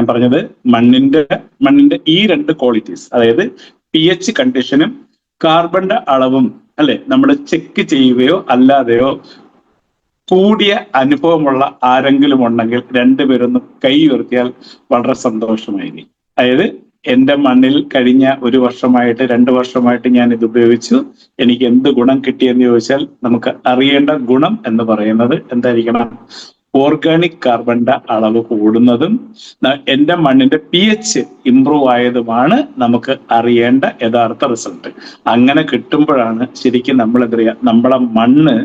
ഞാൻ പറഞ്ഞത് മണ്ണിന്റെ ഈ രണ്ട് ക്വാളിറ്റീസ്, അതായത് pH കണ്ടീഷനും കാർബണിന്റെ അളവും അല്ലെ നമ്മൾ ചെക്ക് ചെയ്യുകയോ അല്ലാതെയോ കൂടിയ അനുഭവമുള്ള ആരെങ്കിലും ഉണ്ടെങ്കിൽ രണ്ടുപേരൊന്ന് കൈ ഉയർത്തിയാൽ വളരെ സന്തോഷമായിരിക്കും. അതായത് എന്റെ മണ്ണിൽ കഴിഞ്ഞ 1 വർഷമായിട്ട് 2 വർഷമായിട്ട് ഞാൻ ഇത് ഉപയോഗിച്ചു, എനിക്ക് എന്ത് ഗുണം കിട്ടിയെന്ന് ചോദിച്ചാൽ നമുക്ക് അറിയേണ്ട ഗുണം എന്ന് പറയുന്നത് എന്തായിരിക്കണം? ഓർഗാനിക് കാർബണിന്റെ അളവ് കൂടുന്നതും എന്റെ മണ്ണിന്റെ pH ഇംപ്രൂവ് ആയതുമാണ് നമുക്ക് അറിയേണ്ട യഥാർത്ഥ റിസൾട്ട്. അങ്ങനെ കിട്ടുമ്പോഴാണ് ശരിക്കും നമ്മൾ എന്താ പറയുക, നമ്മളെ മണ്ണ്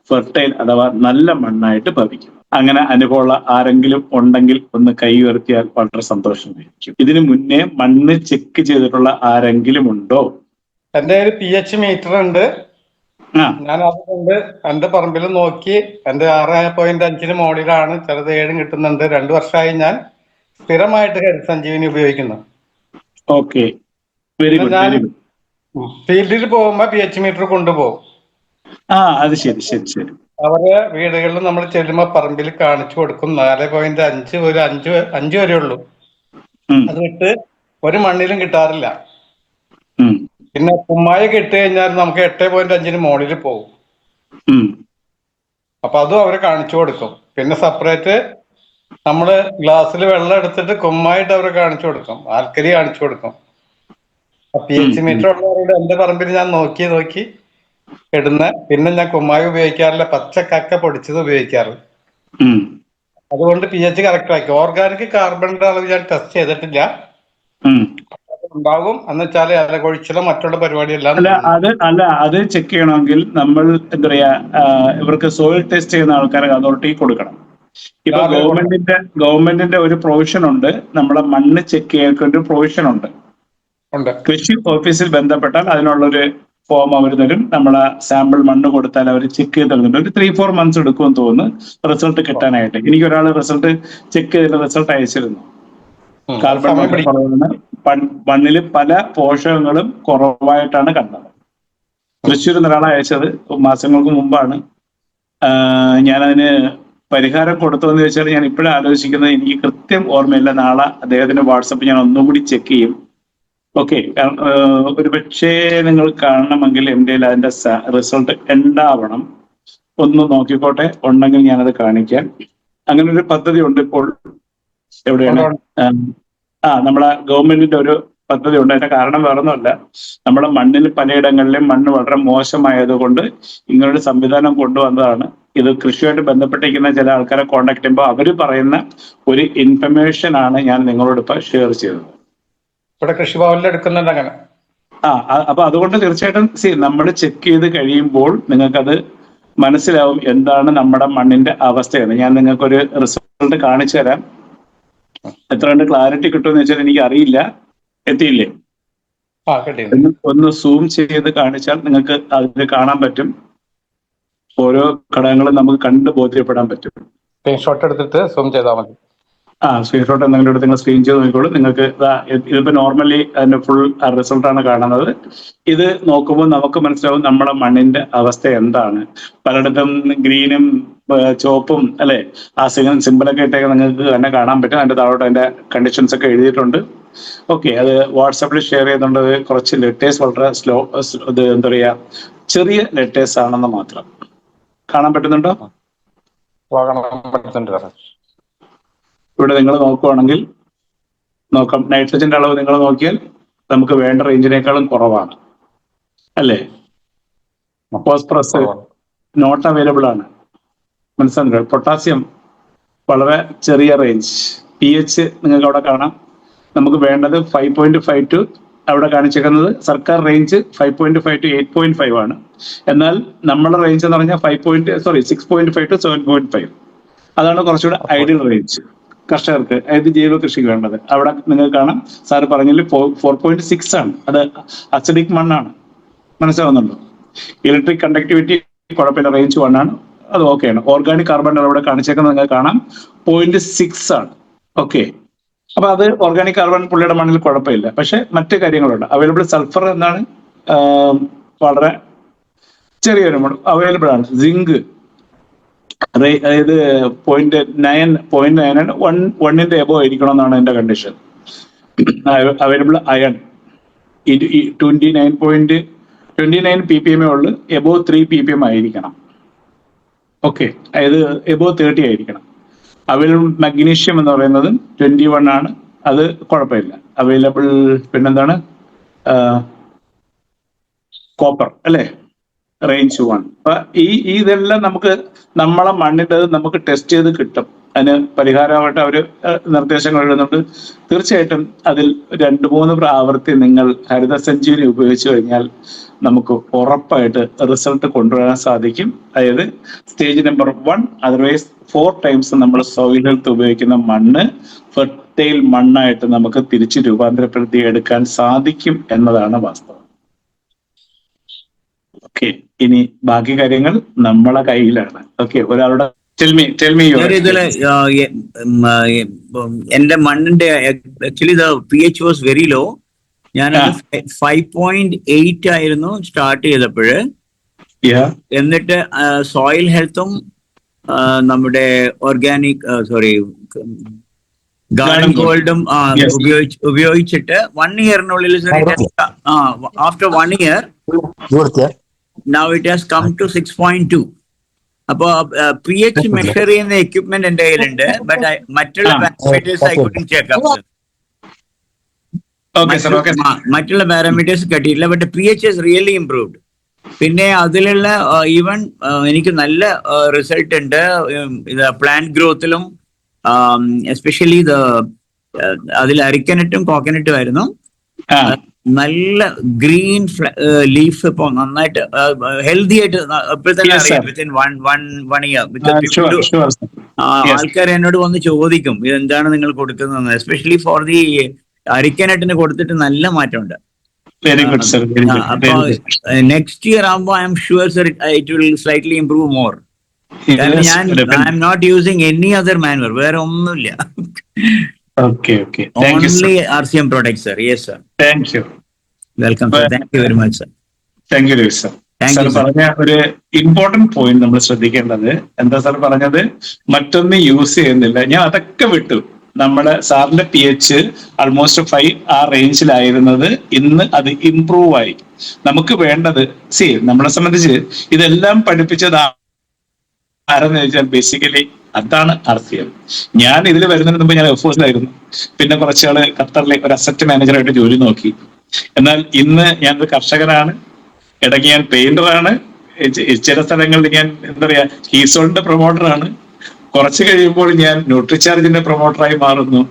ഫെർട്ടൈൽ അഥവാ നല്ല മണ്ണായിട്ട് ഭവിക്കും. അങ്ങനെ അനുഭവമുള്ള ആരെങ്കിലും ഉണ്ടെങ്കിൽ ഒന്ന് കൈ ഉയർത്തിയാൽ വളരെ സന്തോഷമായിരിക്കും. ഇതിനു മുന്നേ മണ്ണ് ചെക്ക് ചെയ്തിട്ടുള്ള ആരെങ്കിലും ഉണ്ടോ? എന്റെ ഒരു pH മീറ്റർ ഉണ്ട്. ഞാൻ അതുകൊണ്ട് എന്റെ പറമ്പിൽ നോക്കി എന്റെ 6.5 മോഡിലാണ്, ചിലത് 7 കിട്ടുന്നുണ്ട്. 2 വർഷമായി ഞാൻ സ്ഥിരമായിട്ട് ഹരിസഞ്ജീവിനി ഉപയോഗിക്കുന്നു. Okay, very good, very good. ഫീൽഡിൽ പോകുമ്പോ pH മീറ്റർ കൊണ്ടുപോകും. അത് ശരി ശരി ശരി. അവരെ വീടുകളിൽ നമ്മൾ ചെല്ലുമ്പോ പറമ്പിൽ കാണിച്ചു കൊടുക്കും. 4.5 ഒരു 5 വരെ ഉള്ളൂ. അത് വിട്ട് ഒരു മണ്ണിലും കിട്ടാറില്ല. പിന്നെ കുമ്മായി ഇട്ട് കഴിഞ്ഞാൽ നമുക്ക് 8.5 മോളിൽ പോകും. അപ്പൊ അതും അവര് കാണിച്ചു കൊടുക്കും. പിന്നെ സെപ്പറേറ്റ് നമ്മള് ഗ്ലാസ്സിൽ വെള്ളം എടുത്തിട്ട് കുമ്മായിട്ട് അവരെ കാണിച്ചു കൊടുക്കും, ആൽക്കരി കാണിച്ചു കൊടുക്കും. pH മീറ്റർ ഉള്ളവരോട് എന്റെ പറമ്പിൽ ഞാൻ നോക്കി ഇടുന്ന. പിന്നെ ഞാൻ കുമ്മായി ഉപയോഗിക്കാറില്ല, പച്ചക്കക്ക പൊടിച്ചത് ഉപയോഗിക്കാറ്. അതുകൊണ്ട് pH കറക്റ്റ് ആക്കി. ഓർഗാനിക് കാർബണിന്റെ അളവ് ഞാൻ ടെസ്റ്റ് ചെയ്തിട്ടില്ല, ഉണ്ടാകും എന്ന് വെച്ചാൽ ഇലകൊഴിച്ചിലോ മറ്റുള്ള പരിപാടിയെല്ലാം. അത് ചെക്ക് ചെയ്യണമെങ്കിൽ നമ്മൾ എന്താ പറയാ, ഇവർക്ക് സോയിൽ ടെസ്റ്റ് ചെയ്യുന്ന ആൾക്കാരെ അതോറിറ്റി കൊടുക്കണം. ഇപ്പൊ ഗവൺമെന്റിന്റെ ഒരു പ്രൊവിഷൻ ഉണ്ട്, നമ്മളെ മണ്ണ് ചെക്ക് ചെയ്യാൻ ഒരു പ്രൊവിഷൻ ഉണ്ട്. കൃഷി ഓഫീസിൽ ബന്ധപ്പെട്ടാൽ അതിനുള്ളൊരു ഫോം അവർ തരും. നമ്മളെ സാമ്പിൾ മണ്ണ് കൊടുത്താൽ അവർ ചെക്ക് ചെയ്ത് തരുന്നുണ്ട്. ഒരു 3-4 months എടുക്കുമെന്ന് തോന്നുന്നു റിസൾട്ട് കിട്ടാനായിട്ട്. എനിക്ക് ഒരാൾ റിസൾട്ട് ചെക്ക് ചെയ്തിട്ട് റിസൾട്ട് അയച്ചിരുന്നു. കാർബൺ മണ്ണിൽ പല പോഷകങ്ങളും കുറവായിട്ടാണ് കണ്ടത്. തൃശ്ശൂരിൽ നിന്ന് ഒരാളെ അയച്ചത് മാസങ്ങൾക്ക് മുമ്പാണ്. ഞാനതിന് പരിഹാരം കൊടുത്തതെന്ന് ചോദിച്ചാൽ ഞാൻ ഇപ്പോഴും ആലോചിക്കുന്നത്, എനിക്ക് കൃത്യം ഓർമ്മയില്ല. നാളെ അദ്ദേഹത്തിന്റെ വാട്സപ്പ് ഞാൻ ഒന്നും കൂടി ചെക്ക് ചെയ്യും. ഓക്കെ, ഒരു പക്ഷേ നിങ്ങൾ കാണണമെങ്കിൽ എൻ്റെ അതിന്റെ റിസൾട്ട് ഉണ്ടാവണം. ഒന്ന് നോക്കിക്കോട്ടെ, ഉണ്ടെങ്കിൽ ഞാനത് കാണിക്കാം. അങ്ങനെ ഒരു പദ്ധതി ഉണ്ട് ഇപ്പോൾ. എവിടെയാണ്? നമ്മളെ ഗവൺമെന്റിന്റെ ഒരു പദ്ധതി ഉണ്ട്. അതിന്റെ കാരണം വേറൊന്നുമല്ല, നമ്മുടെ മണ്ണിൽ പലയിടങ്ങളിലും മണ്ണ് വളരെ മോശമായത് കൊണ്ട് ഇങ്ങനൊരു സംവിധാനം കൊണ്ടുവന്നതാണ്. ഇത് കൃഷിയുമായിട്ട് ബന്ധപ്പെട്ടിരിക്കുന്ന ചില ആൾക്കാരെ കോണ്ടാക്ട് ചെയ്യുമ്പോൾ അവർ പറയുന്ന ഒരു ഇൻഫർമേഷൻ ആണ് ഞാൻ നിങ്ങളോട് ഇപ്പൊ ഷെയർ ചെയ്തത്. ഇവിടെ കൃഷിഭവനിൽ എടുക്കുന്നുണ്ട് അങ്ങനെ. അപ്പൊ അതുകൊണ്ട് തീർച്ചയായിട്ടും നമ്മൾ ചെക്ക് ചെയ്ത് കഴിയുമ്പോൾ നിങ്ങൾക്കത് മനസ്സിലാവും എന്താണ് നമ്മുടെ മണ്ണിന്റെ അവസ്ഥയെന്ന്. ഞാൻ നിങ്ങൾക്കൊരു റിസൾട്ട് കാണിച്ചു തരാം. എത്ര കണ്ട് ക്ലാരിറ്റി കിട്ടുമെന്ന് വെച്ചാൽ എനിക്ക് അറിയില്ല. എത്തിയില്ലേ? ഒന്ന് സൂം ചെയ്ത് കാണിച്ചാൽ നിങ്ങൾക്ക് അതിൽ കാണാൻ പറ്റും. ഓരോ ഘടകങ്ങളും നമുക്ക് കണ്ട് ബോധ്യപ്പെടാൻ പറ്റും. സ്ക്രീൻഷോട്ട് എടുത്തിട്ട് സൂം ചെയ്താൽ മതി. സ്ക്രീൻഷോട്ട് എന്തെങ്കിലും എടുത്ത് നിങ്ങൾ സ്ക്രീൻ ചെയ്ത് നോക്കിക്കോളൂ. നിങ്ങൾക്ക് ഇതിപ്പോ നോർമലി അതിന്റെ ഫുൾ റിസൾട്ടാണ് കാണുന്നത്. ഇത് നോക്കുമ്പോൾ നമുക്ക് മനസ്സിലാവും നമ്മുടെ മണ്ണിന്റെ അവസ്ഥ എന്താണ്. പലയിടത്തും ഗ്രീനും ചുവപ്പും അല്ലെ, ആ സിമ്പിളൊക്കെ ഇട്ടേക്ക് നിങ്ങൾക്ക് തന്നെ കാണാൻ പറ്റും. അതിന്റെ താഴോട്ട് അതിന്റെ കണ്ടീഷൻസ് ഒക്കെ എഴുതിയിട്ടുണ്ട്. ഓക്കെ, അത് വാട്സാപ്പിൽ ഷെയർ ചെയ്യുന്നുണ്ട്. കുറച്ച് ലെറ്റേഴ്സ് വളരെ ഇത് എന്താ പറയാ, ചെറിയ ലെറ്റേഴ്സ് ആണെന്ന് മാത്രം. കാണാൻ പറ്റുന്നുണ്ടോ? ഇവിടെ നിങ്ങൾ നോക്കുവാണെങ്കിൽ നോക്കാം, നൈട്രജന്റെ അളവ് നിങ്ങൾ നോക്കിയാൽ നമുക്ക് വേണ്ട റേഞ്ചിനേക്കാളും കുറവാണ് അല്ലേ? ഫോസ്ഫറസ് നോട്ട് അവൈലബിൾ ആണ്, മനസ്സിലായോ? പൊട്ടാസ്യം വളരെ ചെറിയ റേഞ്ച്. pH നിങ്ങൾക്ക് അവിടെ കാണാം. നമുക്ക് വേണ്ടത് 5.5 to അവിടെ കാണിച്ചേക്കുന്നത് സർക്കാർ റേഞ്ച് 5.5 to 8.5 ആണ്. എന്നാൽ നമ്മുടെ റേഞ്ച് എന്ന് പറഞ്ഞാൽ 6.5 to 7.5. അതാണ് കുറച്ചുകൂടെ ഐഡിയൽ റേഞ്ച് കർഷകർക്ക്, അതായത് ജൈവ കൃഷിക്ക് വേണ്ടത്. അവിടെ നിങ്ങൾക്ക് കാണാം, സാറ് പറഞ്ഞതിൽ 4.6 ആണ്. അത് അസിഡിക് മണ്ണാണ്, മനസ്സിലാവുന്നുണ്ടോ? ഇലക്ട്രിക് കണ്ടക്ടിവിറ്റി കുഴപ്പമില്ല, റേഞ്ച് 1 ആണ്, അത് ഓക്കെയാണ്. ഓർഗാനിക് കാർബൺ അവിടെ കാണിച്ചേക്കുന്നത് നിങ്ങൾക്ക് കാണാം 0.6 ആണ്. ഓക്കെ, അപ്പൊ അത് ഓർഗാനിക് കാർബൺ പുള്ളിയുടെ മണ്ണിൽ കുഴപ്പമില്ല. പക്ഷെ മറ്റു കാര്യങ്ങളുണ്ട്. അവൈലബിൾ സൾഫർ എന്നാണ് വളരെ ചെറിയൊരു അവൈലബിൾ ആണ്. സിങ്ക് അതായത് 0.9 1ന്റെ എബോ ആയിരിക്കണം എന്നാണ് എന്റെ കണ്ടീഷൻ. അവൈലബിൾ അയൺ 29 ppm ഉള്ളു, എബോ 3 ppm ആയിരിക്കണം. ഓക്കെ, അതായത് എബോ 30 ആയിരിക്കണം. അവൈലബിൾ മഗ്നീഷ്യം എന്ന് പറയുന്നത് 21 ആണ്, അത് കുഴപ്പമില്ല. അവൈലബിൾ പിന്നെന്താണ്, കോപ്പർ അല്ലേ, റേഞ്ച് 1. അപ്പൊ ഇതെല്ലാം നമുക്ക് നമ്മളെ മണ്ണിൻ്റെ നമുക്ക് ടെസ്റ്റ് ചെയ്ത് കിട്ടും. അതിന് പരിഹാരമായിട്ട് അവര് നിർദ്ദേശങ്ങൾ എഴുതുന്നുണ്ട്. തീർച്ചയായിട്ടും അതിൽ 2-3 ആവർത്തി നിങ്ങൾ ഹരിത സഞ്ജീവനി ഉപയോഗിച്ചു കഴിഞ്ഞാൽ നമുക്ക് ഉറപ്പായിട്ട് റിസൾട്ട് കൊണ്ടുവരാൻ സാധിക്കും. അതായത് സ്റ്റേജ് നമ്പർ 1, അതർവൈസ് 4 ടൈംസ് നമ്മൾ സോയിൽ ഹെൽത്ത് ഉപയോഗിക്കുന്ന മണ്ണ് ഫെർട്ടൈൽ മണ്ണായിട്ട് നമുക്ക് തിരിച്ച് രൂപാന്തരപ്പെടുത്തി എടുക്കാൻ സാധിക്കും എന്നതാണ് വാസ്തവം. ഓക്കെ, ഇനി ബാക്കി കാര്യങ്ങൾ നമ്മളെ കയ്യിലാണ്. ഓക്കെ, ഒരാളുടെ ഇതില് എന്റെ മണ്ണിന്റെ actually P H was very low. ഞാനത് 5.8 ആയിരുന്നു സ്റ്റാർട്ട് ചെയ്തപ്പോഴ്. എന്നിട്ട് സോയിൽ ഹെൽത്തും നമ്മുടെ ഓർഗാനിക് ഗാർഡൻ ഗോൾഡും ഉപയോഗിച്ചിട്ട് 1 ഇയറിനുള്ളിൽ after 1 year now it has come to 6.2. അപ്പോ പി എച്ച് മെഷർ ചെയ്യുന്ന എക്യുപ്മെന്റ് എന്റെ കയ്യിലുണ്ട്, ബട്ട് മറ്റുള്ള parameters I couldn't check up. മറ്റുള്ള പാരാമീറ്റേഴ്സ് കിട്ടിയില്ല, but P H is really improved. പിന്നെ അതിലുള്ള ഈവൻ എനിക്ക് നല്ല റിസൾട്ട് ഉണ്ട് പ്ലാന്റ് ഗ്രോത്തിലും, എസ്പെഷ്യലി അതിൽ അരിക്കനട്ടും കോക്കനട്ടും ആയിരുന്നു. നല്ല ഗ്രീൻ ലീഫ് ഇപ്പൊ നന്നായിട്ട് ഹെൽത്തി ആയിട്ട് ഇപ്പോൾ തന്നെ അറിയാം. വിത്തിൻ വൺ ഇയർ ആൾക്കാർ എന്നോട് വന്ന് ചോദിക്കും ഇതെന്താണ് നിങ്ങൾ കൊടുക്കുന്നതെന്ന്. എസ്പെഷ്യലി ഫോർ ദി അരിക്കനട്ടിന് കൊടുത്തിട്ട് നല്ല മാറ്റമുണ്ട്. അപ്പൊ നെക്സ്റ്റ് ഇയർ ആകുമ്പോൾ I am sure sir it will slightly improve more. കാരണം I am not using any other manure, വേറെ ഒന്നുമില്ല. Only RCM products, sir. Yes, sir. Thank you. Welcome, sir. Thank you very much, sir. Thank you, sir. Sir പറഞ്ഞ ഒരു important point നമ്മൾ ശ്രദ്ധിക്കേണ്ടത് എന്താ sir പറഞ്ഞത്, മറ്റൊന്നും യൂസ് ചെയ്യുന്നില്ല. ഞാൻ അതൊക്കെ വിട്ടു. നമ്മുടെ സാറിന്റെ പി എച്ച് ആൾമോസ്റ്റ് 5 ആ റേഞ്ചിലായിരുന്നത് ഇന്ന് അത് ഇംപ്രൂവ് ആയി. നമുക്ക് വേണ്ടത് നമ്മളെ സംബന്ധിച്ച് ഇതെല്ലാം പഠിപ്പിച്ചത് ആരെന്ന് ചോദിച്ചാൽ ബേസിക്കലി അതാണ് RCM. ഞാൻ ഇതിൽ വരുന്നതിന് മുമ്പ് ഞാൻ എഫോഴ്സിലായിരുന്നു. പിന്നെ കുറച്ചാള് ഖത്തറിലെ ഒരു അസറ്റ് മാനേജറായിട്ട് ജോലി നോക്കി. എന്നാൽ ഇന്ന് ഞാനൊരു കർഷകനാണ്, ഇടയ്ക്ക് ഞാൻ പെയിന്ററാണ്, ചില സ്ഥലങ്ങളിൽ ഞാൻ എന്താ പറയാ ഹീസോളിന്റെ പ്രൊമോട്ടറാണ്. കുറച്ച് കഴിയുമ്പോൾ ഞാൻ ന്യൂട്രിചാർജിന്റെ പ്രൊമോട്ടറായി മാറുന്നു,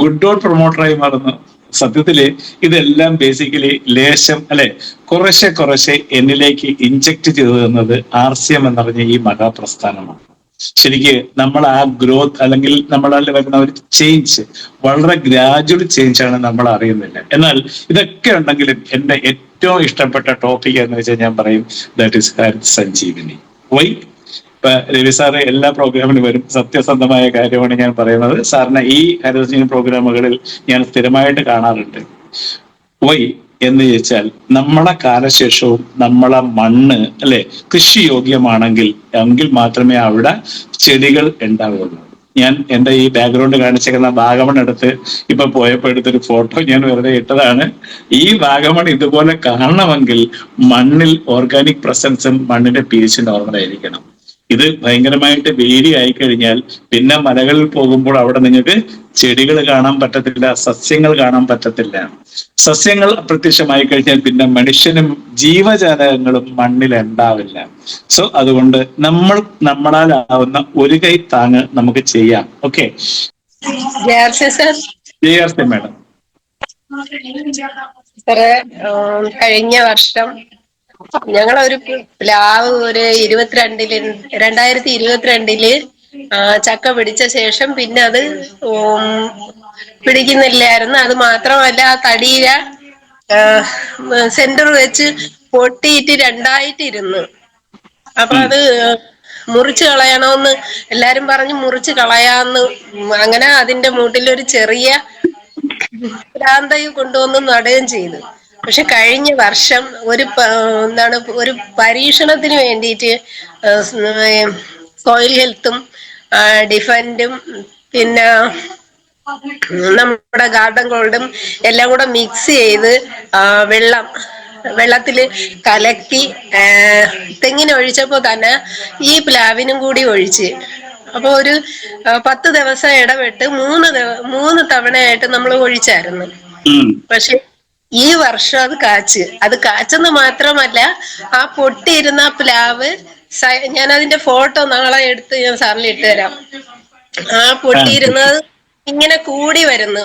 ഗുഡ് ഡോട്ട് പ്രൊമോട്ടറായി മാറുന്നു. സത്യത്തില് ഇതെല്ലാം ബേസിക്കലി ലേശം അല്ലെ കുറേശ്ശെ എന്നിലേക്ക് ഇൻജക്ട് ചെയ്തു തന്നത് RCM എന്ന് പറഞ്ഞ ഈ മഹാപ്രസ്ഥാനമാണ്. ശരിക്ക് നമ്മൾ ആ ഗ്രോത്ത് അല്ലെങ്കിൽ നമ്മളെ വരുന്ന ഒരു ചേഞ്ച് വളരെ ഗ്രാജുവൽ ചേഞ്ച് ആണ്, നമ്മൾ അറിയുന്നില്ല. എന്നാൽ ഇതൊക്കെ ഉണ്ടെങ്കിലും എന്റെ ഏറ്റവും ഇഷ്ടപ്പെട്ട ടോപ്പിക് എന്ന് വെച്ചാൽ ഞാൻ പറയും that is Haritha Sanjeevani. Why? ഇപ്പൊ രവി സാറ് എല്ലാ പ്രോഗ്രാമിനും വരും. സത്യസന്ധമായ കാര്യമാണ് ഞാൻ പറയുന്നത്. സാറിന് ഈ ഹരിത സഞ്ജീവനി പ്രോഗ്രാമുകളിൽ ഞാൻ സ്ഥിരമായിട്ട് കാണാറുണ്ട്. വൈ എന്ന് ചോദിച്ചാൽ നമ്മളെ കാലശേഷവും നമ്മളെ മണ്ണ് അല്ലെ കൃഷി യോഗ്യമാണെങ്കിൽ മാത്രമേ അവിടെ ചെടികൾ ഉണ്ടാവുകയുള്ളൂ. ഞാൻ എന്റെ ഈ ബാക്ക്ഗ്രൗണ്ട് കാണിച്ചേക്കുന്ന വാഗമൺ എടുത്ത് ഇപ്പൊ പോയപ്പോ എടുത്തൊരു ഫോട്ടോ ഞാൻ വെറുതെ ഇട്ടതാണ്. ഈ വാഗമൺ ഇതുപോലെ കാണണമെങ്കിൽ മണ്ണിൽ ഓർഗാനിക് പ്രസൻസും മണ്ണിന്റെ pH നോർമലായിരിക്കണം. ഇത് ഭയങ്കരമായിട്ട് വേരി ആയി കഴിഞ്ഞാൽ പിന്നെ മലകളിൽ പോകുമ്പോൾ അവിടെ നിങ്ങൾക്ക് ചെടികൾ കാണാൻ പറ്റത്തില്ല, സസ്യങ്ങൾ കാണാൻ പറ്റത്തില്ല. സസ്യങ്ങൾ അപ്രത്യക്ഷമായി കഴിഞ്ഞാൽ പിന്നെ മനുഷ്യനും ജീവജാലകങ്ങളും മണ്ണിൽ ഉണ്ടാവില്ല. സോ അതുകൊണ്ട് നമ്മളാലാവുന്ന ഒരു കൈ താങ്ങ് നമുക്ക് ചെയ്യാം. Okay, madam. കഴിഞ്ഞ വർഷം ഞങ്ങളൊരു പ്ലാവ് ഒരു 2022 ചക്ക പിടിച്ച ശേഷം പിന്നെ അത് പിടിക്കുന്നില്ലായിരുന്നു. അത് മാത്രമല്ല ആ തടിയില സെന്റർ വെച്ച് പൊട്ടിയിട്ട് 2 അപ്പൊ അത് മുറിച്ച് കളയണമെന്ന് എല്ലാരും പറഞ്ഞു, മുറിച്ച് കളയാന്ന്. അങ്ങനെ അതിന്റെ മൂട്ടിലൊരു ചെറിയ ഭ്രാന്തയും കൊണ്ടുവന്ന് നടുകയും ചെയ്തു. പക്ഷെ കഴിഞ്ഞ വർഷം ഒരു പരീക്ഷണത്തിന് വേണ്ടിയിട്ട് സോയിൽ ഹെൽത്തും ഡിഫൻഡും പിന്നെ നമ്മുടെ ഗാർഡൻ ഗോൾഡും എല്ലാം കൂടെ മിക്സ് ചെയ്ത് വെള്ളത്തിൽ കലക്കി തെങ്ങിന് ഒഴിച്ചപ്പോ തന്നെ ഈ പ്ലാവിനും കൂടി ഒഴിച്ച്, അപ്പൊ ഒരു 10 ദിവസം ഇടവിട്ട് 3 തവണയായിട്ട് നമ്മൾ ഒഴിച്ചായിരുന്നു. പക്ഷെ ഈ വർഷം അത് കാച്ചെന്ന് മാത്രമല്ല, ആ പൊട്ടിയിരുന്ന പ്ലാവ് ഞാൻ അതിന്റെ ഫോട്ടോ നാളെ എടുത്ത് ഞാൻ സാറിന് ഇട്ടുതരാം. ആ പൊട്ടിയിരുന്നത് ഇങ്ങനെ കൂടി വരുന്നു,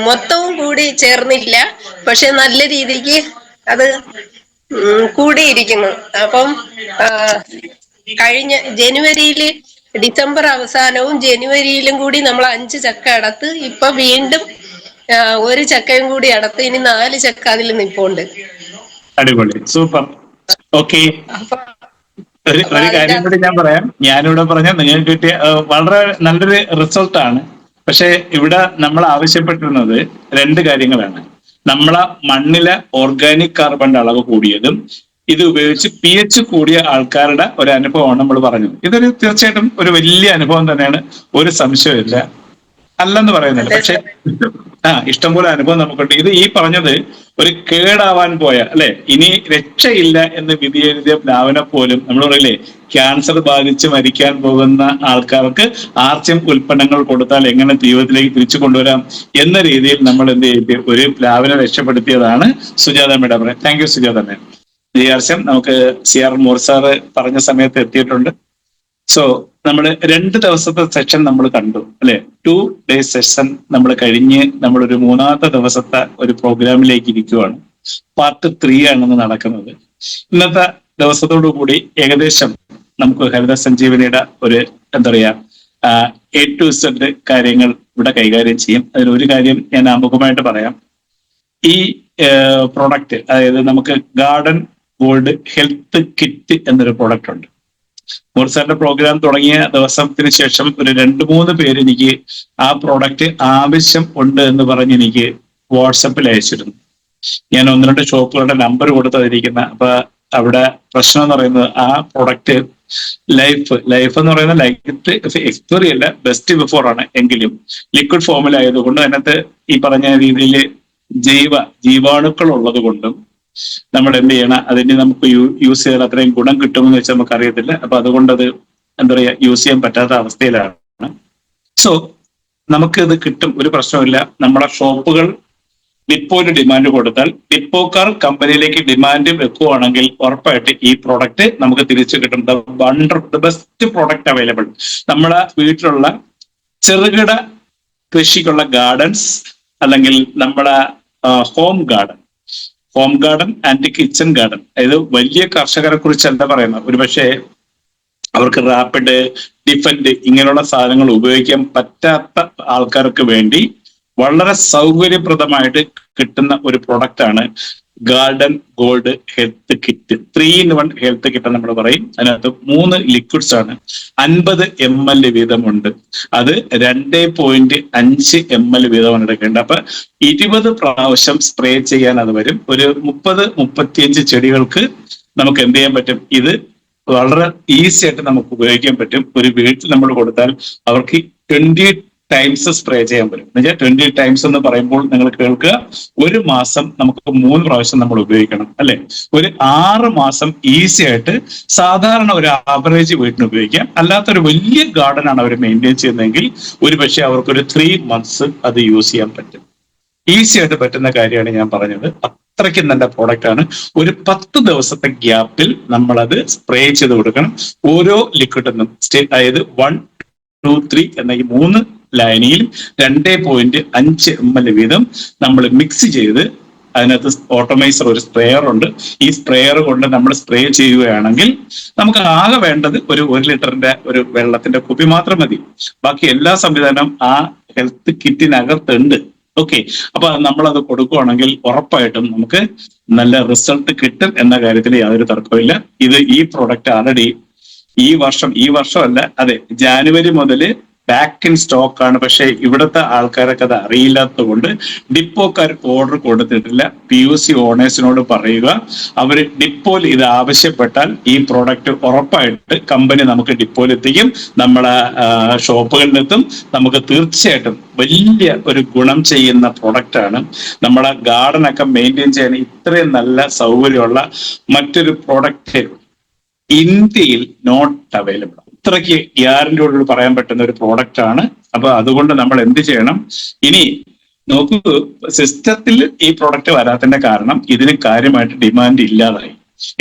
മൊത്തവും കൂടി ചേർന്നില്ല, പക്ഷെ നല്ല രീതിക്ക് അത് കൂടിയിരിക്കുന്നു. അപ്പം കഴിഞ്ഞ ഡിസംബർ അവസാനവും ജനുവരിയിലും കൂടി നമ്മൾ 5 ചക്ക അടത്ത്, ഇപ്പൊ വീണ്ടും 1 ചക്കയും കൂടി അടത്ത്, ഇനി 4 ചക്ക അതിൽ നിൽപ്പുണ്ട്. അടിപൊളി, സൂപ്പർ. ഓക്കെ, ഒരു കാര്യം കൂടി ഞാൻ പറയാം. ഞാനിവിടെ പറഞ്ഞ നിങ്ങൾക്ക് കിട്ടിയ വളരെ നല്ലൊരു റിസൾട്ടാണ്. പക്ഷെ ഇവിടെ നമ്മൾ ആവശ്യപ്പെട്ടിരുന്നത് 2 കാര്യങ്ങളാണ്. നമ്മളെ മണ്ണിലെ ഓർഗാനിക് കാർബണിന്റെ അളവ് കൂടിയതും ഇത് ഉപയോഗിച്ച് pH കൂടിയ ആൾക്കാരുടെ ഒരു അനുഭവമാണ് നമ്മൾ പറഞ്ഞത്. ഇതൊരു തീർച്ചയായിട്ടും ഒരു വലിയ അനുഭവം തന്നെയാണ്, ഒരു സംശയമില്ല, അല്ലെന്ന് പറയുന്നില്ല. പക്ഷെ ഇഷ്ടംപോലെ അനുഭവം നമുക്കുണ്ട്. ഇത് ഈ പറഞ്ഞത് ഒരു കേടാവാൻ പോയ, അല്ലെ, ഇനി രക്ഷയില്ല എന്ന് വിധി എഴുതിയ പ്ലാവിനെ പോലും നമ്മൾ പറയില്ലേ, ക്യാൻസർ ബാധിച്ച് മരിക്കാൻ പോകുന്ന ആൾക്കാർക്ക് ആർച്യം ഉൽപ്പന്നങ്ങൾ കൊടുത്താൽ എങ്ങനെ ജീവിതത്തിലേക്ക് തിരിച്ചു കൊണ്ടുവരാം എന്ന രീതിയിൽ നമ്മൾ എന്ത് ചെയ്ത് ഒരു പ്ലാവിനെ രക്ഷപ്പെടുത്തിയതാണ് Sujatha madam. Thank you Sujatha madam. ഈ ആർച്യം നമുക്ക് CR മോർ സാറ് പറഞ്ഞ സമയത്ത് എത്തിയിട്ടുണ്ട്. സോ നമ്മൾ 2 ദിവസത്തെ സെഷൻ നമ്മൾ കണ്ടു, അല്ലെ. 2 days സെഷൻ നമ്മൾ കഴിഞ്ഞ് നമ്മളൊരു 3ാമത്തെ ദിവസത്തെ ഒരു പ്രോഗ്രാമിലേക്ക് ഇരിക്കുവാണ്. പാർട്ട് 3 ആണ് നടക്കുന്നത്. ഇന്നത്തെ ദിവസത്തോടു കൂടി ഏകദേശം നമുക്ക് ഹരിത സഞ്ജീവനിയുടെ ഒരു എന്താ പറയാ A to Z കാര്യങ്ങൾ ഇവിടെ കൈകാര്യം ചെയ്യും. അതിലൊരു കാര്യം ഞാൻ ആമുഖമായിട്ട് പറയാം. ഈ പ്രോഡക്റ്റ്, അതായത് നമുക്ക് ഗാർഡൻ ഗോൾഡ് ഹെൽത്ത് കിറ്റ് എന്നൊരു പ്രോഡക്റ്റ് ഉണ്ട്. മോർസാറിന്റെ പ്രോഗ്രാം തുടങ്ങിയ ദിവസത്തിന് ശേഷം ഒരു 2-3 പേര് എനിക്ക് ആ പ്രോഡക്റ്റ് ആവശ്യം ഉണ്ട് എന്ന് പറഞ്ഞ് എനിക്ക് വാട്സപ്പിൽ അയച്ചിരുന്നു. ഞാൻ 1-2 ഷോപ്പുകളുടെ നമ്പർ കൊടുത്തതിരിക്കുന്ന. അപ്പൊ അവിടെ പ്രശ്നം എന്ന് പറയുന്നത് ആ പ്രോഡക്റ്റ് ലൈഫ് എന്ന് പറയുന്ന ലൈറ്റ് എക്സ്പയറി അല്ല, ബെസ്റ്റ് ബിഫോർ ആണ്. എങ്കിലും ലിക്വിഡ് ഫോമിലായതുകൊണ്ട് അതിനകത്ത് ഈ പറഞ്ഞ രീതിയിൽ ജീവാണുക്കൾ ഉള്ളത് കൊണ്ടും നമ്മൾ എന്ത് ചെയ്യണം, അതിന് നമുക്ക് യൂസ് ചെയ്താൽ അത്രയും ഗുണം കിട്ടുമെന്ന് വെച്ചാൽ നമുക്ക് അറിയത്തില്ല. അപ്പൊ അതുകൊണ്ട് അത് എന്താ പറയാ യൂസ് ചെയ്യാൻ പറ്റാത്ത അവസ്ഥയിലാണ്. സോ നമുക്ക് ഇത് കിട്ടും, ഒരു പ്രശ്നമില്ല. നമ്മുടെ ഷോപ്പുകൾ ഡിപ്പോയിൽ ഡിമാൻഡ് കൊടുത്താൽ ഡിപ്പോക്കാർ കമ്പനിയിലേക്ക് ഡിമാൻഡ് വെക്കുവാണെങ്കിൽ ഉറപ്പായിട്ട് ഈ പ്രോഡക്റ്റ് നമുക്ക് തിരിച്ചു കിട്ടും. The best product available. നമ്മളെ വീട്ടിലുള്ള ചെറുകിട കൃഷിക്കുള്ള ഗാർഡൻസ്, അല്ലെങ്കിൽ നമ്മുടെ home garden and kitchen garden, അതായത് വലിയ കർഷകരെ കുറിച്ചല്ല പറയുന്നത്. ഒരുപക്ഷെ അവർക്ക് റാപ്പിഡ്, ഡിഫൻഡ് ഇങ്ങനെയുള്ള സാധനങ്ങൾ ഉപയോഗിക്കാൻ പറ്റാത്ത ആൾക്കാർക്ക് വേണ്ടി വളരെ സൗകര്യപ്രദമായിട്ട് കിട്ടുന്ന ഒരു പ്രൊഡക്റ്റ് ആണ് garden gold health kit. 3-in-1 health kit നമ്മൾ പറയും. അതിനകത്ത് 3 ലിക്വിഡ്സ് ആണ്. 50 ml വീതമുണ്ട്. അത് 2.5 ml വീതമാണ് എടുക്കേണ്ടത്. അപ്പൊ 20 പ്രാവശ്യം സ്പ്രേ ചെയ്യാൻ അത് വരും. ഒരു 30-35 ചെടികൾക്ക് നമുക്ക് എന്ത് ചെയ്യാൻ പറ്റും, ഇത് വളരെ ഈസി ആയിട്ട് നമുക്ക് ഉപയോഗിക്കാൻ പറ്റും. ഒരു വീട്ടിൽ നമ്മൾ കൊടുത്താൽ അവർക്ക് 20 ടൈംസ് സ്പ്രേ ചെയ്യാൻ പറ്റും. എന്നുവെച്ചാൽ 20 ടൈംസ് എന്ന് പറയുമ്പോൾ നിങ്ങൾ കേൾക്കുക, 1 മാസം നമുക്ക് 3 പ്രാവശ്യം നമ്മൾ ഉപയോഗിക്കണം, അല്ലെ. ഒരു 6 മാസം ഈസി ആയിട്ട് സാധാരണ ഒരു ആവറേജ് വീട്ടിന് ഉപയോഗിക്കാം. അല്ലാത്തൊരു വലിയ ഗാർഡൻ ആണ് അവർ മെയിൻറ്റെയിൻ ചെയ്യുന്നതെങ്കിൽ ഒരു പക്ഷേ അവർക്കൊരു 3 months അത് യൂസ് ചെയ്യാൻ പറ്റും. ഈസി ആയിട്ട് പറ്റുന്ന കാര്യമാണ് ഞാൻ പറഞ്ഞത്. അത്രയ്ക്കും നല്ല പ്രോഡക്റ്റ് ആണ്. ഒരു 10 ദിവസത്തെ ഗ്യാപ്പിൽ നമ്മളത് സ്പ്രേ ചെയ്ത് കൊടുക്കണം. ഓരോ ലിക്വിഡിനും അതായത് 1, 2, 3 എന്ന ഈ 3 ലൈനിയിൽ 2.5 ml വീതം നമ്മൾ മിക്സ് ചെയ്ത്, അതിനകത്ത് ഓട്ടോമൈസർ ഒരു സ്പ്രേയർ ഉണ്ട്. ഈ സ്പ്രേയർ കൊണ്ട് നമ്മൾ സ്പ്രേ ചെയ്യുകയാണെങ്കിൽ നമുക്ക് ആകെ വേണ്ടത് ഒരു 1 ലിറ്ററിന്റെ ഒരു വെള്ളത്തിന്റെ കുപ്പി മാത്രം മതി. ബാക്കി എല്ലാ സംവിധാനവും ആ ഹെൽത്ത് കിറ്റിനകത്തുണ്ട്. ഓക്കെ, അപ്പൊ നമ്മളത് കൊടുക്കുകയാണെങ്കിൽ ഉറപ്പായിട്ടും നമുക്ക് നല്ല റിസൾട്ട് കിട്ടും എന്ന കാര്യത്തിൽ യാതൊരു തർക്കമില്ല. ഈ പ്രോഡക്റ്റ് ആൾറെഡി ഈ വർഷമല്ല, അതെ, ജാനുവരി മുതൽ ബാക്ക് ഇൻ സ്റ്റോക്ക് ആണ്. പക്ഷെ ഇവിടുത്തെ ആൾക്കാരൊക്കെ അത് അറിയില്ലാത്തത് കൊണ്ട് ഡിപ്പോക്കാർക്ക് ഓർഡർ കൊടുത്തിട്ടില്ല. POC ഓണേഴ്സിനോട് പറയുക, അവര് ഡിപ്പോയിൽ ഇത് ആവശ്യപ്പെട്ടാൽ ഈ പ്രോഡക്റ്റ് ഉറപ്പായിട്ട് കമ്പനി നമുക്ക് ഡിപ്പോയിൽ എത്തിക്കും, നമ്മളെ ഷോപ്പുകളിലെത്തും. നമുക്ക് തീർച്ചയായിട്ടും വലിയ ഒരു ഗുണം ചെയ്യുന്ന പ്രോഡക്റ്റ് ആണ്. നമ്മളെ ഗാർഡനൊക്കെ മെയിൻറ്റെയിൻ ചെയ്യാൻ ഇത്രയും നല്ല സൗകര്യമുള്ള മറ്റൊരു പ്രോഡക്റ്റ് ഇന്ത്യയിൽ നോട്ട് അവൈലബിൾ. ഇത്രയ്ക്ക് ഗ്യാരന്റിയോട് പറയാൻ പറ്റുന്ന ഒരു പ്രോഡക്റ്റ് ആണ്. അപ്പൊ അതുകൊണ്ട് നമ്മൾ എന്ത് ചെയ്യണം? ഇനി നോക്കൂ, സിസ്റ്റത്തിൽ ഈ പ്രോഡക്റ്റ് വരാത്തതിന്റെ കാരണം ഇതിന് കാര്യമായിട്ട് ഡിമാൻഡ് ഇല്ലാതായി.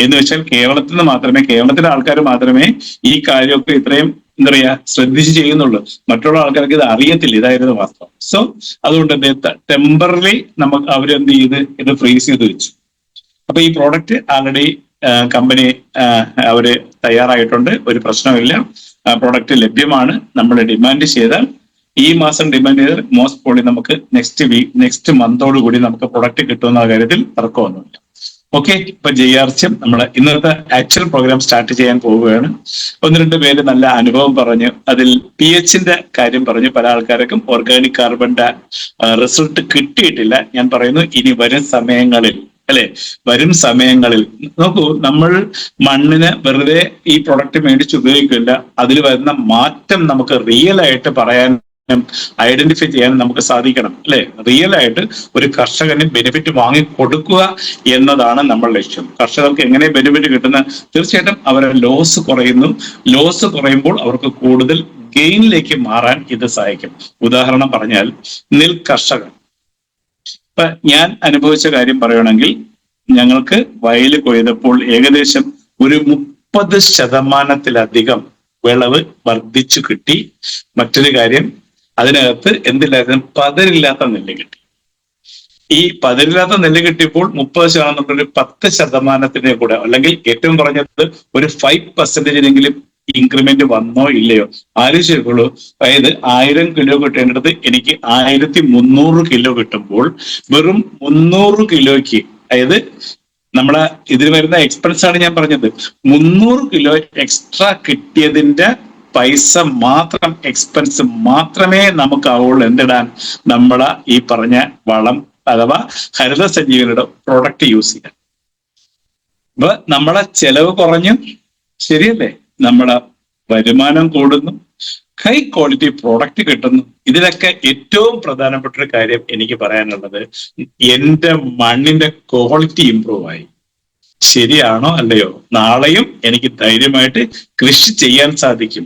എന്ന് വെച്ചാൽ കേരളത്തിലെ ആൾക്കാർ മാത്രമേ ഈ കാര്യമൊക്കെ ഇത്രയും എന്താ പറയാ ശ്രദ്ധിച്ച് ചെയ്യുന്നുള്ളൂ. മറ്റുള്ള ആൾക്കാർക്ക് ഇത് അറിയത്തില്ല. ഇതായിരുന്നു വാസ്തവം. സോ അതുകൊണ്ട് ടെമ്പററി നമുക്ക് അവരെന്ത് ചെയ്ത് ഇത് ഫ്രീസ് ചെയ്ത് വെച്ചു. അപ്പൊ ഈ പ്രോഡക്റ്റ് ആൾറെഡി കമ്പനി അവര് തയ്യാറായിട്ടുണ്ട്. ഒരു പ്രശ്നമില്ല. പ്രോഡക്റ്റ് ലഭ്യമാണ്. നമ്മൾ ഡിമാൻഡ് ചെയ്താൽ ഈ മാസം ഡിമാൻഡ് ചെയ്താൽ മോസ്റ്റ് പ്രോബ്ലി നമുക്ക് നെക്സ്റ്റ് മന്തോട് കൂടി നമുക്ക് പ്രൊഡക്റ്റ് കിട്ടുന്ന കാര്യത്തിൽ തർക്കമൊന്നുമില്ല. ഓക്കെ, ഇപ്പൊ JRCM നമ്മള് ഇന്നത്തെ ആക്ച്വൽ പ്രോഗ്രാം സ്റ്റാർട്ട് ചെയ്യാൻ പോവുകയാണ്. 1-2 പേര് നല്ല അനുഭവം പറഞ്ഞു. അതിൽ PHന്റെ കാര്യം പറഞ്ഞു. പല ആൾക്കാർക്കും ഓർഗാനിക് കാർബണിന്റെ റിസൾട്ട് കിട്ടിയിട്ടില്ല. ഞാൻ പറയുന്നു ഇനി വരും സമയങ്ങളിൽ നോക്കൂ, നമ്മൾ മണ്ണിന് വെറുതെ ഈ പ്രൊഡക്റ്റ് മേടിച്ച് ഉപയോഗിക്കില്ല. അതിൽ വരുന്ന മാറ്റം നമുക്ക് റിയൽ ആയിട്ട് പറയാൻ ഐഡന്റിഫൈ ചെയ്യാൻ നമുക്ക് സാധിക്കണം. അല്ലെ? റിയൽ ആയിട്ട് ഒരു കർഷകന് ബെനിഫിറ്റ് വാങ്ങി കൊടുക്കുക എന്നതാണ് നമ്മൾ ലക്ഷ്യം. കർഷകർക്ക് എങ്ങനെ ബെനിഫിറ്റ് കിട്ടുന്ന? തീർച്ചയായിട്ടും അവരുടെ ലോസ് കുറയുന്നു. ലോസ് കുറയുമ്പോൾ അവർക്ക് കൂടുതൽ ഗെയിനിലേക്ക് മാറാൻ ഇത് സഹായിക്കും. ഉദാഹരണം പറഞ്ഞാൽ, നെൽ കർഷകർ, ഇപ്പൊ ഞാൻ അനുഭവിച്ച കാര്യം പറയുകയാണെങ്കിൽ, ഞങ്ങൾക്ക് വയൽ കൊയ്തപ്പോൾ ഏകദേശം ഒരു 30% വിളവ് വർദ്ധിച്ചു കിട്ടി. മറ്റൊരു കാര്യം, അതിനകത്ത് എന്തില്ലായിരുന്നു? പതിരില്ലാത്ത നെല്ല് കിട്ടി. ഈ പതിരില്ലാത്ത നെല്ല് കിട്ടിയപ്പോൾ 30% ഒരു 10% കൂടെ, അല്ലെങ്കിൽ ഏറ്റവും പറഞ്ഞത് ഒരു 5%-എങ്കിലും ഇൻക്രിമെന്റ് വന്നോ ഇല്ലയോ ആലോചിച്ചോളൂ. അതായത് 1000 കിലോ കിട്ടേണ്ടത് എനിക്ക് 1300 കിലോ കിട്ടുമ്പോൾ വെറും 300 കിലോയ്ക്ക്, അതായത് നമ്മളെ ഇതിന് വരുന്ന എക്സ്പെൻസ് ആണ് ഞാൻ പറഞ്ഞത്, 300 കിലോ എക്സ്ട്രാ കിട്ടിയതിന്റെ പൈസ മാത്രം, എക്സ്പെൻസ് മാത്രമേ നമുക്കാവുള്ളൂ എന്തിടാൻ? നമ്മളെ ഈ പറഞ്ഞ വളം അഥവാ ഹരിത സഞ്ജീവനിയുടെ പ്രോഡക്റ്റ് യൂസ് ചെയ്യാൻ. അപ്പൊ നമ്മളെ ചെലവ് കുറഞ്ഞു, ശരിയല്ലേ? നമ്മുടെ വരുമാനം കൂടുന്നു, ഹൈ ക്വാളിറ്റി പ്രോഡക്റ്റ് കിട്ടുന്നു. ഇതിലൊക്കെ ഏറ്റവും പ്രധാനപ്പെട്ട ഒരു കാര്യം എനിക്ക് പറയാനുള്ളത്, എന്റെ മണ്ണിന്റെ ക്വാളിറ്റി ഇംപ്രൂവ് ആയി. ശരിയാണോ അല്ലയോ? നാളെയും എനിക്ക് ധൈര്യമായിട്ട് കൃഷി ചെയ്യാൻ സാധിക്കും.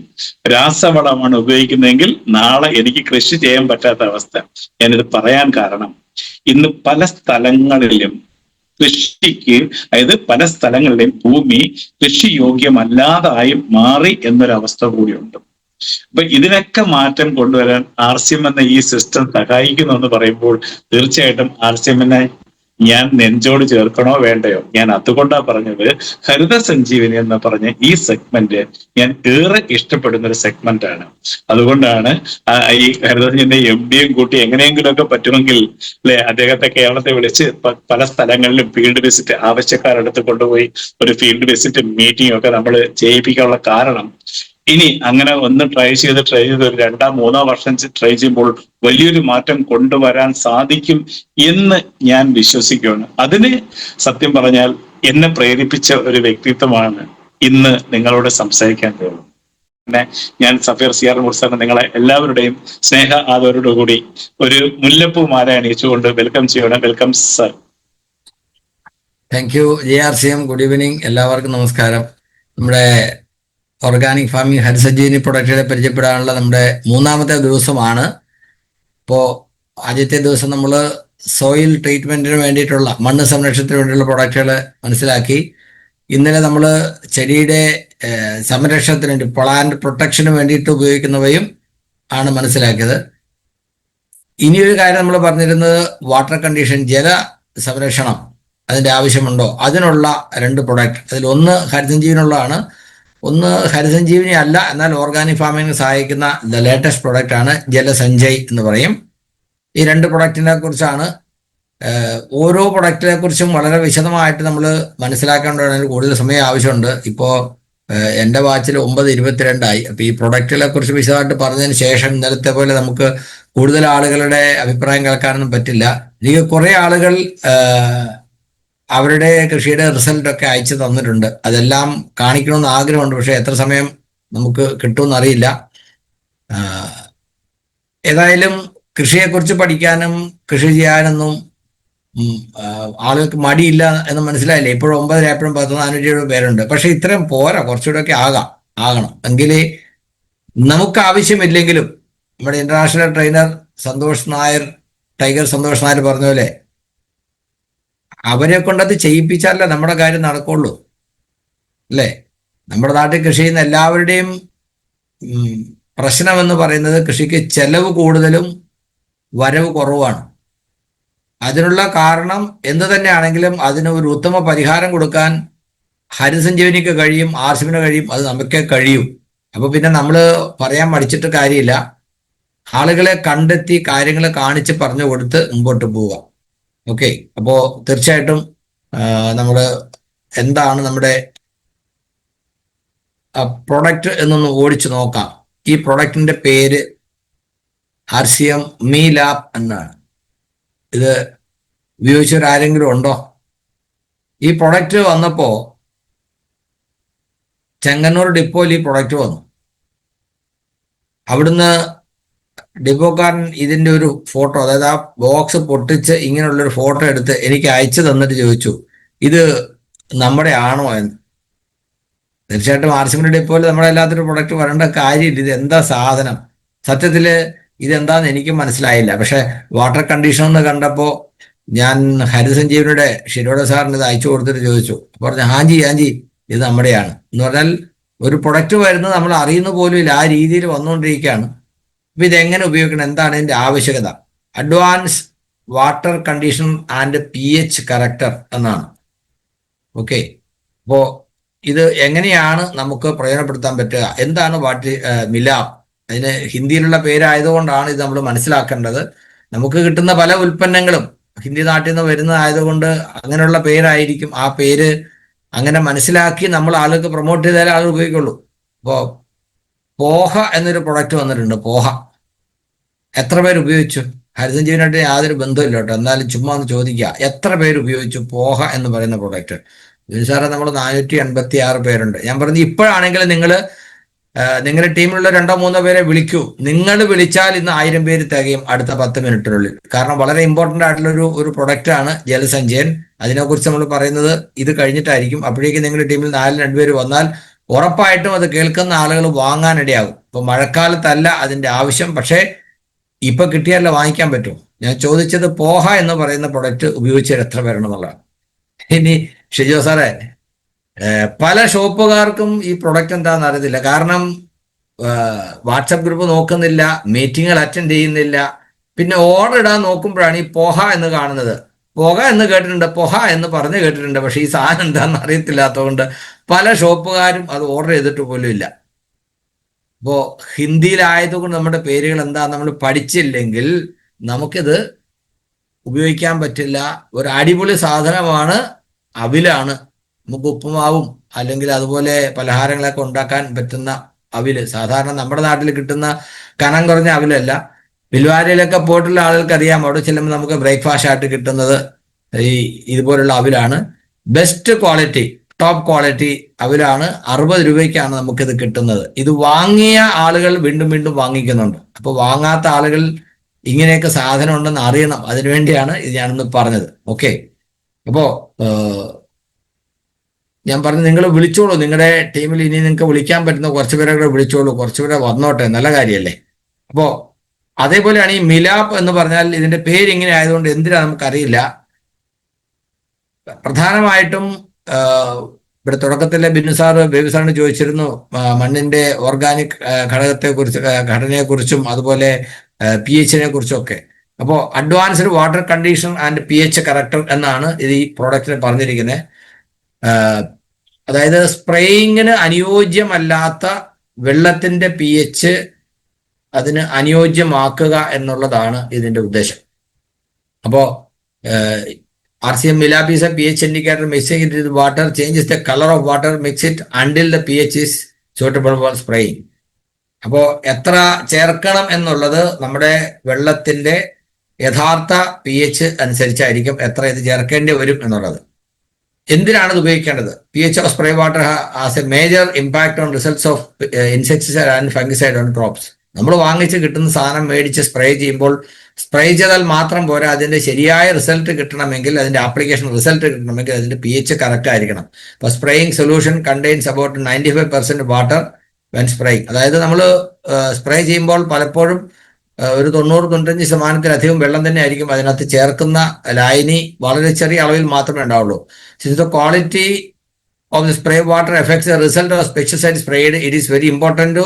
രാസവളമാണ് ഉപയോഗിക്കുന്നതെങ്കിൽ നാളെ എനിക്ക് കൃഷി ചെയ്യാൻ പറ്റാത്ത അവസ്ഥ. ഞാനിത് പറയാൻ കാരണം, ഇന്ന് പല സ്ഥലങ്ങളിലും കൃഷിക്ക്, അതായത് പല സ്ഥലങ്ങളിലെയും ഭൂമി കൃഷി യോഗ്യമല്ലാതായി മാറി എന്നൊരവസ്ഥ കൂടിയുണ്ട്. അപ്പൊ ഇതിനൊക്കെ മാറ്റം കൊണ്ടുവരാൻ RCM എന്ന ഈ സിസ്റ്റം സഹായിക്കുന്നു എന്ന് പറയുമ്പോൾ തീർച്ചയായിട്ടും RCMനെ ഞാൻ നെഞ്ചോട് ചേർക്കണോ വേണ്ടയോ? ഞാൻ അതുകൊണ്ടാ പറഞ്ഞത്, ഹരിത സഞ്ജീവനി എന്ന് പറഞ്ഞ ഈ സെഗ്മെന്റ് ഞാൻ ഏറെ ഇഷ്ടപ്പെടുന്ന ഒരു സെഗ്മെന്റ് ആണ്. അതുകൊണ്ടാണ് ഈ ഹരിത സഞ്ജീവന്റെ MDയും കൂട്ടി എങ്ങനെയെങ്കിലുമൊക്കെ പറ്റുമെങ്കിൽ അദ്ദേഹത്തെ കേരളത്തെ വിളിച്ച് പല സ്ഥലങ്ങളിലും ഫീൽഡ് വിസിറ്റ്, ആവശ്യക്കാരടുത്ത് കൊണ്ടുപോയി ഒരു ഫീൽഡ് വിസിറ്റ് മീറ്റിംഗ് ഒക്കെ നമ്മൾ ചെയ്യിപ്പിക്കാനുള്ള കാരണം, ഇനി അങ്ങനെ ഒന്ന് ട്രൈ ചെയ്ത് ഒരു 2-3 വർഷം ട്രൈ ചെയ്യുമ്പോൾ വലിയൊരു മാറ്റം കൊണ്ടുവരാൻ സാധിക്കും എന്ന് ഞാൻ വിശ്വസിക്കുകയാണ്. അതിന് സത്യം പറഞ്ഞാൽ എന്നെ പ്രേരിപ്പിച്ച ഒരു വ്യക്തിത്വമാണ് ഇന്ന് നിങ്ങളോട് സംസാരിക്കാൻ പോകുന്നത്. പിന്നെ ഞാൻ സഫീർ CR മുർസാറിനെ നിങ്ങളെ എല്ലാവരുടെയും സ്നേഹ ആദരവോടുകൂടി ഒരു മുല്ലപ്പൂ മാല അണിയിച്ചുകൊണ്ട് വെൽക്കം ചെയ്യണം. Welcome sir. Thank U JRCM. Good evening, എല്ലാവർക്കും നമസ്കാരം. നമ്മുടെ ഓർഗാനിക് ഫാമിംഗ് ഹരിസഞ്ജീവനി പ്രൊഡക്റ്റുകളെ പരിചയപ്പെടാനുള്ള നമ്മുടെ 3ാമത്തെ ദിവസമാണ്. ഇപ്പോൾ ആദ്യത്തെ ദിവസം നമ്മൾ സോയിൽ ട്രീറ്റ്മെന്റിന് വേണ്ടിയിട്ടുള്ള, മണ്ണ് സംരക്ഷണത്തിന് വേണ്ടിയുള്ള പ്രൊഡക്റ്റുകൾ മനസ്സിലാക്കി. ഇന്നലെ നമ്മൾ ചെടിയുടെ സംരക്ഷണത്തിന് വേണ്ടി, പ്ലാന്റ് പ്രൊട്ടക്ഷന് വേണ്ടിയിട്ട് ഉപയോഗിക്കുന്നവയും ആണ് മനസ്സിലാക്കിയത്. ഇനിയൊരു കാര്യം നമ്മൾ പറഞ്ഞിരുന്നത്, വാട്ടർ കണ്ടീഷൻ, ജല സംരക്ഷണം അതിൻ്റെ ആവശ്യമുണ്ടോ, അതിനുള്ള 2 പ്രൊഡക്റ്റ്. അതിലൊന്ന് ഹരിസഞ്ജീവനുള്ളതാണ്, ഒന്ന് ഹരിസഞ്ജീവനി അല്ല, എന്നാൽ ഓർഗാനിക് ഫാമിങ്ങിന് സഹായിക്കുന്ന ലേറ്റസ്റ്റ് പ്രൊഡക്റ്റ് ആണ് ജലസഞ്ജയ് എന്ന് പറയും. ഈ 2 പ്രൊഡക്റ്റിനെ കുറിച്ചാണ്. ഓരോ പ്രൊഡക്റ്റിനെ കുറിച്ചും വളരെ വിശദമായിട്ട് നമ്മൾ മനസ്സിലാക്കേണ്ടതാണ്. കൂടുതൽ സമയം ആവശ്യമുണ്ട്. ഇപ്പോൾ എൻ്റെ വാച്ചിൽ 9:22 അപ്പൊ ഈ പ്രൊഡക്റ്റുകളെ കുറിച്ച് വിശദമായിട്ട് പറഞ്ഞതിന് ശേഷം ഇന്നലത്തെ പോലെ നമുക്ക് കൂടുതൽ ആളുകളുടെ അഭിപ്രായം കേൾക്കാനൊന്നും പറ്റില്ല. എനിക്ക് കുറെ ആളുകൾ അവരുടെ കൃഷിയുടെ റിസൾട്ട് ഒക്കെ അയച്ചു തന്നിട്ടുണ്ട്. അതെല്ലാം കാണിക്കണമെന്ന് ആഗ്രഹമുണ്ട്, പക്ഷെ എത്ര സമയം നമുക്ക് കിട്ടുമെന്ന് അറിയില്ല. ഏതായാലും കൃഷിയെക്കുറിച്ച് പഠിക്കാനും കൃഷി ചെയ്യാനൊന്നും ആളുകൾക്ക് മടിയില്ല എന്ന് മനസ്സിലായില്ലേ. ഇപ്പോഴും 9 എപ്പോഴും 470 പേരുണ്ട്. പക്ഷെ ഇത്രയും പോരാ, കുറച്ചുകൂടെ ഒക്കെ ആകണം. എങ്കിലേ നമുക്ക് ആവശ്യമില്ലെങ്കിലും നമ്മുടെ international trainer Santhosh Nair, tiger Santhosh Nair പറഞ്ഞ പോലെ അവരെ കൊണ്ടത് ചെയ്യിപ്പിച്ചാലേ നമ്മുടെ കാര്യം നടക്കുള്ളൂ, അല്ലേ? നമ്മുടെ നാട്ടിൽ കൃഷി ചെയ്യുന്ന എല്ലാവരുടെയും പ്രശ്നമെന്ന് പറയുന്നത് കൃഷിക്ക് ചെലവ് കൂടുതലും വരവ് കുറവാണ്. അതിനുള്ള കാരണം എന്ത് തന്നെയാണെങ്കിലും അതിന് ഒരു ഉത്തമ പരിഹാരം കൊടുക്കാൻ ഹരിതസഞ്ജീവനിക്ക് കഴിയും, ആർസിമിന് കഴിയും, അത് നമുക്കേ കഴിയും. അപ്പൊ പിന്നെ നമ്മൾ പറയാൻ മടിച്ചിട്ട് കാര്യമില്ല. ആളുകളെ കണ്ടെത്തി കാര്യങ്ങൾ കാണിച്ച് പറഞ്ഞു കൊടുത്ത് മുമ്പോട്ട് പോവുക. ഓക്കെ, അപ്പോ തീർച്ചയായിട്ടും നമ്മൾ എന്താണ് നമ്മുടെ പ്രൊഡക്റ്റ് എന്നൊന്ന് ഓടിച്ചു നോക്കാം. ഈ പ്രൊഡക്റ്റിന്റെ പേര് RCM മീലാപ്പ് എന്നാണ്. ഇത് ഉപയോഗിച്ചവരാരെങ്കിലും ഉണ്ടോ? ഈ പ്രൊഡക്റ്റ് വന്നപ്പോ ചെങ്ങന്നൂർ ഡിപ്പോയിൽ ഈ പ്രൊഡക്റ്റ് വന്നു. അവിടുന്ന് ഡിപ്പോക്കാരൻ ഇതിന്റെ ഒരു ഫോട്ടോ, അതായത് ആ ബോക്സ് പൊട്ടിച്ച് ഇങ്ങനെയുള്ളൊരു ഫോട്ടോ എടുത്ത് എനിക്ക് അയച്ചു തന്നിട്ട് ചോദിച്ചു, ഇത് നമ്മുടെ ആണോ എന്ന്. തീർച്ചയായിട്ടും ആർസിമിന്റെ ഡിപ്പോയിൽ നമ്മുടെ എല്ലാത്തൊരു പ്രൊഡക്റ്റ് വരേണ്ട കാര്യമില്ല. ഇത് എന്താ സാധനം? സത്യത്തില് ഇതെന്താന്ന് എനിക്ക് മനസ്സിലായില്ല. പക്ഷെ വാട്ടർ കണ്ടീഷൻ എന്ന് കണ്ടപ്പോ ഞാൻ ഹരിതസഞ്ജീവനിയുടെ ഷിരോഡ സാറിന് ഇത് അയച്ചു കൊടുത്തിട്ട് ചോദിച്ചു. പറഞ്ഞു, ഹാജി ഇത് നമ്മുടെയാണ് എന്ന് പറഞ്ഞാൽ ഒരു പ്രൊഡക്റ്റ് വരുന്നത് നമ്മൾ അറിയുന്ന പോലും ഇല്ല, ആ രീതിയിൽ വന്നുകൊണ്ടിരിക്കുകയാണ്. അപ്പൊ ഇതെങ്ങനെ ഉപയോഗിക്കണം, എന്താണ് ഇതിന്റെ ആവശ്യകത? Advance water condition and pH corrector എന്നാണ്. ഓക്കെ, അപ്പോ ഇത് എങ്ങനെയാണ് നമുക്ക് പ്രയോജനപ്പെടുത്താൻ പറ്റുക? എന്താണ് മിലാപ്പ്? അതിന് ഹിന്ദിയിലുള്ള പേരായതുകൊണ്ടാണ് ഇത് നമ്മൾ മനസ്സിലാക്കേണ്ടത്. നമുക്ക് കിട്ടുന്ന പല ഉൽപ്പന്നങ്ങളും ഹിന്ദി നാട്ടിൽ നിന്ന് വരുന്നതായതുകൊണ്ട് അങ്ങനെയുള്ള പേരായിരിക്കും. ആ പേര് അങ്ങനെ മനസ്സിലാക്കി നമ്മൾ ആളുകൾക്ക് പ്രൊമോട്ട് ചെയ്താലേ ആളുകൾ ഉപയോഗിക്കുള്ളൂ. ഇപ്പോൾ പോഹ എന്നൊരു പ്രൊഡക്റ്റ് വന്നിട്ടുണ്ട്. പോഹ എത്ര പേര് ഉപയോഗിച്ചു? ഹരിതസഞ്ജീവനായിട്ട് യാതൊരു ബന്ധമില്ല കേട്ടോ, എന്നാലും ചുമ്മാ ഒന്ന് ചോദിക്കുക, എത്ര പേര് ഉപയോഗിച്ചു പോഹ എന്ന് പറയുന്ന പ്രൊഡക്റ്റ്? സാറേ നമ്മൾ 486 പേരുണ്ട്. ഞാൻ പറഞ്ഞു, ഇപ്പോഴാണെങ്കിൽ നിങ്ങളുടെ ടീമിലുള്ള 2-3 പേരെ വിളിക്കൂ. നിങ്ങൾ വിളിച്ചാൽ ഇന്ന് 1000 പേര് തികയും അടുത്ത 10 മിനിറ്റിനുള്ളിൽ. കാരണം വളരെ ഇമ്പോർട്ടൻ്റ് ആയിട്ടുള്ള ഒരു പ്രൊഡക്റ്റ് ആണ് ജലസഞ്ചയൻ. അതിനെക്കുറിച്ച് നമ്മൾ പറയുന്നത് ഇത് കഴിഞ്ഞിട്ടായിരിക്കും. അപ്പോഴേക്കും നിങ്ങളുടെ ടീമിൽ 4-2 പേര് വന്നാൽ ഉറപ്പായിട്ടും അത് കേൾക്കുന്ന ആളുകൾ വാങ്ങാനിടയാകും. ഇപ്പൊ മഴക്കാലത്തല്ല അതിന്റെ ആവശ്യം, പക്ഷേ ഇപ്പൊ കിട്ടിയാലേ വാങ്ങിക്കാൻ പറ്റും. ഞാൻ ചോദിച്ചത് പോഹ എന്ന് പറയുന്ന പ്രൊഡക്റ്റ് ഉപയോഗിച്ചത് എത്ര പേരുണ്ടെന്നുള്ളതാണ്. ഇനി ഷിജോ സാറേ, പല ഷോപ്പുകാർക്കും ഈ പ്രൊഡക്റ്റ് എന്താണെന്ന് അറിയത്തില്ല. കാരണം വാട്സപ്പ് ഗ്രൂപ്പ് നോക്കുന്നില്ല, മീറ്റിങ്ങുകൾ അറ്റൻഡ് ചെയ്യുന്നില്ല. പിന്നെ ഓർഡർ ഇടാൻ നോക്കുമ്പോഴാണ് ഈ പോഹ എന്ന് കാണുന്നത്. പുക എന്ന് കേട്ടിട്ടുണ്ട്, പൊഹ എന്ന് പറഞ്ഞു കേട്ടിട്ടുണ്ട്, പക്ഷെ ഈ സാധനം എന്താണെന്ന് അറിയത്തില്ലാത്തതുകൊണ്ട് പല ഷോപ്പുകാരും അത് ഓർഡർ ചെയ്തിട്ട് പോലും ഇല്ല. ഇപ്പോ ഹിന്ദിയിലായതുകൊണ്ട് നമ്മുടെ പേരുകൾ എന്താ നമ്മൾ പഠിച്ചില്ലെങ്കിൽ നമുക്കിത് ഉപയോഗിക്കാൻ പറ്റില്ല. ഒരു അടിപൊളി സാധനമാണ്, അവിലാണ്. നമുക്ക് ഉപ്പുമാവും അല്ലെങ്കിൽ അതുപോലെ പലഹാരങ്ങളൊക്കെ ഉണ്ടാക്കാൻ പറ്റുന്ന അവില്. സാധാരണ നമ്മുടെ നാട്ടിൽ കിട്ടുന്ന കനം കുറഞ്ഞ അവിലല്ല. പിൽവാരയിലൊക്കെ പോയിട്ടുള്ള ആളുകൾക്ക് അറിയാം, അവിടെ ചെല്ലുമ്പോൾ നമുക്ക് ബ്രേക്ക്ഫാസ്റ്റ് ആയിട്ട് കിട്ടുന്നത് ഇതുപോലുള്ള അവിലാണ്. ബെസ്റ്റ് ക്വാളിറ്റി, ടോപ്പ് ക്വാളിറ്റി അവിലാണ്. 60 രൂപയ്ക്കാണ് നമുക്കിത് കിട്ടുന്നത്. ഇത് വാങ്ങിയ ആളുകൾ വീണ്ടും വീണ്ടും വാങ്ങിക്കുന്നുണ്ട്. അപ്പോൾ വാങ്ങാത്ത ആളുകൾ ഇങ്ങനെയൊക്കെ സാധനം ഉണ്ടെന്ന് അറിയണം. അതിനുവേണ്ടിയാണ് ഇത് ഞാനൊന്ന് പറഞ്ഞത്. ഓക്കെ, അപ്പോ ഞാൻ പറഞ്ഞു, നിങ്ങൾ വിളിച്ചോളൂ. നിങ്ങളുടെ ടീമിൽ ഇനി നിങ്ങൾക്ക് വിളിക്കാൻ പറ്റുന്ന കുറച്ച് പേരെ വിളിച്ചോളൂ, കുറച്ചുപേരെ വന്നോട്ടെ, നല്ല കാര്യമല്ലേ? അപ്പോ അതേപോലെയാണ് ഈ മിലാപ്പ് എന്ന് പറഞ്ഞാൽ ഇതിന്റെ പേര് ഇങ്ങനെ ആയതുകൊണ്ട് എന്തിനാ നമുക്കറിയില്ല. പ്രധാനമായിട്ടും ഇവിടെ തുടക്കത്തിലെ ബിന്നു സാറ് ബേബി സാറിന് ചോദിച്ചിരുന്നു മണ്ണിന്റെ ഓർഗാനിക് ഘടനയെക്കുറിച്ചും അതുപോലെ pH-നെ കുറിച്ചും ഒക്കെ. അപ്പോൾ advanced water condition and pH corrector എന്നാണ് ഇത് ഈ പ്രോഡക്റ്റിന് പറഞ്ഞിരിക്കുന്നത്. അതായത് സ്പ്രേയിങ്ങിന് അനുയോജ്യമല്ലാത്ത വെള്ളത്തിന്റെ pH അതിന് അനുയോജ്യമാക്കുക എന്നുള്ളതാണ് ഇതിന്റെ ഉദ്ദേശം. അപ്പോ RCM MILAP is a pH indicator. Mixing it with water changes the color of water. Mix it until the pH is suitable for spraying. അപ്പോൾ എത്ര ചേർക്കണം എന്നുള്ളത് നമ്മുടെ വെള്ളത്തിന്റെ യഥാർത്ഥ pH അനുസരിച്ചായിരിക്കും എത്ര ഇത് ചേർക്കേണ്ടി വരും എന്നുള്ളത്. എന്തിനാണ് ഇത് ഉപയോഗിക്കേണ്ടത്? pH of spray water has a major impact on results of insecticide and fungicide on crops. നമ്മൾ വാങ്ങിച്ച് കിട്ടുന്ന സാധനം മേടിച്ച് സ്പ്രേ ചെയ്യുമ്പോൾ സ്പ്രേ ചെയ്താൽ മാത്രം പോരാ, അതിന്റെ ശരിയായ റിസൾട്ട് കിട്ടണമെങ്കിൽ, അതിന്റെ ആപ്ലിക്കേഷൻ റിസൾട്ട് കിട്ടണമെങ്കിൽ അതിന്റെ pH കറക്റ്റ് ആയിരിക്കണം. അപ്പോൾ spraying solution contains about 95% water when spraying. അതായത് നമ്മൾ സ്പ്രേ ചെയ്യുമ്പോൾ പലപ്പോഴും ഒരു 90-95% വെള്ളം തന്നെ ആയിരിക്കും അതിനകത്ത് ചേർക്കുന്ന. ലായനി വളരെ ചെറിയ അളവിൽ മാത്രമേ ഉണ്ടാവുള്ളൂ. Since the quality of the spray water affects the result of pesticide spread, it is very important to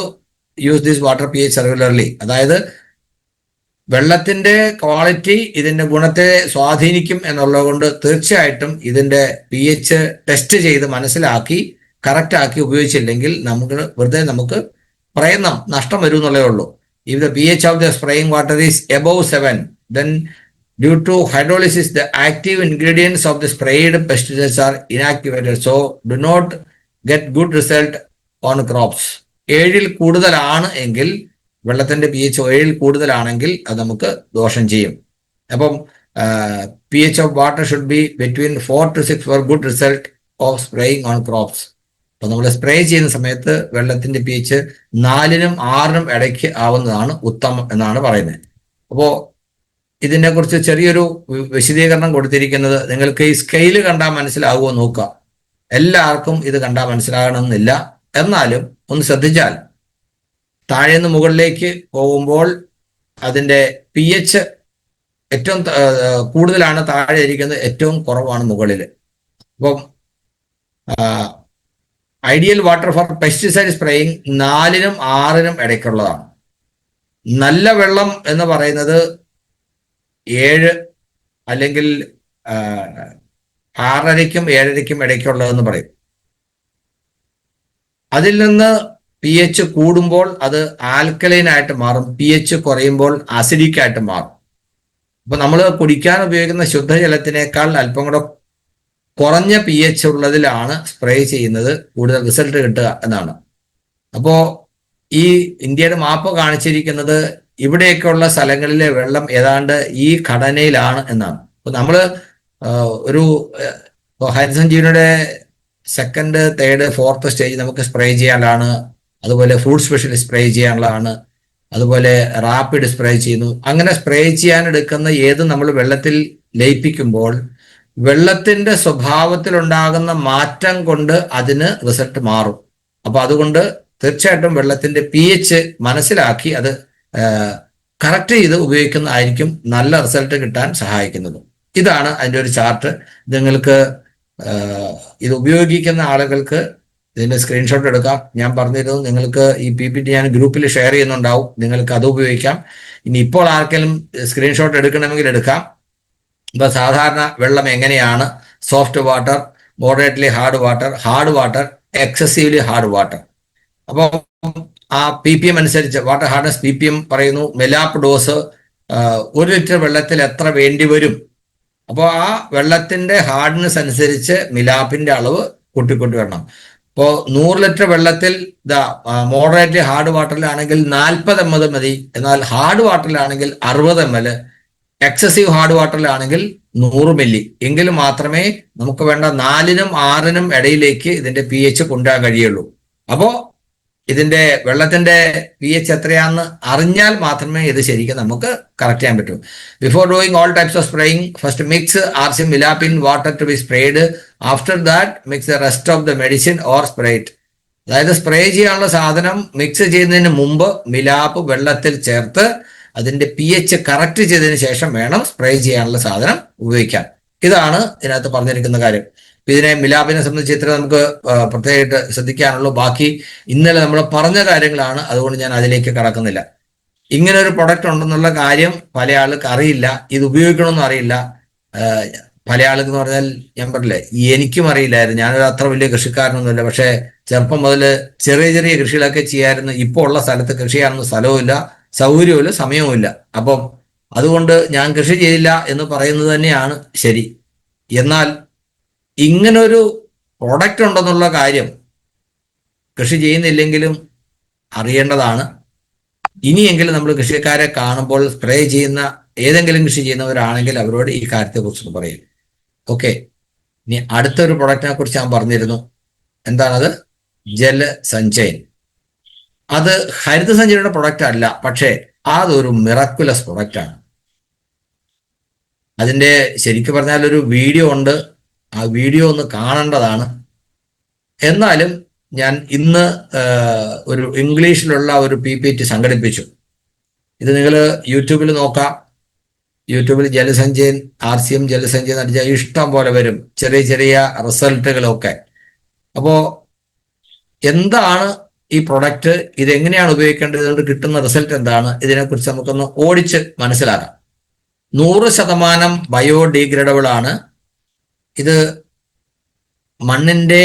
use this water pH regularly. അതായത് വെള്ളത്തിന്റെ ക്വാളിറ്റി ഇതിന്റെ ഗുണത്തെ സ്വാധീനിക്കും എന്നുള്ളത് കൊണ്ട് തീർച്ചയായിട്ടും ഇതിന്റെ pH ടെസ്റ്റ് ചെയ്ത് മനസ്സിലാക്കി കറക്റ്റ് ആക്കി ഉപയോഗിച്ചില്ലെങ്കിൽ നമുക്ക് പ്രയത്നം നഷ്ടം വരും എന്നുള്ളതേ ഉള്ളൂ. If the pH of the spraying water is above 7, then due to hydrolysis, the active ingredients of the sprayed pesticides are inactivated. So do not get good result on crops. 7-ൽ കൂടുതലാണ് എങ്കിൽ, വെള്ളത്തിന്റെ pH 7-ൽ കൂടുതലാണെങ്കിൽ അത് നമുക്ക് ദോഷം ചെയ്യും. അപ്പം pH of water should be between 4 to 6 for good result of spraying on crops. അപ്പൊ നമ്മൾ സ്പ്രേ ചെയ്യുന്ന സമയത്ത് വെള്ളത്തിന്റെ pH 4-നും 6-നും ഇടയ്ക്ക് ആവുന്നതാണ് ഉത്തമം എന്നാണ് പറയുന്നത്. അപ്പോൾ ഇതിനെ കുറിച്ച് ചെറിയൊരു വിശദീകരണം കൊടുത്തിരിക്കുന്നത് നിങ്ങൾക്ക് ഈ സ്കെയില് കണ്ടാൽ മനസ്സിലാവുമോ നോക്കുക. എല്ലാവർക്കും ഇത് കണ്ടാൽ മനസ്സിലാകണമെന്നില്ല, എന്നാലും ഒന്ന് ശ്രദ്ധിച്ചാൽ താഴെ നിന്ന് മുകളിലേക്ക് പോകുമ്പോൾ അതിന്റെ pH ഏറ്റവും കൂടുതലാണ് താഴെ ഇരിക്കുന്നത്, ഏറ്റവും കുറവാണ് മുകളിൽ. അപ്പം ideal water for pesticide spraying 4-നും 6-നും ഇടയ്ക്കുള്ളതാണ്. നല്ല വെള്ളം എന്ന് പറയുന്നത് 7 അല്ലെങ്കിൽ 6:30-നും 7:30-നും ഇടയ്ക്കുള്ളതെന്ന് പറയും. അതിൽ നിന്ന് pH കൂടുമ്പോൾ അത് ആൽക്കലൈൻ ആയിട്ട് മാറും, pH കുറയുമ്പോൾ അസിഡിക് ആയിട്ട് മാറും. അപ്പൊ നമ്മൾ കുടിക്കാൻ ഉപയോഗിക്കുന്ന ശുദ്ധജലത്തിനേക്കാൾ അല്പം കൂടെ കുറഞ്ഞ pH ഉള്ളതിലാണ് സ്പ്രേ ചെയ്യുന്നത് കൂടുതൽ റിസൾട്ട് കിട്ടുക എന്നാണ്. അപ്പോ ഈ ഇന്ത്യയുടെ മാപ്പ് കാണിച്ചിരിക്കുന്നത് ഇവിടെയൊക്കെയുള്ള സ്ഥലങ്ങളിലെ വെള്ളം ഏതാണ്ട് ഈ ഘടനയിലാണ് എന്നാണ്. അപ്പൊ നമ്മള് ഒരു ഹരിതസഞ്ജീവനിയുടെ 2nd, 3rd, 4th സ്റ്റേജ് നമുക്ക് സ്പ്രേ ചെയ്യാനുള്ളതാണ്. അതുപോലെ ഫ്രൂട്ട് സ്പെഷ്യൽ സ്പ്രേ ചെയ്യാനുള്ളതാണ്. അതുപോലെ റാപ്പിഡ് സ്പ്രേ ചെയ്യുന്നു. അങ്ങനെ സ്പ്രേ ചെയ്യാൻ എടുക്കുന്ന ഏത് നമ്മൾ വെള്ളത്തിൽ ലയിപ്പിക്കുമ്പോൾ വെള്ളത്തിന്റെ സ്വഭാവത്തിലുണ്ടാകുന്ന മാറ്റം കൊണ്ട് അതിന് റിസൾട്ട് മാറും. അപ്പൊ അതുകൊണ്ട് തീർച്ചയായിട്ടും വെള്ളത്തിന്റെ pH മനസ്സിലാക്കി അത് കറക്റ്റ് ചെയ്ത് ഉപയോഗിക്കുന്നതായിരിക്കും നല്ല റിസൾട്ട് കിട്ടാൻ സഹായിക്കുന്നത്. ഇതാണ് അതിന്റെ ഒരു ചാർട്ട്. നിങ്ങൾക്ക് ഇത് ഉപയോഗിക്കുന്ന ആളുകൾക്ക് ഇതിന്റെ സ്ക്രീൻഷോട്ട് എടുക്കാം. ഞാൻ പറഞ്ഞിരുന്നു നിങ്ങൾക്ക് ഈ PPT ഞാൻ ഗ്രൂപ്പിൽ ഷെയർ ചെയ്യുന്നുണ്ടാവും, നിങ്ങൾക്ക് അത് ഉപയോഗിക്കാം. ഇനി ഇപ്പോൾ ആർക്കെങ്കിലും സ്ക്രീൻഷോട്ട് എടുക്കണമെങ്കിൽ എടുക്കാം. ഇപ്പൊ സാധാരണ വെള്ളം എങ്ങനെയാണ്? Soft water, moderately hard water, excessively hard water. അപ്പോൾ ആ PPM അനുസരിച്ച് വാട്ടർ ഹാർഡ്നസ് PPM പറയുന്നു. മെലാപ്പ് ഡോസ് 1 ലിറ്റർ വെള്ളത്തിൽ എത്ര വേണ്ടി വരും? അപ്പോൾ ആ വെള്ളത്തിന്റെ ഹാർഡ്നെസ് അനുസരിച്ച് മിലാപ്പിന്റെ അളവ് കൂട്ടിക്കൂട്ടി വരണം. ഇപ്പോൾ 100 ലിറ്റർ വെള്ളത്തിൽ മോഡറേറ്റ്ലി ഹാർഡ് വാട്ടറിലാണെങ്കിൽ 40 ml മതി. എന്നാൽ ഹാർഡ് വാട്ടറിലാണെങ്കിൽ 60 ml, എക്സസീവ് ഹാർഡ് വാട്ടറിലാണെങ്കിൽ 100 മില്ലി എങ്കിലും മാത്രമേ നമുക്ക് വേണ്ട 4-നും 6-നും ഇടയിലേക്ക് ഇതിന്റെ pH കൊണ്ടുപോകാൻ കഴിയുള്ളൂ. അപ്പോ ഇതിന്റെ വെള്ളത്തിന്റെ pH എത്രയാണെന്ന് അറിഞ്ഞാൽ മാത്രമേ ഇത് ശരിക്കും നമുക്ക് കറക്റ്റ് ചെയ്യാൻ പറ്റൂ. Before doing all types of spraying, first mix RCM MILAP in water to be sprayed. After that mix the rest of the medicine or sprayed. അതായത് സ്പ്രേ ചെയ്യാനുള്ള സാധനം മിക്സ് ചെയ്യുന്നതിന് മുമ്പ് മിലാപ്പ് വെള്ളത്തിൽ ചേർത്ത് അതിന്റെ pH കറക്റ്റ് ചെയ്തതിന് ശേഷം വേണം സ്പ്രേ ചെയ്യാനുള്ള സാധനം ഉപയോഗിക്കാൻ. ഇതാണ് ഇതിനകത്ത് പറഞ്ഞിരിക്കുന്ന കാര്യം. ഇതിനെ മിലാപ്പിനെ സംബന്ധിച്ച് ഇത്ര നമുക്ക് പ്രത്യേകമായിട്ട് ശ്രദ്ധിക്കാനുള്ളൂ. ബാക്കി ഇന്നലെ നമ്മൾ പറഞ്ഞ കാര്യങ്ങളാണ്, അതുകൊണ്ട് ഞാൻ അതിലേക്ക് കടക്കുന്നില്ല. ഇങ്ങനെ ഒരു പ്രൊഡക്റ്റ് ഉണ്ടെന്നുള്ള കാര്യം പല ആൾക്ക് അറിയില്ല, ഇത് ഉപയോഗിക്കണമെന്നും അറിയില്ല. പല ആൾക്ക് എന്ന് പറഞ്ഞാൽ ഞാൻ പറഞ്ഞില്ലേ, എനിക്കും അറിയില്ലായിരുന്നു. ഞാനൊരു അത്ര വലിയ കൃഷിക്കാരനൊന്നുമില്ല, പക്ഷെ ചെറുപ്പം മുതൽ ചെറിയ ചെറിയ കൃഷികളൊക്കെ ചെയ്യാമായിരുന്നു. ഇപ്പോൾ ഉള്ള സ്ഥലത്ത് കൃഷി ചെയ്യാനൊന്നും സ്ഥലവുമില്ല, സൗകര്യവുമില്ല, സമയവുമില്ല. അപ്പം അതുകൊണ്ട് ഞാൻ കൃഷി ചെയ്തില്ല എന്ന് പറയുന്നത് തന്നെയാണ് ശരി. എന്നാൽ ഇങ്ങനൊരു പ്രൊഡക്റ്റ് ഉണ്ടെന്നുള്ള കാര്യം കൃഷി ചെയ്യുന്നില്ലെങ്കിലും അറിയേണ്ടതാണ്. ഇനിയെങ്കിലും നമ്മൾ കൃഷിക്കാരെ കാണുമ്പോൾ സ്പ്രേ ചെയ്യുന്ന ഏതെങ്കിലും കൃഷി ചെയ്യുന്നവരാണെങ്കിൽ അവരോട് ഈ കാര്യത്തെക്കുറിച്ച് പറയും. ഓക്കെ, ഇനി അടുത്തൊരു പ്രൊഡക്റ്റിനെ കുറിച്ച് ഞാൻ പറഞ്ഞിരുന്നു. എന്താണത്? ജലസഞ്ചയൻ. അത് ഹരിതസഞ്ചയയുടെ പ്രൊഡക്റ്റ് അല്ല, പക്ഷേ അതൊരു മിറക്കുലസ് പ്രൊഡക്റ്റാണ്. അതിൻ്റെ ശരിക്കും പറഞ്ഞാൽ ഒരു വീഡിയോ ഉണ്ട്, ആ വീഡിയോ ഒന്ന് കാണേണ്ടതാണ്. എന്നാലും ഞാൻ ഇന്ന് ഒരു ഇംഗ്ലീഷിലുള്ള ഒരു PPT സംഘടിപ്പിച്ചു. ഇത് നിങ്ങൾ യൂട്യൂബിൽ നോക്കാം. യൂട്യൂബിൽ ജലസഞ്ചയൻ RCM ജലസഞ്ചയൻ അടിച്ചാൽ ഇഷ്ടം പോലെ വരും, ചെറിയ ചെറിയ റിസൾട്ടുകളൊക്കെ. അപ്പോൾ എന്താണ് ഈ പ്രൊഡക്റ്റ്, ഇതെങ്ങനെയാണ് ഉപയോഗിക്കേണ്ടത്, ഇതുകൊണ്ട് കിട്ടുന്ന റിസൾട്ട് എന്താണ്, ഇതിനെക്കുറിച്ച് നമുക്കൊന്ന് ഓടിച്ച് മനസ്സിലാക്കാം. 100% ബയോഡിഗ്രേഡബിൾ ആണ്. ഇത് മണ്ണിൻ്റെ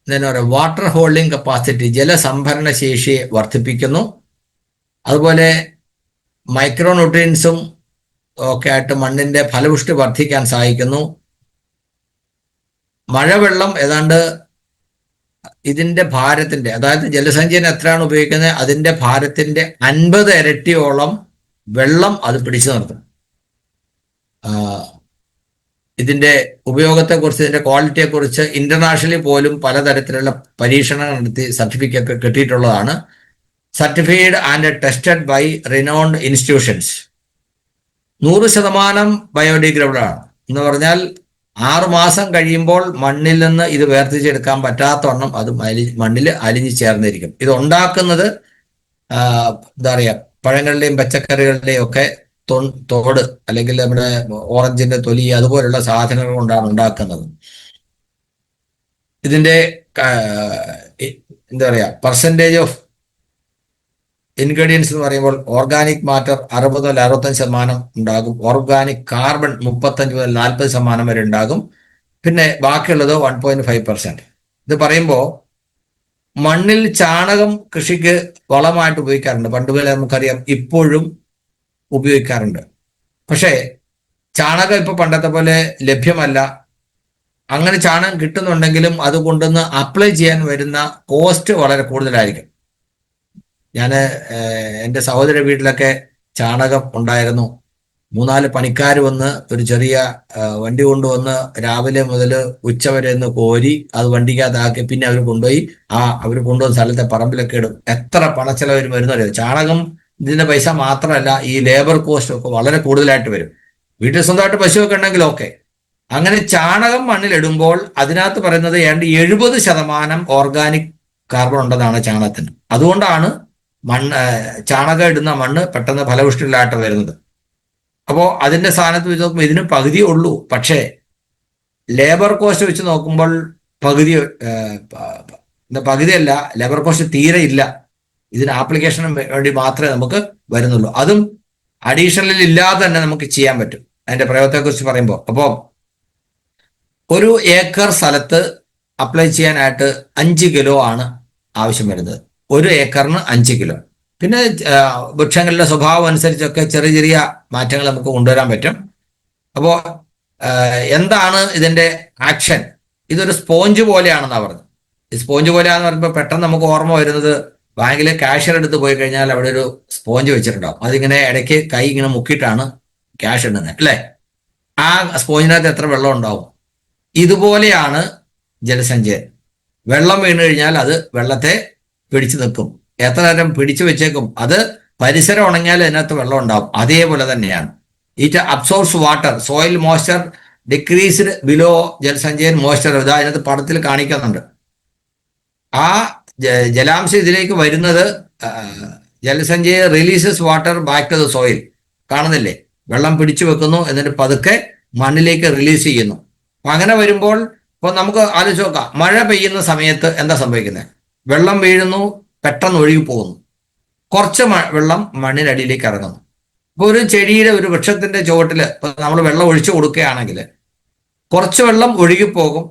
എന്താ പറയുക, വാട്ടർ ഹോൾഡിംഗ് കപ്പാസിറ്റി, ജലസംഭരണ ശേഷിയെ വർദ്ധിപ്പിക്കുന്നു. അതുപോലെ മൈക്രോന്യൂട്രിയൻസും ഒക്കെ ആയിട്ട് മണ്ണിന്റെ ഫലപുഷ്ടി വർദ്ധിക്കാൻ സഹായിക്കുന്നു. മഴവെള്ളം ഏതാണ്ട് ഇതിന്റെ ഭാരത്തിന്റെ, അതായത് ജലസഞ്ചയൻ എത്രയാണ് ഉപയോഗിക്കുന്നത് അതിന്റെ ഭാരത്തിന്റെ 50 ഇരട്ടിയോളം വെള്ളം അത് പിടിച്ചു നിർത്തും. ഇതിന്റെ ഉപയോഗത്തെക്കുറിച്ച്, ഇതിന്റെ ക്വാളിറ്റിയെക്കുറിച്ച് ഇന്റർനാഷണലി പോലും പലതരത്തിലുള്ള പരീക്ഷണങ്ങൾ നടത്തി സർട്ടിഫിക്കറ്റ് കിട്ടിയിട്ടുള്ളതാണ്. Certified and tested by renowned institutions. 100% biodegradable ആണ് എന്ന് പറഞ്ഞാൽ 6 മാസം കഴിയുമ്പോൾ മണ്ണിൽ നിന്ന് ഇത് വേർതിരിച്ചെടുക്കാൻ പറ്റാത്തവണ്ണം അത് മണ്ണിൽ അലിഞ്ഞു ചേർന്നിരിക്കും. ഇത് ഉണ്ടാക്കുന്നത് എന്താ പറയുക, പഴങ്ങളുടെയും പച്ചക്കറികളുടെയും ഒക്കെ തോട് അല്ലെങ്കിൽ നമ്മുടെ ഓറഞ്ചിന്റെ തൊലി അതുപോലുള്ള സാധനങ്ങൾ കൊണ്ടാണ് ഉണ്ടാക്കുന്നത്. ഇതിന്റെ എന്താ പറയാ, പെർസെൻറ്റേജ് ഓഫ് ഇൻഗ്രീഡിയൻസ് എന്ന് പറയുമ്പോൾ ഓർഗാനിക് മാറ്റർ 60 മുതൽ 65% ഉണ്ടാകും. ഓർഗാനിക് കാർബൺ 35 മുതൽ 40% വരെ ഉണ്ടാകും. പിന്നെ ബാക്കിയുള്ളത് 1.5%. ഇത് പറയുമ്പോൾ മണ്ണിൽ ചാണകം കൃഷിക്ക് വളമായിട്ട് ഉപയോഗിക്കാറുണ്ട്. പണ്ടുപോലെ നമുക്കറിയാം, ഇപ്പോഴും ഉപയോഗിക്കാറുണ്ട്. പക്ഷേ ചാണകം ഇപ്പൊ പണ്ടത്തെ പോലെ ലഭ്യമല്ല. അങ്ങനെ ചാണകം കിട്ടുന്നുണ്ടെങ്കിലും അത് കൊണ്ടുവന്ന് അപ്ലൈ ചെയ്യാൻ വരുന്ന കോസ്റ്റ് വളരെ കൂടുതലായിരിക്കും. ഞാൻ എൻ്റെ സഹോദര വീട്ടിലൊക്കെ ചാണകം ഉണ്ടായിരുന്നു. 3-4 പണിക്കാർ വന്ന് ഒരു ചെറിയ വണ്ടി കൊണ്ടുവന്ന് രാവിലെ മുതൽ ഉച്ചവരെ ഒന്ന് കോരി അത് വണ്ടിക്കകത്താക്കി പിന്നെ അവർ കൊണ്ടുപോയി അവർ കൊണ്ടുവന്ന സ്ഥലത്തെ പറമ്പിലൊക്കെ ഇടും. എത്ര പണച്ചെലവ് വരുന്നറിയോ? ചാണകം ഇതിന്റെ പൈസ മാത്രമല്ല, ഈ ലേബർ കോസ്റ്റ് ഒക്കെ വളരെ കൂടുതലായിട്ട് വരും. വീട്ടിൽ സ്വന്തമായിട്ട് പശുവൊക്കെ ഉണ്ടെങ്കിൽ ഓക്കെ. അങ്ങനെ ചാണകം മണ്ണിലിടുമ്പോൾ അതിനകത്ത് പറയുന്നത് ഏതാണ്ട് 70% ഓർഗാനിക് കാർബൺ ഉണ്ടെന്നാണ് ചാണകത്തിന്. അതുകൊണ്ടാണ് ചാണകം ഇടുന്ന മണ്ണ് പെട്ടെന്ന് ഫലപുഷ്ടിയിലായിട്ട് വരുന്നത്. അപ്പോൾ അതിന്റെ സ്ഥാനത്ത് വെച്ച് നോക്കുമ്പോൾ ഇതിന് പകുതിയേ ഉള്ളൂ. പക്ഷേ ലേബർ കോസ്റ്റ് വെച്ച് നോക്കുമ്പോൾ പകുതിയല്ല, ലേബർ കോസ്റ്റ് തീരെ ഇല്ല. ഇതിന് ആപ്ലിക്കേഷന് വേണ്ടി മാത്രമേ നമുക്ക് വരുന്നുള്ളൂ. അതും അഡീഷണൽ ഇല്ലാതെ തന്നെ നമുക്ക് ചെയ്യാൻ പറ്റും. അതിന്റെ പ്രയോഗത്തെക്കുറിച്ച് പറയുമ്പോൾ, അപ്പോൾ 1 ഏക്കർ സ്ഥലത്ത് അപ്ലൈ ചെയ്യാനായിട്ട് 5 കിലോ ആണ് ആവശ്യം വരുന്നത്. 1 ഏക്കറിന് 5 കിലോ. പിന്നെ വൃക്ഷങ്ങളുടെ സ്വഭാവം അനുസരിച്ചൊക്കെ ചെറിയ ചെറിയ മാറ്റങ്ങൾ നമുക്ക് കൊണ്ടുവരാൻ പറ്റും. അപ്പോൾ എന്താണ് ഇതിന്റെ ആക്ഷൻ? ഇതൊരു സ്പോഞ്ച് പോലെയാണെന്നാണ് പറഞ്ഞത്. ഈ സ്പോഞ്ച് പോലെയാണെന്ന് പറയുമ്പോൾ പെട്ടെന്ന് നമുക്ക് ഓർമ്മ വരുന്നത്, ബാങ്കിലെ ക്യാഷ്യർ എടുത്ത് പോയി കഴിഞ്ഞാൽ അവിടെ ഒരു സ്പോഞ്ച് വെച്ചിട്ടുണ്ടാവും. അതിങ്ങനെ ഇടയ്ക്ക് കൈ ഇങ്ങനെ മുക്കിയിട്ടാണ് ക്യാഷ് ഇടുന്നത്, അല്ലേ? ആ സ്പോഞ്ചിനകത്ത് എത്ര വെള്ളം ഉണ്ടാവും? ഇതുപോലെയാണ് ജലസഞ്ചയൻ. വെള്ളം വീണ് കഴിഞ്ഞാൽ അത് വെള്ളത്തെ പിടിച്ചു നിൽക്കും. എത്ര നേരം പിടിച്ചു വെച്ചേക്കും. അത് പരിസരം ഉണങ്ങിയാൽ അതിനകത്ത് വെള്ളം ഉണ്ടാവും. അതേപോലെ തന്നെയാണ് it absorbs water, soil moisture decreased below Jalasanchayan moisture. ഇതാ അതിനകത്ത് പടത്തിൽ കാണിക്കുന്നുണ്ട്. ആ ജലാംശം ഇതിലേക്ക് വരുന്നത്, Jalasanchaya releases water back to the soil. കാണുന്നില്ലേ? വെള്ളം പിടിച്ചു വെക്കുന്നു, എന്നിട്ട് പതുക്കെ മണ്ണിലേക്ക് റിലീസ് ചെയ്യുന്നു. അങ്ങനെ വരുമ്പോൾ ഇപ്പോൾ നമുക്ക് ആലോചിച്ച് നോക്കാം, മഴ പെയ്യുന്ന സമയത്ത് എന്താ സംഭവിക്കുന്നത്? വെള്ളം വീഴുന്നു, പെട്ടെന്ന് ഒഴുകി പോകുന്നു. കുറച്ച് വെള്ളം മണ്ണിനടിയിലേക്ക് ഇറങ്ങുന്നു. ഇപ്പോൾ ഒരു ചെടിയുടെ, ഒരു വൃക്ഷത്തിന്റെ ചുവട്ടിൽ ഇപ്പൊ നമ്മൾ വെള്ളം ഒഴിച്ചു കൊടുക്കുകയാണെങ്കിൽ കുറച്ച് വെള്ളം ഒഴുകിപ്പോകും,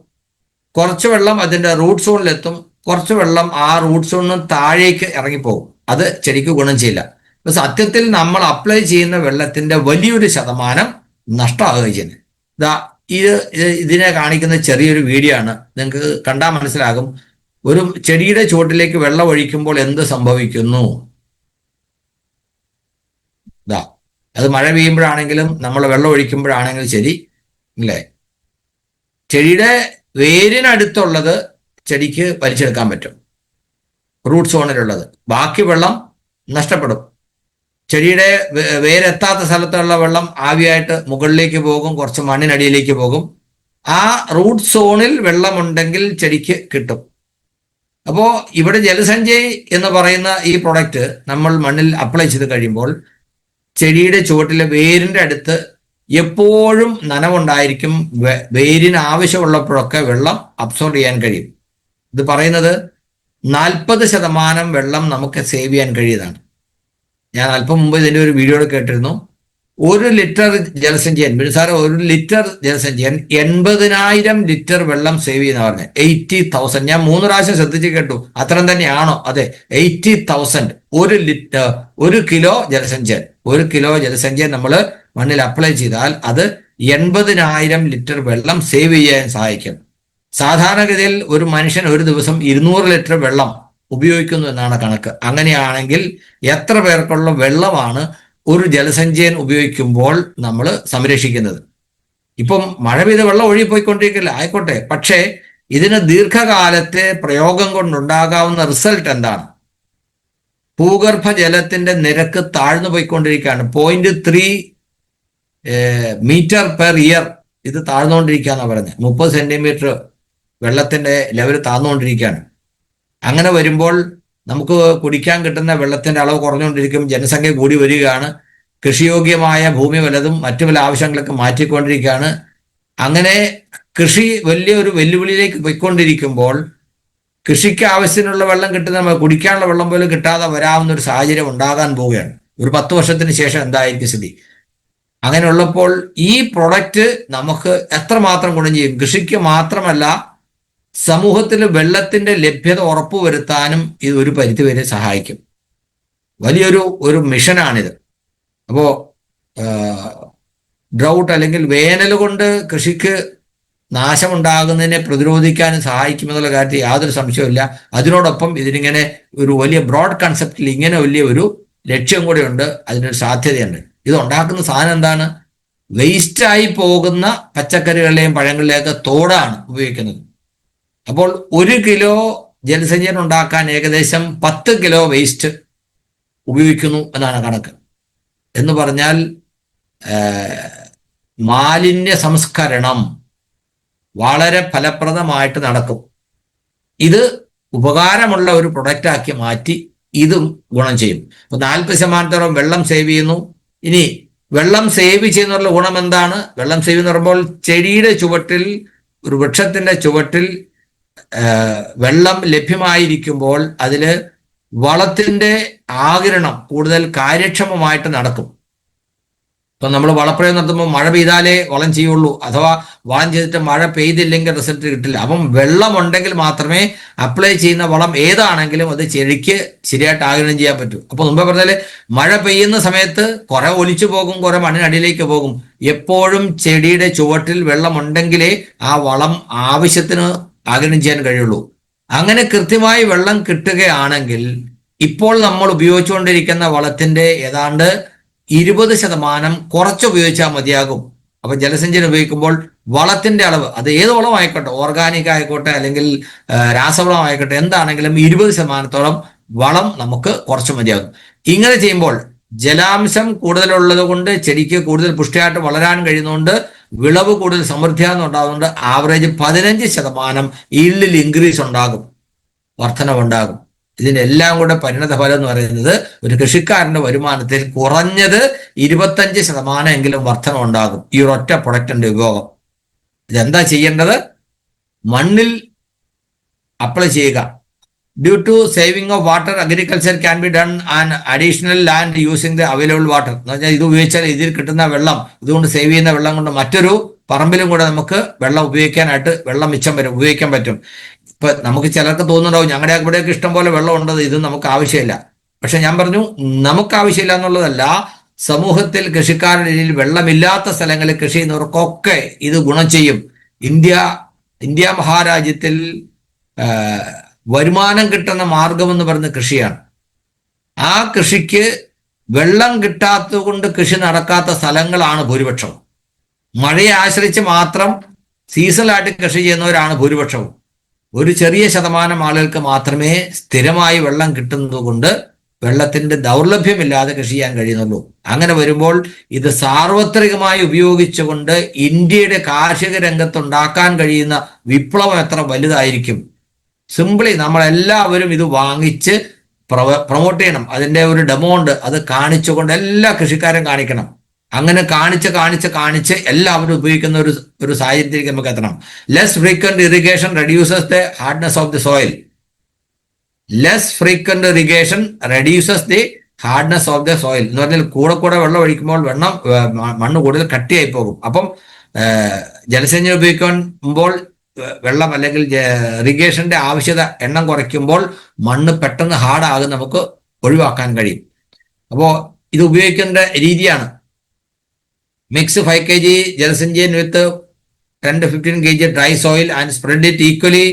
കുറച്ച് വെള്ളം അതിന്റെ റൂട്ട് സോണിലെത്തും, കുറച്ച് വെള്ളം ആ റൂട്ട് സോണിന് താഴേക്ക് ഇറങ്ങിപ്പോകും. അത് ചെടിക്ക് ഗുണം ചെയ്യില്ല. ഇപ്പൊ സത്യത്തിൽ നമ്മൾ അപ്ലൈ ചെയ്യുന്ന വെള്ളത്തിന്റെ വലിയൊരു ശതമാനം നഷ്ടമാവുകയും ചെയ്യുന്നത്. ഇതാ ഇതിനെ കാണിക്കുന്ന ചെറിയൊരു വീഡിയോ ആണ്. നിങ്ങൾക്ക് കണ്ടാൽ മനസ്സിലാകും. ഒരു ചെടിയുടെ ചുവട്ടിലേക്ക് വെള്ളം ഒഴിക്കുമ്പോൾ എന്ത് സംഭവിക്കുന്നു. അത് മഴ പെയ്യുമ്പോഴാണെങ്കിലും നമ്മൾ വെള്ളം ഒഴിക്കുമ്പോഴാണെങ്കിലും ശരി, അല്ലേ, ചെടിയുടെ വേരിനടുത്തുള്ളത് ചെടിക്ക് വലിച്ചെടുക്കാൻ പറ്റും, റൂട്ട് സോണിലുള്ളത്. ബാക്കി വെള്ളം നഷ്ടപ്പെടും. ചെടിയുടെ വേരെത്താത്ത സ്ഥലത്തുള്ള വെള്ളം ആവിയായിട്ട് മുകളിലേക്ക് പോകും, കുറച്ച് മണ്ണിനടിയിലേക്ക് പോകും. ആ റൂട്ട് സോണിൽ വെള്ളമുണ്ടെങ്കിൽ ചെടിക്ക് കിട്ടും. അപ്പോൾ ഇവിടെ ജലസഞ്ചയ് എന്ന് പറയുന്ന ഈ പ്രൊഡക്റ്റ് നമ്മൾ മണ്ണിൽ അപ്ലൈ ചെയ്ത് കഴിയുമ്പോൾ ചെടിയുടെ ചുവട്ടിലെ വേരിന്റെ അടുത്ത് എപ്പോഴും നനവുണ്ടായിരിക്കും. വേരിന് ആവശ്യമുള്ളപ്പോഴൊക്കെ വെള്ളം അബ്സോർബ് ചെയ്യാൻ കഴിയും. ഇത് പറയുന്നത് 40% വെള്ളം നമുക്ക് സേവ് ചെയ്യാൻ കഴിയുന്നതാണ്. ഞാൻ അല്പം മുമ്പ് ഇതിന്റെ ഒരു വീഡിയോയിൽ കേട്ടിരുന്നു. 1 ലിറ്റർ ജലസഞ്ചയൻ, സാറ് 1 ലിറ്റർ ജലസഞ്ചയൻ 80,000 ലിറ്റർ വെള്ളം സേവ് ചെയ്യുന്ന പറഞ്ഞത്. 80,000. ഞാൻ 3 പ്രാവശ്യം ശ്രദ്ധിച്ച് കേട്ടു. അത്രയും തന്നെയാണോ? അതെ, 80,000. 1 കിലോ ജലസഞ്ചയൻ, 1 കിലോ ജലസഞ്ചയൻ നമ്മൾ മണ്ണിൽ അപ്ലൈ ചെയ്താൽ അത് 80,000 ലിറ്റർ വെള്ളം സേവ് ചെയ്യാൻ സഹായിക്കും. സാധാരണഗതിയിൽ ഒരു മനുഷ്യൻ ഒരു ദിവസം 200 ലിറ്റർ വെള്ളം ഉപയോഗിക്കുന്നു എന്നാണ് കണക്ക്. അങ്ങനെയാണെങ്കിൽ എത്ര പേർക്കുള്ള വെള്ളമാണ് ഒരു ജലസഞ്ചയൻ ഉപയോഗിക്കുമ്പോൾ നമ്മൾ സംരക്ഷിക്കുന്നത്? ഇപ്പം മഴ പെയ്ത വെള്ളം ഒഴുകിപ്പോയിക്കൊണ്ടിരിക്കില്ല, ആയിക്കോട്ടെ. പക്ഷേ ഇതിന് ദീർഘകാലത്തെ പ്രയോഗം കൊണ്ടുണ്ടാകാവുന്ന റിസൾട്ട് എന്താണ്? ഭൂഗർഭ ജലത്തിന്റെ നിരക്ക് താഴ്ന്നു പോയിക്കൊണ്ടിരിക്കുകയാണ്. 0.3 മീറ്റർ പെർ ഇയർ ഇത് താഴ്ന്നുകൊണ്ടിരിക്കുകയെന്നാണ് പറഞ്ഞത്. 30 സെന്റിമീറ്റർ വെള്ളത്തിന്റെ ലെവൽ താഴ്ന്നുകൊണ്ടിരിക്കുകയാണ്. അങ്ങനെ വരുമ്പോൾ നമുക്ക് കുടിക്കാൻ കിട്ടുന്ന വെള്ളത്തിന്റെ അളവ് കുറഞ്ഞുകൊണ്ടിരിക്കും. ജനസംഖ്യ കൂടി വരികയാണ്. കൃഷിയോഗ്യമായ ഭൂമി വലതും മറ്റു പല ആവശ്യങ്ങളൊക്കെ മാറ്റിക്കൊണ്ടിരിക്കുകയാണ്. അങ്ങനെ കൃഷി വലിയൊരു വെല്ലുവിളിയിലേക്ക് പോയിക്കൊണ്ടിരിക്കുമ്പോൾ കൃഷിക്ക് ആവശ്യത്തിനുള്ള വെള്ളം കിട്ടുന്ന, കുടിക്കാനുള്ള വെള്ളം പോലും കിട്ടാതെ വരാവുന്ന ഒരു സാഹചര്യം ഉണ്ടാകാൻ പോവുകയാണ്. ഒരു 10 വർഷത്തിന് ശേഷം എന്തായിരിക്കും സ്ഥിതി? അങ്ങനെയുള്ളപ്പോൾ ഈ പ്രൊഡക്റ്റ് നമുക്ക് എത്രമാത്രം ഗുണം ചെയ്യും? കൃഷിക്ക് മാത്രമല്ല, സമൂഹത്തിൽ വെള്ളത്തിന്റെ ലഭ്യത ഉറപ്പുവരുത്താനും ഇത് ഒരു പരിധിവരെ സഹായിക്കും. വലിയൊരു മിഷനാണിത്. അപ്പോ ഡ്രൗട്ട് അല്ലെങ്കിൽ വേനൽ കൊണ്ട് കൃഷിക്ക് നാശമുണ്ടാകുന്നതിനെ പ്രതിരോധിക്കാനും സഹായിക്കുമെന്നുള്ള കാര്യത്തിൽ യാതൊരു സംശയവുമില്ല. അതിനോടൊപ്പം ഇതിനിങ്ങനെ ഒരു വലിയ ബ്രോഡ് കൺസെപ്റ്റിൽ ഇങ്ങനെ വലിയ ഒരു ലക്ഷ്യം കൂടെ ഉണ്ട്, അതിനൊരു സാധ്യതയുണ്ട്. ഇത് ഉണ്ടാക്കുന്ന സാധനം എന്താണ്? വേസ്റ്റായി പോകുന്ന പച്ചക്കറികളിലെയും പഴങ്ങളിലെയൊക്കെ തോടാണ് ഉപയോഗിക്കുന്നത്. അപ്പോൾ 1 കിലോ ജലസഞ്ചയൻ ഉണ്ടാക്കാൻ ഏകദേശം 10 കിലോ വേസ്റ്റ് ഉപയോഗിക്കുന്നു എന്നാണ് കണക്ക്. എന്ന് പറഞ്ഞാൽ മാലിന്യ സംസ്കരണം വളരെ ഫലപ്രദമായിട്ട് നടക്കും. ഇത് ഉപകാരമുള്ള ഒരു പ്രൊഡക്റ്റാക്കി മാറ്റി ഇതും ഗുണം ചെയ്യും. അപ്പൊ 40% വെള്ളം സേവ് ചെയ്യുന്നു. ഇനി വെള്ളം സേവ് ചെയ്യുന്നുള്ള ഗുണം എന്താണ്? വെള്ളം സേവ് എന്ന് പറയുമ്പോൾ ചെടിയുടെ ചുവട്ടിൽ, ഒരു വൃക്ഷത്തിന്റെ ചുവട്ടിൽ വെള്ളം ലഭ്യമായിരിക്കുമ്പോൾ അതിൽ വളത്തിന്റെ ആഗിരണം കൂടുതൽ കാര്യക്ഷമമായിട്ട് നടക്കും. ഇപ്പൊ നമ്മൾ വളപ്രയോഗം നടത്തുമ്പോൾ മഴ പെയ്താലേ വളം ചെയ്യുള്ളൂ, അഥവാ വളം ചെയ്തിട്ട് മഴ പെയ്തില്ലെങ്കിൽ റിസൾട്ട് കിട്ടില്ല. അപ്പം വെള്ളം ഉണ്ടെങ്കിൽ മാത്രമേ അപ്ലൈ ചെയ്യുന്ന വളം ഏതാണെങ്കിലും അത് ചെടിക്ക് ശരിയായിട്ട് ആഗിരണം ചെയ്യാൻ പറ്റൂ. അപ്പൊ മുമ്പേ പറഞ്ഞാല് മഴ പെയ്യുന്ന സമയത്ത് കുറെ ഒലിച്ചു പോകും, കുറെ മണ്ണിനടിയിലേക്ക് പോകും. എപ്പോഴും ചെടിയുടെ ചുവട്ടിൽ വെള്ളം ഉണ്ടെങ്കിലേ ആ വളം ആവശ്യത്തിന് ആഗിരണം ചെയ്യാൻ കഴിയുള്ളൂ. അങ്ങനെ കൃത്യമായി വെള്ളം കിട്ടുകയാണെങ്കിൽ ഇപ്പോൾ നമ്മൾ ഉപയോഗിച്ചുകൊണ്ടിരിക്കുന്ന വളത്തിന്റെ ഏതാണ്ട് 20% കുറച്ച് ഉപയോഗിച്ചാൽ മതിയാകും. അപ്പൊ ജലസഞ്ചയൻ ഉപയോഗിക്കുമ്പോൾ വളത്തിന്റെ അളവ്, അത് ഏത് വളം ആയിക്കോട്ടെ, ഓർഗാനിക് ആയിക്കോട്ടെ അല്ലെങ്കിൽ രാസവളം ആയിക്കോട്ടെ, എന്താണെങ്കിലും 20% വളം നമുക്ക് കുറച്ച് മതിയാകും. ഇങ്ങനെ ചെയ്യുമ്പോൾ ജലാംശം കൂടുതലുള്ളത് കൊണ്ട് ചെടിക്ക് കൂടുതൽ പുഷ്ടിയായിട്ട് വളരാൻ കഴിയുന്നതുകൊണ്ട് വിളവ് കൂടുതൽ സമൃദ്ധിയാകുന്നുണ്ടാകുന്നുണ്ട്. ആവറേജ് 15% ഈൽഡിൽ ഇൻക്രീസ് ഉണ്ടാകും, വർധനവുണ്ടാകും. ഇതിന്റെ എല്ലാം കൂടെ പരിണത ഫലം എന്ന് പറയുന്നത് ഒരു കൃഷിക്കാരന്റെ വരുമാനത്തിൽ കുറഞ്ഞത് 25% എങ്കിലും വർധന ഉണ്ടാകും ഈ ഒരൊറ്റ പ്രൊഡക്റ്റിന്റെ ഉപയോഗം. ഇതെന്താ ചെയ്യേണ്ടത്? മണ്ണിൽ അപ്ലൈ ചെയ്യുക. Due to saving of water, agriculture can be done and additional land using the available water. എന്ന് പറഞ്ഞാൽ ഇത് ഉപയോഗിച്ചാൽ ഇതിൽ കിട്ടുന്ന വെള്ളം, ഇതുകൊണ്ട് സേവ് ചെയ്യുന്ന വെള്ളം കൊണ്ട് മറ്റൊരു പറമ്പിലും കൂടെ നമുക്ക് വെള്ളം ഉപയോഗിക്കാനായിട്ട് വെള്ളം മിച്ചം വരും, ഉപയോഗിക്കാൻ പറ്റും. ഇപ്പൊ നമുക്ക് ചിലർക്ക് തോന്നുന്നുണ്ടാവും ഞങ്ങളുടെ ഇവിടെയൊക്കെ ഇഷ്ടം പോലെ വെള്ളം ഉണ്ടത്, ഇത് നമുക്ക് ആവശ്യമില്ല. പക്ഷെ ഞാൻ പറഞ്ഞു നമുക്ക് ആവശ്യമില്ല എന്നുള്ളതല്ല, സമൂഹത്തിൽ കൃഷിക്കാരുടെ ഇടയിൽ വെള്ളമില്ലാത്ത സ്ഥലങ്ങളിൽ കൃഷി ചെയ്യുന്നവർക്കൊക്കെ ഇത് ഗുണം ചെയ്യും. ഇന്ത്യ മഹാരാജ്യത്തിൽ വരുമാനം കിട്ടുന്ന മാർഗമെന്ന് പറയുന്ന കൃഷിയാണ്. ആ കൃഷിക്ക് വെള്ളം കിട്ടാത്തത് കൊണ്ട് കൃഷി നടക്കാത്ത സ്ഥലങ്ങളാണ് ഭൂരിപക്ഷവും. മഴയെ ആശ്രയിച്ച് മാത്രം സീസണലായിട്ട് കൃഷി ചെയ്യുന്നവരാണ് ഭൂരിപക്ഷവും. ഒരു ചെറിയ ശതമാനം ആളുകൾക്ക് മാത്രമേ സ്ഥിരമായി വെള്ളം കിട്ടുന്നത് കൊണ്ട് വെള്ളത്തിന്റെ ദൗർലഭ്യമില്ലാതെ കൃഷി ചെയ്യാൻ കഴിയുന്നുള്ളൂ. അങ്ങനെ വരുമ്പോൾ ഇത് സാർവത്രികമായി ഉപയോഗിച്ചുകൊണ്ട് ഇന്ത്യയുടെ കാർഷിക രംഗത്തുണ്ടാക്കാൻ കഴിയുന്ന വിപ്ലവം എത്ര വലുതായിരിക്കും. സിംപിളി നമ്മളെല്ലാവരും ഇത് വാങ്ങിച്ച് പ്രൊമോട്ട് ചെയ്യണം. അതിന്റെ ഒരു ഡെമോ ഉണ്ട്, അത് കാണിച്ചുകൊണ്ട് എല്ലാ കൃഷിക്കാരും കാണിക്കണം. അങ്ങനെ കാണിച്ച് എല്ലാവരും ഉപയോഗിക്കുന്ന ഒരു സാഹചര്യത്തിലേക്ക് നമുക്ക് എത്തണം. Less frequent irrigation reduces the hardness of the soil. Less frequent irrigation reduces the hardness of the soil എന്ന് പറഞ്ഞാൽ കൂടെ വെള്ളം ഒഴിക്കുമ്പോൾ മണ്ണ് കൂടുതൽ കട്ടിയായി പോകും. അപ്പം ജലസേചനം ഉപയോഗിക്കുമ്പോൾ വെള്ളം അല്ലെങ്കിൽ ഇറിഗേഷന്റെ ആവശ്യത എണ്ണം കുറയ്ക്കുമ്പോൾ മണ്ണ് പെട്ടെന്ന് ഹാർഡാകും, നമുക്ക് ഒഴിവാക്കാൻ കഴിയും. അപ്പോൾ ഇത് ഉപയോഗിക്കേണ്ട രീതിയാണ്. Mix 5 kg Jalasanchayan with 10 to 15 kg dry soil and spread it equally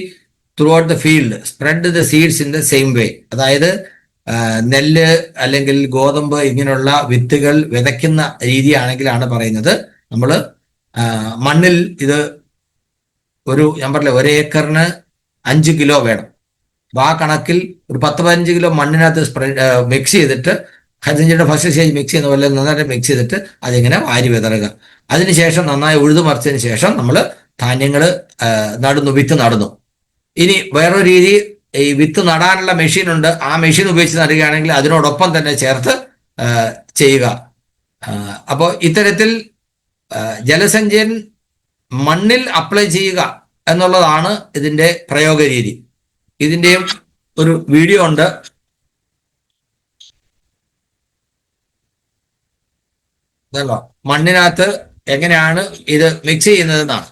throughout the field. Spread the seeds in the same way. അതായത് നെല്ല് അല്ലെങ്കിൽ ഗോതമ്പ് ഇങ്ങനെയുള്ള വിത്തുകൾ വിതയ്ക്കുന്ന രീതിയാണെങ്കിലാണ് പറയുന്നത്. നമ്മൾ മണ്ണിൽ ഇത് ഞാൻ പറഞ്ഞില്ല, 1 ഏക്കറിന് 5 കിലോ വേണം. അപ്പോൾ ആ കണക്കിൽ ഒരു 10-15 കിലോ മണ്ണിനകത്ത് മിക്സ് ചെയ്തിട്ട് ഹരിതഞ്ചിയുടെ ഫസ്റ്റ് സ്റ്റേജ് മിക്സ് ചെയ്യുന്ന പോലെ നന്നായിട്ട് മിക്സ് ചെയ്തിട്ട് അതിങ്ങനെ വാരി വിതറുക. അതിനുശേഷം നന്നായി ഉഴുതു മറിച്ചതിന് ശേഷം നമ്മൾ ധാന്യങ്ങൾ വിത്ത് നടുന്നു. ഇനി വേറൊരു രീതി, ഈ വിത്ത് നടാനുള്ള മെഷീൻ ഉണ്ട്, ആ മെഷീൻ ഉപയോഗിച്ച് നടുകയാണെങ്കിൽ അതിനോടൊപ്പം തന്നെ ചേർത്ത് ചെയ്യുക. അപ്പോൾ ഇത്തരത്തിൽ ജലസഞ്ചയൻ മണ്ണിൽ അപ്ലൈ ചെയ്യുക എന്നുള്ളതാണ് ഇതിന്റെ പ്രയോഗ രീതി. ഇതിന്റെയും ഒരു വീഡിയോ ഉണ്ട്. ഇതല്ലോ മണ്ണിനകത്ത് എങ്ങനെയാണ് ഇത് മിക്സ് ചെയ്യുന്നതെന്നാണ്.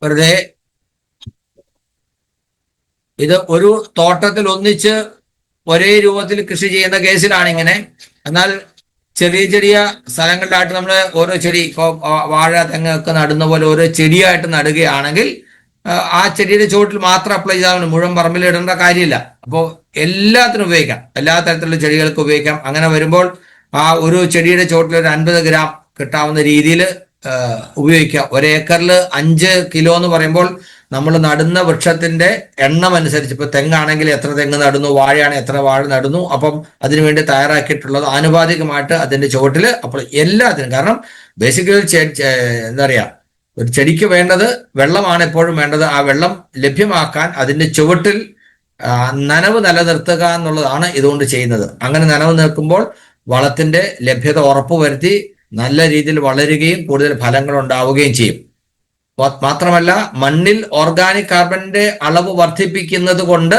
വെറുതെ ഇത് ഒരു തോട്ടത്തിൽ ഒന്നിച്ച് ഒരേ രൂപത്തിൽ കൃഷി ചെയ്യുന്ന കേസിലാണ് ഇങ്ങനെ. എന്നാൽ ചെറിയ സ്ഥലങ്ങളിലായിട്ട് നമ്മൾ ഓരോ ചെടി, ഇപ്പോൾ വാഴ തെങ്ങ് ഒക്കെ നടുന്ന പോലെ ഓരോ ചെടിയായിട്ട് നടുകയാണെങ്കിൽ ആ ചെടിയുടെ ചുവട്ടിൽ മാത്രം അപ്ലൈ ചെയ്താൽ മുഴുവൻ പറമ്പിൽ ഇടേണ്ട കാര്യമില്ല. അപ്പോൾ എല്ലാത്തിനും ഉപയോഗിക്കാം, എല്ലാ തരത്തിലുള്ള ചെടികൾക്ക് ഉപയോഗിക്കാം. അങ്ങനെ വരുമ്പോൾ ആ ഒരു ചെടിയുടെ ചുവട്ടിൽ ഒരു 50 ഗ്രാം കിട്ടാവുന്ന രീതിയിൽ ഉപയോഗിക്കാം. 1 ഏക്കറിൽ 5 കിലോ എന്ന് പറയുമ്പോൾ നമ്മൾ നടുന്ന വൃക്ഷത്തിന്റെ എണ്ണം അനുസരിച്ച്, ഇപ്പൊ തെങ്ങാണെങ്കിൽ എത്ര തെങ്ങ് നടുന്നു, വാഴയാണെങ്കിൽ എത്ര വാഴ നടുന്നു, അപ്പം അതിനുവേണ്ടി തയ്യാറാക്കിയിട്ടുള്ളത് ആനുപാതികമായിട്ട് അതിന്റെ ചുവട്ടിൽ. അപ്പോൾ എല്ലാത്തിനും, കാരണം ബേസിക്കലി എന്താ പറയാ, ഒരു ചെടിക്ക് വേണ്ടത് വെള്ളമാണ് എപ്പോഴും വേണ്ടത്. ആ വെള്ളം ലഭ്യമാക്കാൻ അതിന്റെ ചുവട്ടിൽ നനവ് നിലനിർത്തുക എന്നുള്ളതാണ് ഇതുകൊണ്ട് ചെയ്യുന്നത്. അങ്ങനെ നനവ് നിൽക്കുമ്പോൾ വളത്തിന്റെ ലഭ്യത ഉറപ്പുവരുത്തി നല്ല രീതിയിൽ വളരുകയും കൂടുതൽ ഫലങ്ങൾ ഉണ്ടാവുകയും ചെയ്യും. മാത്രമല്ല മണ്ണിൽ ഓർഗാനിക് കാർബണിന്റെ അളവ് വർദ്ധിപ്പിക്കുന്നത് കൊണ്ട്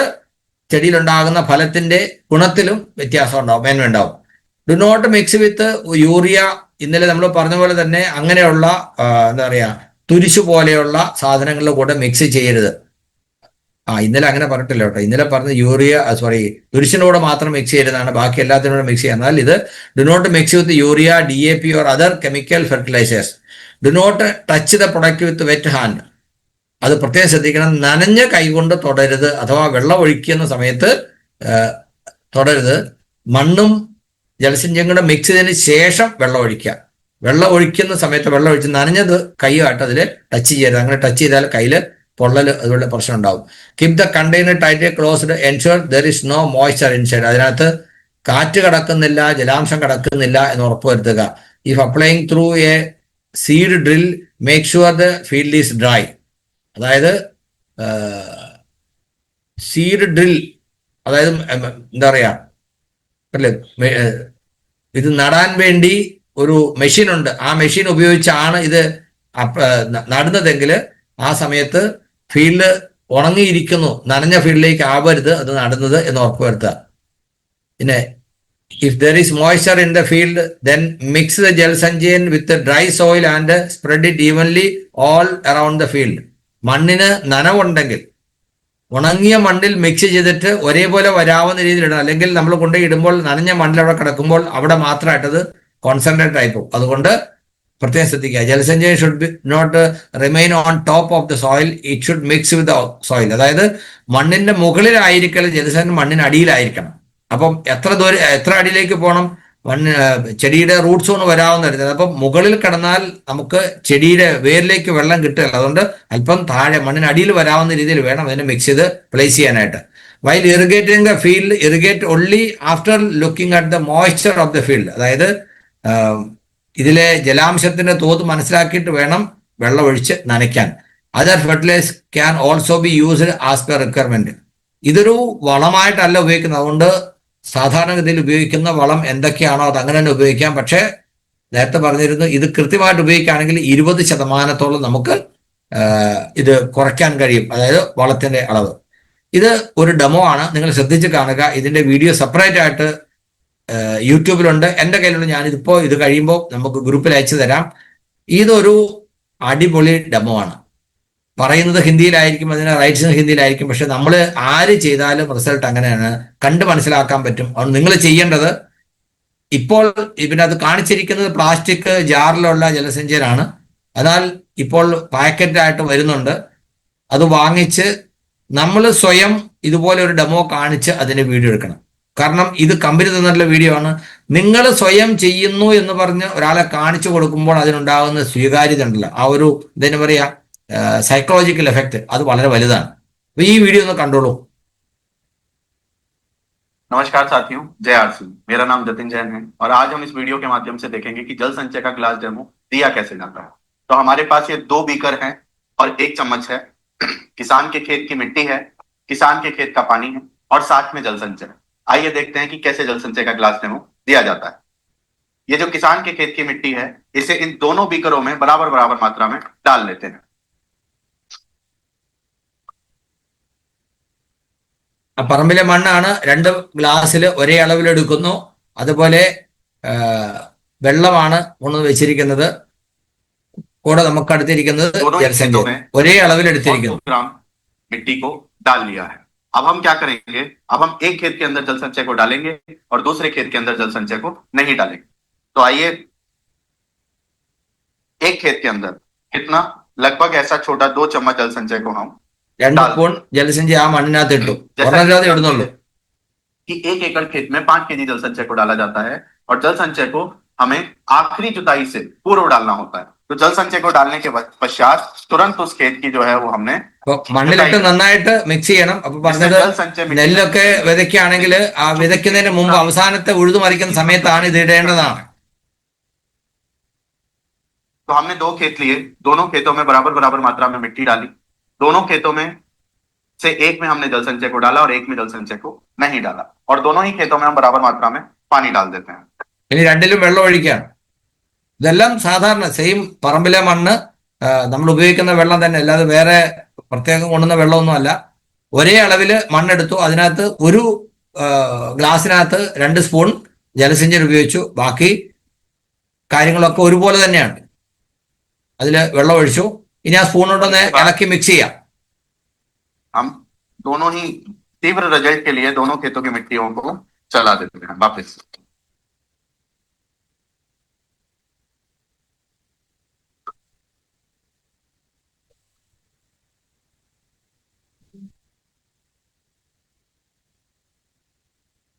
ചെടിയിലുണ്ടാകുന്ന ഫലത്തിന്റെ ഗുണത്തിലും വ്യത്യാസം ഉണ്ടാവും, മേന്മ ഉണ്ടാവും. Do not mix with urea. ഇന്നലെ നമ്മൾ പറഞ്ഞ പോലെ തന്നെ അങ്ങനെയുള്ള എന്താ പറയാ, തുരിശു പോലെയുള്ള സാധനങ്ങളുടെ കൂടെ മിക്സ് ചെയ്യരുത്. ഇന്നലെ അങ്ങനെ പറഞ്ഞിട്ടില്ല കേട്ടോ. ഇന്നലെ പറഞ്ഞ തുരിശിനോട് മാത്രം മിക്സ് ചെയ്യരുതാണ്, ബാക്കി എല്ലാത്തിനോടും മിക്സ് ചെയ്യുക. എന്നാൽ ഇത് do not mix with urea, DAP or other chemical fertilisers. Do not touch the product with wet hand. അത് പ്രത്യേകം ശ്രദ്ധിക്കണം. നനഞ്ഞ കൈകൊണ്ട് തൊടരുത്, അഥവാ വെള്ളം ഒഴിക്കുന്ന സമയത്ത് തൊടരുത്. മണ്ണും ജലസഞ്ചയങ്ങളും മിക്സ് ചെയ്തതിന് ശേഷം വെള്ളം ഒഴിക്കുക. വെള്ളം ഒഴിക്കുന്ന സമയത്ത് വെള്ളം ഒഴിച്ച് നനഞ്ഞത് കൈയായിട്ട് അതിൽ ടച്ച് ചെയ്യരുത്. അങ്ങനെ ടച്ച് ചെയ്താൽ കയ്യിൽ പൊള്ളൽ, അതുപോലെ പ്രശ്നം ഉണ്ടാവും. Keep the container tightly closed, ensure there is no moisture inside. അതിനകത്ത് കാറ്റ് കടക്കുന്നില്ല, ജലാംശം കടക്കുന്നില്ല എന്ന് ഉറപ്പുവരുത്തുക. If applying through a seed drill make sure the field is dry. അതായത് സീഡ് ഡ്രിൽ, അതായത് എന്താ പറയാ, അല്ലേ, ഇത് നടാൻ വേണ്ടി ഒരു മെഷീൻ ഉണ്ട്. ആ മെഷീൻ ഉപയോഗിച്ചാണ് ഇത് നടുന്നതെങ്കിൽ ആ സമയത്ത് ഫീൽഡ് ഉണങ്ങിയിരിക്കുന്നു, നനഞ്ഞ ഫീൽഡിലേക്ക് ആവരുത് അത് നടുന്നത് എന്ന് ഉറപ്പുവരുത്തുക. പിന്നെ if there is moisture in the field, then mix the Jal Sanjayan with the dry soil and spread it evenly all around the field. മണ്ണിന് നനവുണ്ടെങ്കിൽ ഉണങ്ങിയ മണ്ണിൽ മിക്സ് ചെയ്തിട്ട് ഒരേപോലെ വരാവുന്ന രീതിയിൽ ഇടണം. അല്ലെങ്കിൽ നമ്മൾ കൊണ്ടുപോയി ഇടുമ്പോൾ നനഞ്ഞ മണ്ണിൽ അവിടെ കിടക്കുമ്പോൾ അവിടെ മാത്രമായിട്ടത് കോൺസെൻട്രേറ്റ് ആയി പോകും. അതുകൊണ്ട് പ്രത്യേകം ശ്രദ്ധിക്കുക. Jalasanchayam should be not remain on top of the soil, it should mix with soil. അതായത് മണ്ണിന്റെ മുകളിലായിരിക്കണം ജലസഞ്ചയം, മണ്ണിന് അടിയിലായിരിക്കണം. അപ്പം എത്ര അടിയിലേക്ക് പോകണം? ചെടിയുടെ റൂട്ട്സ് ഒന്ന് വരാവുന്ന തരത്തിൽ. അപ്പം മുകളിൽ കിടന്നാൽ നമുക്ക് ചെടിയുടെ വേരിലേക്ക് വെള്ളം കിട്ടുകയില്ല. അതുകൊണ്ട് അല്പം താഴെ മണ്ണിനടിയിൽ വരാവുന്ന രീതിയിൽ വേണം അതിനെ മിക്സ് ചെയ്ത് പ്ലേസ് ചെയ്യാനായിട്ട്. While irrigating the field, irrigate only after looking at the moisture of the field. അതായത് ഇതിലെ ജലാംശത്തിന്റെ തോത് മനസ്സിലാക്കിയിട്ട് വേണം വെള്ളം ഒഴിച്ച് നനയ്ക്കാൻ. Other fertilize can also be used as per requirement. ഇതൊരു വളമായിട്ടല്ല ഉപയോഗിക്കുന്നത്. അതുകൊണ്ട് സാധാരണഗതിയിൽ ഉപയോഗിക്കുന്ന വളം എന്തൊക്കെയാണോ അത് അങ്ങനെ തന്നെ ഉപയോഗിക്കാം. പക്ഷേ നേരത്തെ പറഞ്ഞിരുന്നു, ഇത് കൃത്യമായിട്ട് ഉപയോഗിക്കുകയാണെങ്കിൽ 20% നമുക്ക് ഇത് കുറയ്ക്കാൻ കഴിയും, അതായത് വളത്തിന്റെ അളവ്. ഇത് ഒരു ഡെമോ ആണ്, നിങ്ങൾ ശ്രദ്ധിച്ച് കാണുക. ഇതിന്റെ വീഡിയോ സെപ്പറേറ്റ് ആയിട്ട് യൂട്യൂബിലുണ്ട്. എൻ്റെ കയ്യിലുള്ള ഞാനിതിപ്പോൾ ഇത് കഴിയുമ്പോൾ നമുക്ക് ഗ്രൂപ്പിൽ അയച്ചു തരാം. ഇതൊരു അടിപൊളി ഡെമോ ആണ്. പറയുന്നത് ഹിന്ദിയിലായിരിക്കും, അതിന് റൈറ്റ്സ് ഹിന്ദിയിലായിരിക്കും. പക്ഷെ നമ്മൾ ആര് ചെയ്താലും റിസൾട്ട് അങ്ങനെയാണ്, കണ്ട് മനസ്സിലാക്കാൻ പറ്റും. അതുകൊണ്ട് നിങ്ങൾ ചെയ്യേണ്ടത്, ഇപ്പോൾ ഇതിനകത്ത് കാണിച്ചിരിക്കുന്നത് പ്ലാസ്റ്റിക് ജാറിലുള്ള ജലസഞ്ചയനാണ്. എന്നാൽ ഇപ്പോൾ പാക്കറ്റായിട്ട് വരുന്നുണ്ട്. അത് വാങ്ങിച്ച് നമ്മൾ സ്വയം ഇതുപോലെ ഒരു ഡെമോ കാണിച്ച് അതിന്റെ വീഡിയോ എടുക്കണം. കാരണം ഇത് കമ്പനി തന്നിട്ടുള്ള വീഡിയോ ആണ്. നിങ്ങൾ സ്വയം ചെയ്യുന്നു എന്ന് പറഞ്ഞ് ഒരാളെ കാണിച്ചു കൊടുക്കുമ്പോൾ അതിനുണ്ടാകുന്ന സ്വീകാര്യത ഉണ്ടല്ലോ, ആ ഒരു എന്താ പറയാ സൈക്കോളജിക്കൽ എഫക്റ്റ്, അത് വളരെ വലുതാണ്. അപ്പൊ ഈ വീഡിയോ ഒന്ന് കണ്ടോളൂ. नमस्कार साथियों, जय आरसी। मेरा नाम जतिन जैन है और आज हम इस वीडियो के माध्यम से देखेंगे कि जल संचय का ग्लास डेमो दिया कैसे जाता है। तो हमारे पास ये 2 बीकर हैं और 1 चम्मच है। किसान के खेत की मिट्टी है, किसान के खेत का पानी है और साथ में जल संचय। आइए देखते हैं कि कैसे जल संचय का ग्लास डेमो दिया जाता है। ये जो किसान के खेत की मिट्टी है, इसे इन दोनों बीकरों में बराबर बराबर मात्रा में डाल लेते हैं। പറമ്പിലെ മണ്ണാണ്, 2 ഗ്ലാസ്സിൽ ഒരേ അളവിലെടുക്കുന്നു. അതുപോലെ വെള്ളമാണ് കൊണ്ട് വെച്ചിരിക്കുന്നത്. കൂടെ നമുക്ക് അടുത്തിരിക്കുന്നത് ജലസഞ്ചയം, ഒരേ അളവിലെടുത്തിരിക്കുന്നു. मिट्टी को डाल लिया है। अब हम क्या करेंगे, अब हम एक खेत के अंदर जल संचय को डालेंगे और दूसरे खेत के अंदर जल संचय को नहीं डालेंगे। तो आइए, एक खेत के अंदर कितना, लगभग ऐसा छोटा 2 चम्मच जल संचय को हम 2 സ്പൂൺ ജലസഞ്ചയം ആ മണ്ണിനകത്ത് ഇട്ടു. ഒരെണ്ണല്ലാതെ ഇടുന്നുള്ളൂ. कि 1 एकड़ खेत में 5 kg जल संचय को डाला जाता है और जल संचय को हमें आखिरी जुताई से पूर्व डालना होता है। तो जल संचय को डालने के पश्चात तुरंत उस खेत की जो है वो हमने മണ്ണിലിട്ട് നന്നായിട്ട് മിക്സ് ചെയ്യണം. അപ്പൊ പറഞ്ഞത് നെല്ലൊക്കെ വിതയ്ക്കുകയാണെങ്കിൽ ആ വിതയ്ക്കുന്നതിന് മുമ്പ് അവസാനത്തെ ഉഴുതുമറിക്കുന്ന സമയത്താണ് ഇത് ഇടേണ്ടതാണ്. तो हमने 2 खेत लिए, दोनों खेतों में बराबर बराबर मात्रा में मिट्टी डाली। दोनों खेतों में से एक में हमने जल संचय को डाला और एक में जल संचय को नहीं डाला और दोनों ही खेतों में हम बराबर मात्रा में पानी डाल देते हैं। ഇനി രണ്ടിലും വെള്ളം ഒഴിക്കുകയാണ്. ഇതെല്ലാം സാധാരണ സെയിം പറമ്പിലെ മണ്ണ്, നമ്മൾ ഉപയോഗിക്കുന്ന വെള്ളം തന്നെ, അല്ലാതെ വേറെ പ്രത്യേകം കൊണ്ടുവന്ന വെള്ളമൊന്നും അല്ല. ഒരേ അളവിൽ മണ്ണെടുത്തു, അതിനകത്ത് ഒരു ഗ്ലാസ്സിനകത്ത് 2 സ്പൂൺ ജലസഞ്ചയം ഉപയോഗിച്ചു. ബാക്കി കാര്യങ്ങളൊക്കെ ഒരുപോലെ തന്നെയാണ്. അതിൽ വെള്ളം ഒഴിച്ചു. ഇനി ആ സ്പൂൺ കൊണ്ടൊന്ന് ഇളക്കി മിക്സ് ചെയ്യാം. हम दोनों ही तीव्र रिजल्ट के लिए दोनों खेतों की मिट्टियों को चला देते हैं वापस।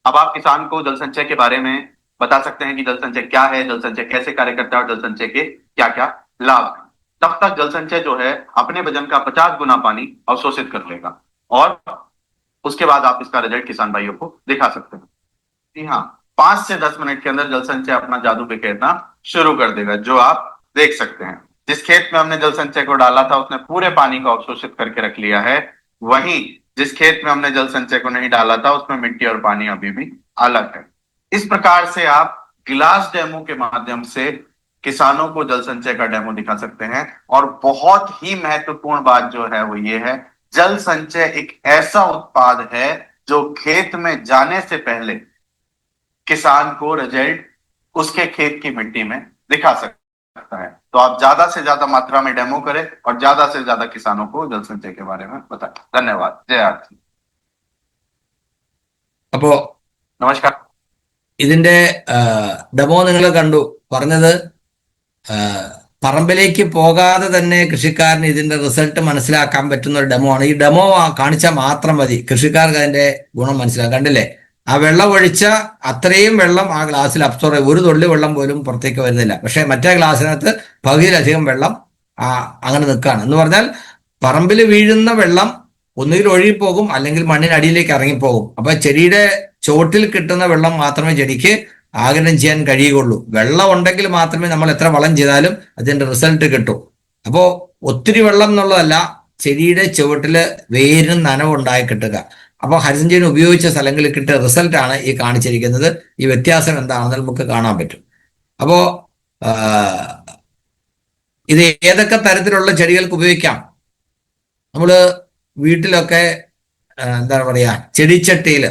अब आप किसान को जल संचय के बारे में बता सकते हैं कि जल संचय क्या है, जल संचय कैसे कार्य करता है और जल संचय के क्या क्या लाभ हैं। तब तक जल संचय जो है अपने वजन का 50 गुना पानी अवशोषित कर लेगा और उसके बाद आप इसका रिजल्ट किसान भाइयों को दिखा सकते हैं। जी हाँ, 5 से 10 मिनट के अंदर जल संचय अपना जादू बिखेरना शुरू कर देगा, जो आप देख सकते हैं। जिस खेत में हमने जल संचय को डाला था उसने पूरे पानी को अवशोषित करके रख लिया है। वहीं जिस खेत में हमने जल संचय को नहीं डाला था उसमें मिट्टी और पानी अभी भी अलग है। इस प्रकार से आप ग्लास डेमो के माध्यम से किसानों को जल संचय का डेमो दिखा सकते हैं। और बहुत ही महत्वपूर्ण बात जो है वो ये है, जल संचय एक ऐसा उत्पाद है जो खेत में जाने से पहले किसान को रिजल्ट उसके खेत की मिट्टी में दिखा सकते हैं। है। तो आप ज्यादा से ज्यादा मात्रा में डेमो करें और ज्यादा से ज्यादा किसानों को जल संचय के बारे में बताएं। धन्यवाद। जय आरती। അപ്പോ नमस्कार। ഇതിന്റെ ഡെമോ നിങ്ങൾ കണ്ടു. പറഞ്ഞത് പറമ്പിലേക്ക് പോകാതെ തന്നെ കൃഷിക്കാരന് ഇതിന്റെ റിസൾട്ട് മനസ്സിലാക്കാൻ പറ്റുന്ന ഒരു ഡെമോ ആണ്. ഈ ഡെമോ കാണിച്ചാൽ മാത്രം മതി കൃഷിക്കാർക്ക് അതിന്റെ ഗുണം മനസ്സിലാക്കാം. കണ്ടില്ലേ, ആ വെള്ളം ഒഴിച്ച അത്രയും വെള്ളം ആ ഗ്ലാസ്സിൽ അബ്സോർവ് ചെയ്യും. ഒരു തുള്ളി വെള്ളം പോലും പുറത്തേക്ക് വരുന്നില്ല. പക്ഷെ മറ്റേ ഗ്ലാസ്സിനകത്ത് പകുതിയിലധികം വെള്ളം അങ്ങനെ നിൽക്കുകയാണ്. എന്ന് പറഞ്ഞാൽ പറമ്പിൽ വീഴുന്ന വെള്ളം ഒന്നുകിൽ ഒഴുകിപ്പോകും, അല്ലെങ്കിൽ മണ്ണിനടിയിലേക്ക് ഇറങ്ങിപ്പോകും. അപ്പൊ ചെടിയുടെ ചോട്ടിൽ കിട്ടുന്ന വെള്ളം മാത്രമേ ചെടിക്ക് ആഗിരണം ചെയ്യാൻ കഴിയുകയുള്ളൂ. വെള്ളം ഉണ്ടെങ്കിൽ മാത്രമേ നമ്മൾ എത്ര വളം ചെയ്താലും അതിന്റെ റിസൾട്ട് കിട്ടൂ. അപ്പോ ഒത്തിരി വെള്ളം എന്നുള്ളതല്ല, ചെടിയുടെ ചുവട്ടില് വേരിന് നനവുണ്ടായി കിട്ടുക. അപ്പോൾ ഹരിസഞ്ജീവൻ ഉപയോഗിച്ച സ്ഥലങ്ങളിൽ കിട്ടിയ റിസൾട്ടാണ് ഈ കാണിച്ചിരിക്കുന്നത്. ഈ വ്യത്യാസം എന്താണെന്ന് നമുക്ക് കാണാൻ പറ്റും. അപ്പോ ഇത് ഏതൊക്കെ തരത്തിലുള്ള ചെടികൾക്ക് ഉപയോഗിക്കാം? നമ്മള് വീട്ടിലൊക്കെ എന്താ പറയാ, ചെടിച്ചട്ടിയിൽ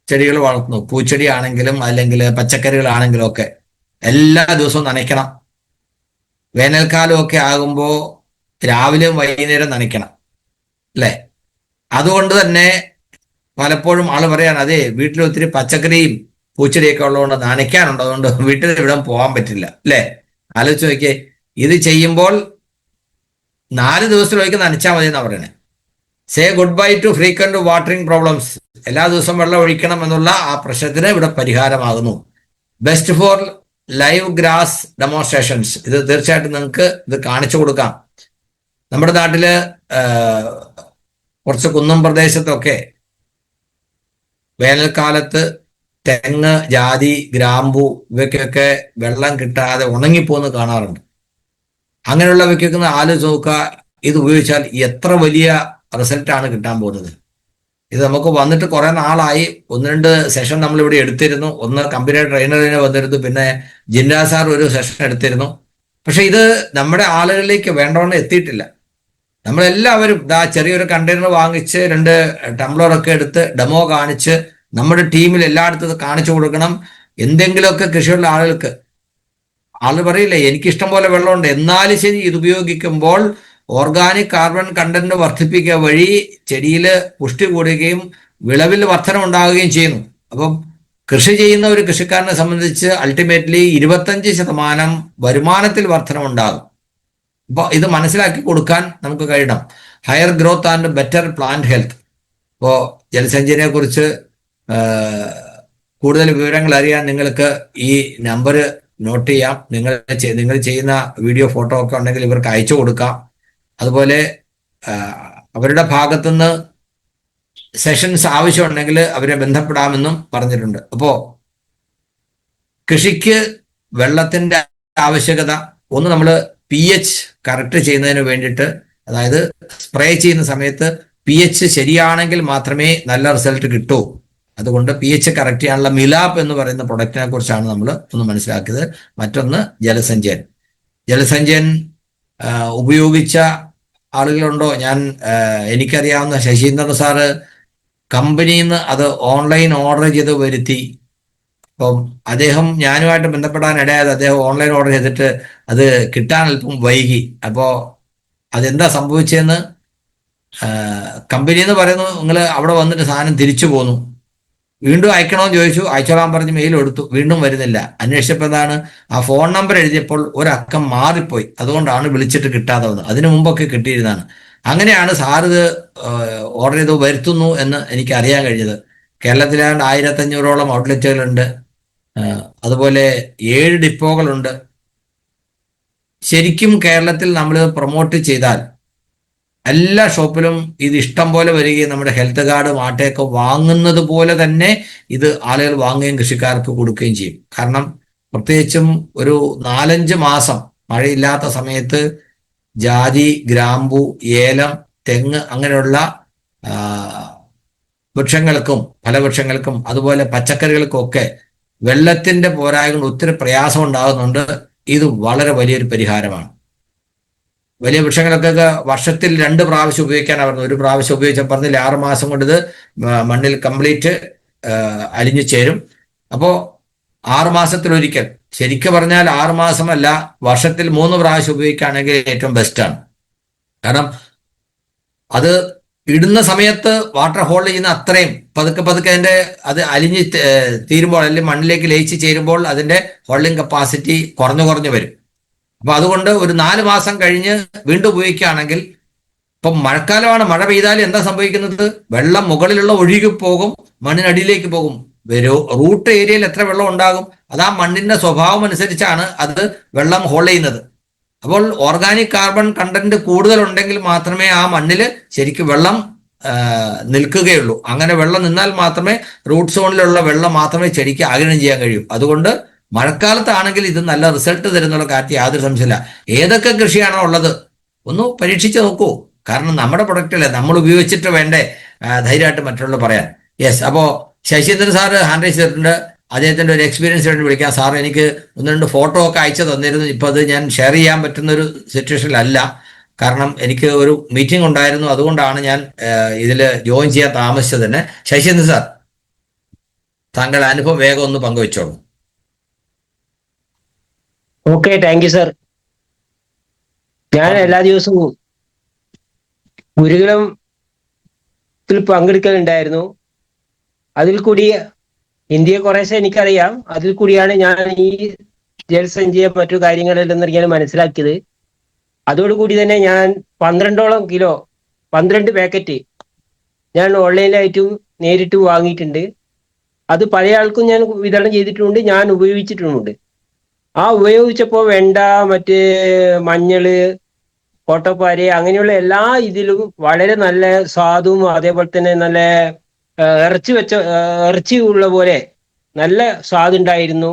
ചെടികൾ വളർത്തുന്നു. പൂച്ചെടി ആണെങ്കിലും അല്ലെങ്കിൽ പച്ചക്കറികളാണെങ്കിലും ഒക്കെ എല്ലാ ദിവസവും നനയ്ക്കണം. വേനൽക്കാലമൊക്കെ ആകുമ്പോൾ രാവിലെയും വൈകുന്നേരം നനയ്ക്കണം, അല്ലേ? അതുകൊണ്ട് തന്നെ പലപ്പോഴും ആള് പറയാണ്, അതെ വീട്ടിൽ ഒത്തിരി പച്ചക്കറിയും പൂച്ചെടിയൊക്കെ ഉള്ളതുകൊണ്ട് നനയ്ക്കാനുണ്ട്, അതുകൊണ്ട് വീട്ടിൽ ഇവിടെ പോകാൻ പറ്റില്ല, അല്ലേ? ആലോചിച്ച് നോക്കിയേ, ഇത് ചെയ്യുമ്പോൾ 4 ദിവസത്തിലേക്ക് നനച്ചാൽ മതി എന്നാ പറയണേ. Say goodbye to frequent watering problems. എല്ലാ ദിവസവും വെള്ളം ഒഴിക്കണം എന്നുള്ള ആ പ്രശ്നത്തിന് ഇവിടെ പരിഹാരമാകുന്നു. Best for live grass demonstrations. ഇത് തീർച്ചയായിട്ടും നിങ്ങൾക്ക് ഇത് കാണിച്ചു കൊടുക്കാം. നമ്മുടെ നാട്ടില് കുറച്ച് കുന്നം പ്രദേശത്തൊക്കെ വേനൽക്കാലത്ത് തെങ്ങ്, ജാതി, ഗ്രാമ്പു ഇവയ്ക്കൊക്കെ വെള്ളം കിട്ടാതെ ഉണങ്ങിപ്പോന്ന് കാണാറുണ്ട്. അങ്ങനെയുള്ളവയ്ക്കൊക്കെ ആലോചിച്ച് നോക്കുക, ഇത് ഉപയോഗിച്ചാൽ എത്ര വലിയ റിസൾട്ടാണ് കിട്ടാൻ പോകുന്നത്. ഇത് നമുക്ക് വന്നിട്ട് കുറെ നാളായി. 1-2 സെഷൻ നമ്മളിവിടെ എടുത്തിരുന്നു. ഒന്ന് കമ്പനി ട്രെയിനറിനെ വന്നിരുന്നു, പിന്നെ ജിൻഡാ സാർ ഒരു സെഷൻ എടുത്തിരുന്നു. പക്ഷെ ഇത് നമ്മുടെ ആളുകളിലേക്ക് വേണ്ടവണ്ണം എത്തിയിട്ടില്ല. നമ്മളെല്ലാവരും ചെറിയൊരു കണ്ടെയ്നർ വാങ്ങിച്ച് 2 ടംബ്ലറൊക്കെ എടുത്ത് ഡെമോ കാണിച്ച് നമ്മുടെ ടീമിൽ എല്ലായിടത്തും ഇത് കാണിച്ചു കൊടുക്കണം. എന്തെങ്കിലുമൊക്കെ കൃഷിയുള്ള ആളുകൾക്ക് പറയില്ലേ, എനിക്കിഷ്ടം പോലെ വെള്ളമുണ്ട്, എന്നാലും ശരി ഇത് ഉപയോഗിക്കുമ്പോൾ ഓർഗാനിക് കാർബൺ കണ്ടന്റ് വർദ്ധിപ്പിക്കുക വഴി ചെടിയിൽ പുഷ്ടി കൂടുകയും വിളവിൽ വർധന ഉണ്ടാവുകയും ചെയ്യുന്നു. അപ്പം കൃഷി ചെയ്യുന്ന ഒരു കൃഷിക്കാരനെ സംബന്ധിച്ച് അൾട്ടിമേറ്റ്ലി 25% വരുമാനത്തിൽ വർധന ഉണ്ടാകും. അപ്പോൾ ഇത് മനസ്സിലാക്കി കൊടുക്കാൻ നമുക്ക് കഴിയണം. Higher growth and better plant health. ഇപ്പോൾ ജലസഞ്ചയനെ കുറിച്ച് കൂടുതൽ വിവരങ്ങൾ അറിയാൻ നിങ്ങൾക്ക് ഈ നമ്പർ നോട്ട് ചെയ്യാം. നിങ്ങൾ ചെയ്യുന്ന വീഡിയോ ഫോട്ടോ ഒക്കെ ഉണ്ടെങ്കിൽ ഇവർക്ക് അയച്ചു കൊടുക്കാം. അതുപോലെ അവരുടെ ഭാഗത്തുനിന്ന് സെഷൻസ് ആവശ്യമുണ്ടെങ്കിൽ അവരെ ബന്ധപ്പെടാമെന്നും പറഞ്ഞിട്ടുണ്ട്. അപ്പോ കൃഷിക്ക് വെള്ളത്തിന്റെ ആവശ്യകത ഒന്ന്, നമ്മൾ pH കറക്റ്റ് ചെയ്യുന്നതിന് വേണ്ടിയിട്ട്, അതായത് സ്പ്രേ ചെയ്യുന്ന സമയത്ത് pH ശരിയാണെങ്കിൽ മാത്രമേ നല്ല റിസൾട്ട് കിട്ടൂ. അതുകൊണ്ട് pH കറക്റ്റ് ചെയ്യാനുള്ള മിലാപ്പ് എന്ന് പറയുന്ന പ്രൊഡക്റ്റിനെ കുറിച്ചാണ് നമ്മൾ ഒന്ന് മനസ്സിലാക്കിയത്. മറ്റൊന്ന് ജലസഞ്ചയൻ ഉപയോഗിച്ച ആളുകളുണ്ടോ? എനിക്കറിയാവുന്ന ശശീന്ദ്രൻ സാറ് കമ്പനിയിൽ നിന്ന് അത് ഓൺലൈൻ ഓർഡർ ചെയ്ത് വരുത്തി. അപ്പം അദ്ദേഹം ഞാനുമായിട്ട് ബന്ധപ്പെടാൻ ഇടയായത്, അദ്ദേഹം ഓൺലൈൻ ഓർഡർ ചെയ്തിട്ട് അത് കിട്ടാൻ അല്പം വൈകി. അപ്പോൾ അതെന്താ സംഭവിച്ചതെന്ന് കമ്പനിയിൽ നിന്ന് പറയുന്നു, നിങ്ങൾ അവിടെ വന്നിട്ട് സാധനം തിരിച്ചു പോന്നു. വീണ്ടും അയക്കണമെന്ന് ചോദിച്ചു, അയച്ചോളാൻ പറഞ്ഞ് മെയിൽ കൊടുത്തു, വീണ്ടും വരുന്നില്ല. അന്വേഷിച്ചപ്പോൾ എന്താണ്, ആ ഫോൺ നമ്പർ എഴുതിയപ്പോൾ ഒരക്കം മാറിപ്പോയി, അതുകൊണ്ടാണ് വിളിച്ചിട്ട് കിട്ടാതെ വന്നത്. അതിനു മുമ്പൊക്കെ കിട്ടിയിരുന്നതാണ്. അങ്ങനെയാണ് സാർ ഇത് ഓർഡർ ചെയ്ത് വരുത്തുന്നു എന്ന് എനിക്ക് അറിയാൻ കഴിഞ്ഞത്. കേരളത്തിലാണ്ട് 1500ഓളം ഔട്ട്ലെറ്റുകളുണ്ട്. അതുപോലെ 7 ഡിപ്പോകളുണ്ട്. ശരിക്കും കേരളത്തിൽ നമ്മൾ പ്രൊമോട്ട് ചെയ്താൽ എല്ലാ ഷോപ്പിലും ഇത് ഇഷ്ടം പോലെ വരികയും നമ്മുടെ ഹെൽത്ത് കാർഡ് ആട്ടയൊക്കെ വാങ്ങുന്നത് പോലെ തന്നെ ഇത് ആളുകൾ വാങ്ങുകയും കൃഷിക്കാർക്ക് കൊടുക്കുകയും ചെയ്യും. കാരണം പ്രത്യേകിച്ചും ഒരു 4-5 മാസം മഴയില്ലാത്ത സമയത്ത് ജാതി, ഗ്രാമ്പു, ഏലം, തെങ്ങ് അങ്ങനെയുള്ള വൃക്ഷങ്ങൾക്കും ഫലവൃക്ഷങ്ങൾക്കും അതുപോലെ പച്ചക്കറികൾക്കും ഒക്കെ വെള്ളത്തിന്റെ പോരായ്മ ഒത്തിരി പ്രയാസം ഉണ്ടാകുന്നുണ്ട്. ഇത് വളരെ വലിയൊരു പരിഹാരമാണ്. വലിയ വൃക്ഷങ്ങളൊക്കെ വർഷത്തിൽ 2 പ്രാവശ്യം ഉപയോഗിക്കാനാണ് പറഞ്ഞത്. ഒരു പ്രാവശ്യം ഉപയോഗിച്ചാൽ പറഞ്ഞില്ല 6 മാസം കൊണ്ട് ഇത് മണ്ണിൽ കംപ്ലീറ്റ് അലിഞ്ഞു ചേരും. അപ്പോൾ 6 മാസത്തിലൊരിക്കൽ, ശരിക്കും പറഞ്ഞാൽ 6 മാസമല്ല, വർഷത്തിൽ 3 പ്രാവശ്യം ഉപയോഗിക്കുകയാണെങ്കിൽ ഏറ്റവും ബെസ്റ്റാണ്. കാരണം അത് ഇടുന്ന സമയത്ത് വാട്ടർ ഹോൾഡ് ചെയ്യുന്ന അത്രയും പതുക്കെ പതുക്കെ അത് അലിഞ്ഞ് തീരുമ്പോൾ, അല്ലെങ്കിൽ മണ്ണിലേക്ക് ലയിച്ച് ചേരുമ്പോൾ അതിന്റെ ഹോൾഡിംഗ് കപ്പാസിറ്റി കുറഞ്ഞു കുറഞ്ഞു വരും. അപ്പൊ അതുകൊണ്ട് ഒരു 4 മാസം കഴിഞ്ഞ് വീണ്ടും ഉപയോഗിക്കുകയാണെങ്കിൽ, ഇപ്പം മഴക്കാലമാണ്, മഴ പെയ്താൽ എന്താ സംഭവിക്കുന്നത്? വെള്ളം മുകളിലുള്ള ഒഴുകി പോകും, മണ്ണിനടിയിലേക്ക് പോകും. റൂട്ട് ഏരിയയിൽ എത്ര വെള്ളം ഉണ്ടാകും, അത് ആ മണ്ണിന്റെ സ്വഭാവം അനുസരിച്ചാണ് അത് വെള്ളം ഹോൾഡ് ചെയ്യുന്നത്. അപ്പോൾ ഓർഗാനിക് കാർബൺ കണ്ടന്റ് കൂടുതൽ ഉണ്ടെങ്കിൽ മാത്രമേ ആ മണ്ണിൽ ശരിക്കും വെള്ളം നിൽക്കുകയുള്ളൂ. അങ്ങനെ വെള്ളം നിന്നാൽ മാത്രമേ റൂട്ട് സോണിലുള്ള വെള്ളം മാത്രമേ ചെടിക്ക് ആഗിരണം ചെയ്യാൻ കഴിയൂ. അതുകൊണ്ട് മഴക്കാലത്താണെങ്കിൽ ഇത് നല്ല റിസൾട്ട് തരുന്നുള്ള കാര്യത്തിൽ യാതൊരു സംശയമില്ല. ഏതൊക്കെ കൃഷിയാണോ ഉള്ളത് ഒന്ന് പരീക്ഷിച്ച് നോക്കൂ. കാരണം നമ്മുടെ പ്രൊഡക്റ്റല്ലേ, നമ്മൾ ഉപയോഗിച്ചിട്ട് വേണ്ടേ ധൈര്യമായിട്ട് മറ്റുള്ള പറയാൻ. യെസ്, അപ്പോൾ ശശീന്ദ്രൻ സാറ് ഹാൻഡ് റൈസ് ചെയ്തിട്ടുണ്ട്. അദ്ദേഹത്തിന്റെ ഒരു എക്സ്പീരിയൻസ് വേണ്ടി വിളിക്കാം. സാർ എനിക്ക് 1-2 ഫോട്ടോ ഒക്കെ അയച്ചു തന്നിരുന്നു. ഇപ്പൊ അത് ഞാൻ ഷെയർ ചെയ്യാൻ പറ്റുന്ന ഒരു സിറ്റുവേഷനിലല്ല. കാരണം എനിക്ക് ഒരു മീറ്റിംഗ് ഉണ്ടായിരുന്നു, അതുകൊണ്ടാണ് ഞാൻ ഇതിൽ ജോയിൻ ചെയ്യാൻ താമസിച്ചത് തന്നെ. ശശീന്ദ്രൻ സാർ, താങ്കളുടെ അനുഭവം വേഗം ഒന്ന് പങ്കുവെച്ചോളൂ. Okay, thank you sir. ഞാൻ എല്ലാ ദിവസവും ഗുരുകുലത്തിൽ പങ്കെടുക്കലുണ്ടായിരുന്നു. അതിൽ കൂടി ഇന്ത്യയെ കുറേശ്ശെ എനിക്കറിയാം. അതിൽ കൂടിയാണ് ഞാൻ ഈ ജലസഞ്ചയ മറ്റു കാര്യങ്ങളെല്ലാം മനസ്സിലാക്കിയത്. അതോടുകൂടി തന്നെ ഞാൻ 12 പാക്കറ്റ് ഞാൻ ഓൺലൈനിലായിട്ടും നേരിട്ട് വാങ്ങിയിട്ടുണ്ട്. അത് പല ആൾക്കും ഞാൻ വിതരണം ചെയ്തിട്ടുണ്ട്, ഞാൻ ഉപയോഗിച്ചിട്ടുമുണ്ട്. ആ ഉപയോഗിച്ചപ്പോൾ വെണ്ട, മറ്റ് മഞ്ഞള്, കോട്ടപ്പാര്, അങ്ങനെയുള്ള എല്ലാ ഇതിലും വളരെ നല്ല സ്വാദും അതേപോലെ തന്നെ നല്ല ഇറച്ചി ഉള്ള പോലെ നല്ല സ്വാദുണ്ടായിരുന്നു.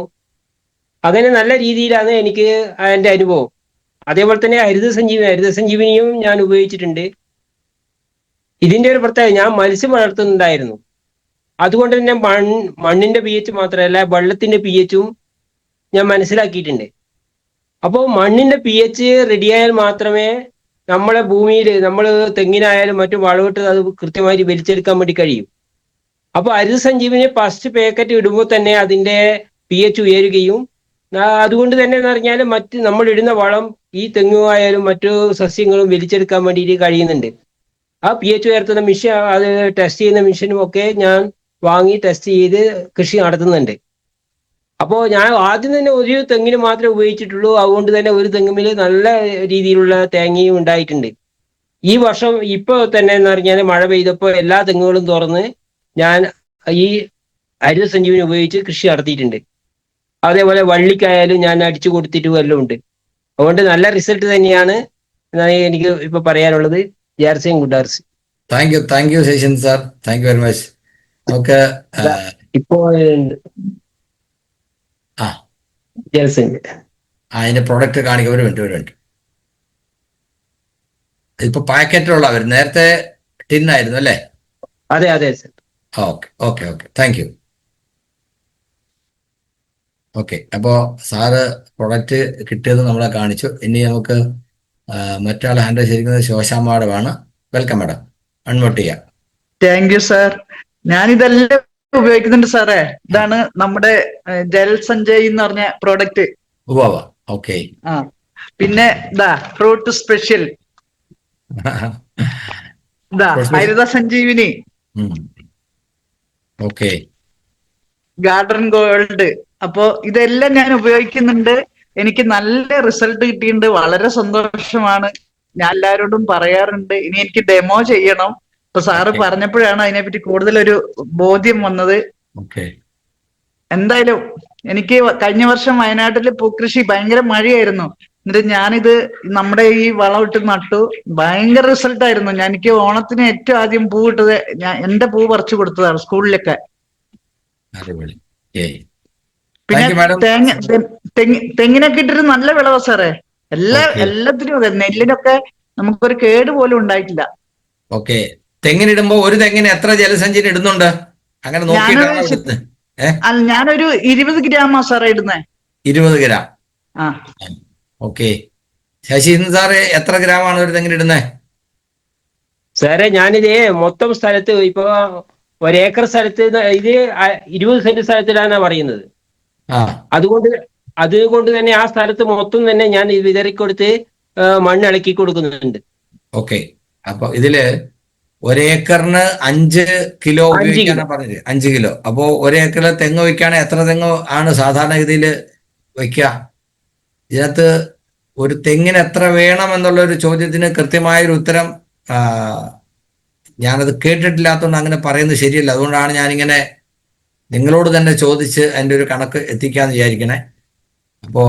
അങ്ങനെ നല്ല രീതിയിലാണ് എനിക്ക് എൻ്റെ അനുഭവം. അതേപോലെ തന്നെ ഹരിതസഞ്ജീവനിയും ഞാൻ ഉപയോഗിച്ചിട്ടുണ്ട്. ഇതിന്റെ ഒരു പ്രത്യേകത, ഞാൻ മത്സ്യം വളർത്തുന്നുണ്ടായിരുന്നു. അതുകൊണ്ട് തന്നെ മണ്ണിന്റെ pH മാത്രമല്ല വെള്ളത്തിന്റെ pHഉം ഞാൻ മനസ്സിലാക്കിയിട്ടുണ്ട്. അപ്പോൾ മണ്ണിന്റെ pH റെഡിയായാൽ മാത്രമേ നമ്മളെ ഭൂമിയിൽ നമ്മൾ തെങ്ങിനായാലും മറ്റു വളമിട്ട് അത് കൃത്യമായി വലിച്ചെടുക്കാൻ വേണ്ടി കഴിയും. അപ്പോൾ ഹരിതസഞ്ജീവനി ഫസ്റ്റ് പാക്കറ്റ് ഇടുമ്പോൾ തന്നെ അതിന്റെ pH ഉയരുകയും, അതുകൊണ്ട് തന്നെ എന്ന് പറഞ്ഞാൽ മറ്റ് നമ്മൾ ഇടുന്ന വളം ഈ തെങ്ങുമായാലും മറ്റു സസ്യങ്ങളും വലിച്ചെടുക്കാൻ വേണ്ടിയിട്ട് കഴിയുന്നുണ്ട്. ആ pH ഉയർത്തുന്ന മെഷീൻ, അത് ടെസ്റ്റ് ചെയ്യുന്ന മെഷീനും ഒക്കെ ഞാൻ വാങ്ങി ടെസ്റ്റ് ചെയ്ത് കൃഷി നടത്തുന്നുണ്ട്. അപ്പോൾ ഞാൻ ആദ്യം തന്നെ ഒരു തെങ്ങിന് മാത്രമേ ഉപയോഗിച്ചിട്ടുള്ളൂ. അതുകൊണ്ട് തന്നെ ഒരു തെങ്ങിൽ നല്ല രീതിയിലുള്ള തേങ്ങയും ഉണ്ടായിട്ടുണ്ട്. ഈ വർഷം ഇപ്പോൾ തന്നെ എന്ന് പറഞ്ഞാൽ മഴ പെയ്തപ്പോൾ എല്ലാ തെങ്ങുകളും തുറന്ന് ഞാൻ ഈ ഹരിതസഞ്ജീവനി ഉപയോഗിച്ച് കൃഷി നടത്തിയിട്ടുണ്ട്. അതേപോലെ വള്ളിക്കായാലും ഞാൻ അടിച്ചു കൊടുത്തിട്ടും എല്ലാം ഉണ്ട്. അതുകൊണ്ട് നല്ല റിസൾട്ട് തന്നെയാണ് എനിക്ക് ഇപ്പൊ പറയാനുള്ളത്. ജാർസിയും ഗുഡാർസി. Thank you Sasheendran sir, thank you very much. നമുക്ക് ഇപ്പോ അതിന്റെ പ്രോഡക്റ്റ് കാണിക്കാൻ ഒരു മിനിറ്റ്. ഇപ്പൊ പാക്കറ്റിലുള്ള നേരത്തെ ടിന്നായിരുന്നു അല്ലേ? അതെ അതെ sir. Okay thank U. Okay, അപ്പോൾ സാറ് പ്രൊഡക്റ്റ് കിട്ടിയത് നമ്മളെ കാണിച്ചു. ഇനി നമുക്ക് മറ്റാൾ ഹാൻഡിൽ ചെയ്തിരിക്കുന്നത് ശോശാ മാഡമാണ്. വെൽക്കം മാഡം, അൺമ്യൂട്ട് ചെയ്യാം. Thank you sir. ഞാനിതെല്ലാം ഉപയോഗിക്കുന്നുണ്ട് സാറേ. ഇതാണ് നമ്മുടെ ജൽ സഞ്ജയ് എന്ന് പറഞ്ഞ പ്രോഡക്റ്റ്. ഓക്കെ. പിന്നെ ഇതാ ഫ്രൂട്ട് സ്പെഷ്യൽ, ഇതാ ഹരിത സഞ്ജീവിനി, ഓക്കെ, ഗാർഡൻ ഗോൾഡ്. അപ്പോ ഇതെല്ലാം ഞാൻ ഉപയോഗിക്കുന്നുണ്ട്. എനിക്ക് നല്ല റിസൾട്ട് കിട്ടിയിട്ടുണ്ട്. വളരെ സന്തോഷമാണ്. ഞാൻ എല്ലാവരോടും പറയാറുണ്ട്. ഇനി എനിക്ക് ഡെമോ ചെയ്യണം. ഇപ്പൊ സാറ് പറഞ്ഞപ്പോഴാണ് അതിനെപ്പറ്റി കൂടുതലൊരു ബോധ്യം വന്നത്. എന്തായാലും എനിക്ക് കഴിഞ്ഞ വർഷം വയനാട്ടില് പൂക്കൃഷി ഭയങ്കര മഴയായിരുന്നു. എന്നിട്ട് ഞാനിത് നമ്മുടെ ഈ വളം ഇട്ട് നട്ടു. ഭയങ്കര റിസൾട്ട് ആയിരുന്നു. എനിക്ക് ഓണത്തിന് ഏറ്റവും ആദ്യം പൂ ഇട്ടത് എന്റെ പൂ പറിച്ചു കൊടുത്തതാണ് സ്കൂളിലൊക്കെ. പിന്നെ തെങ്ങിനൊക്കെ ഇട്ടിട്ട് നല്ല വിളവാ സാറേ. എല്ലാത്തിനും അതെ. നെല്ലിനൊക്കെ നമുക്കൊരു കേട് പോലും ഉണ്ടായിട്ടില്ല. ഓക്കെ, തെങ്ങിനിടുമ്പോ ഒരു തെങ്ങിന് എത്ര ജലസഞ്ചയം ഇടുന്നുണ്ട്? അങ്ങനെ ഞാനൊരു 20 ഗ്രാമാ സാറേ ഇടുന്നേ. 20 ഗ്രാം. ഓക്കെ, ശശീന്ദ്രൻ സാറ് എത്ര ഗ്രാമാണ് ഒരു തെങ്ങിന് ഇടുന്നത്? സാറേ ഞാനിത് മൊത്തം സ്ഥലത്ത് ഇപ്പൊ 1 ഏക്കർ സ്ഥലത്ത് ഇത് 20 സെന്റ് സ്ഥലത്തിലാണ് പറയുന്നത്. അതുകൊണ്ട് തന്നെ ആ സ്ഥലത്ത് മൊത്തം തന്നെ ഞാൻ വിതറിക്കൊടുത്ത് മണ്ണ് ഇളക്കി കൊടുക്കുന്നുണ്ട്. ഓക്കെ. അപ്പൊ ഇതില് 1 ഏക്കറിന് 5 കിലോ ഉപയോഗിക്കാനാ പറഞ്ഞത്. 5 കിലോ. അപ്പോ 1 ഏക്കറിൽ തെങ്ങ് വെക്കുകയാണെങ്കിൽ എത്ര തെങ്ങ് ആണ് സാധാരണഗതിയിൽ വെക്കുക? ഇതിനകത്ത് ഒരു തെങ്ങിന് എത്ര വേണം എന്നുള്ള ഒരു ചോദ്യത്തിന് കൃത്യമായൊരു ഉത്തരം ഞാനത് കേട്ടിട്ടില്ലാത്തതുകൊണ്ട് അങ്ങനെ പറയുന്നത് ശരിയല്ല. അതുകൊണ്ടാണ് ഞാനിങ്ങനെ നിങ്ങളോട് തന്നെ ചോദിച്ച് അതിന്റെ ഒരു കണക്ക് എത്തിക്കാന്ന് വിചാരിക്കണേ. അപ്പോ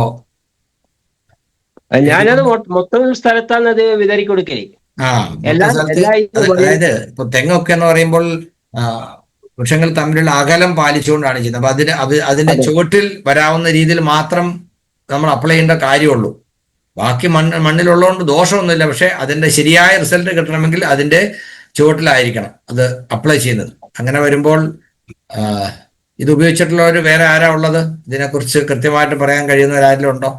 ഞാനത് മൊത്തം സ്ഥലത്താണ് അത് വിതറി കൊടുക്കല്. അതായത് ഇപ്പൊ തെങ്ങൊക്കെ എന്ന് പറയുമ്പോൾ വൃക്ഷങ്ങൾ തമ്മിലുള്ള അകലം പാലിച്ചുകൊണ്ടാണ് ചെയ്യുന്നത്. അപ്പൊ അതിന്റെ ചുവട്ടിൽ വരാവുന്ന രീതിയിൽ മാത്രം നമ്മൾ അപ്ലൈ ചെയ്യേണ്ട കാര്യമുള്ളൂ. ബാക്കി മണ്ണിലുള്ളതുകൊണ്ട് ദോഷമൊന്നുമില്ല. പക്ഷെ അതിന്റെ ശരിയായ റിസൾട്ട് കിട്ടണമെങ്കിൽ അതിന്റെ ചുവട്ടിലായിരിക്കണം അത് അപ്ലൈ ചെയ്യുന്നത്. അങ്ങനെ വരുമ്പോൾ ഇത് ഉപയോഗിച്ചിട്ടുള്ളവർ വേറെ ആരാ ഉള്ളത്? ഇതിനെക്കുറിച്ച് കൃത്യമായിട്ട് പറയാൻ കഴിയുന്നവരാരെങ്കിലും ഉണ്ടോ?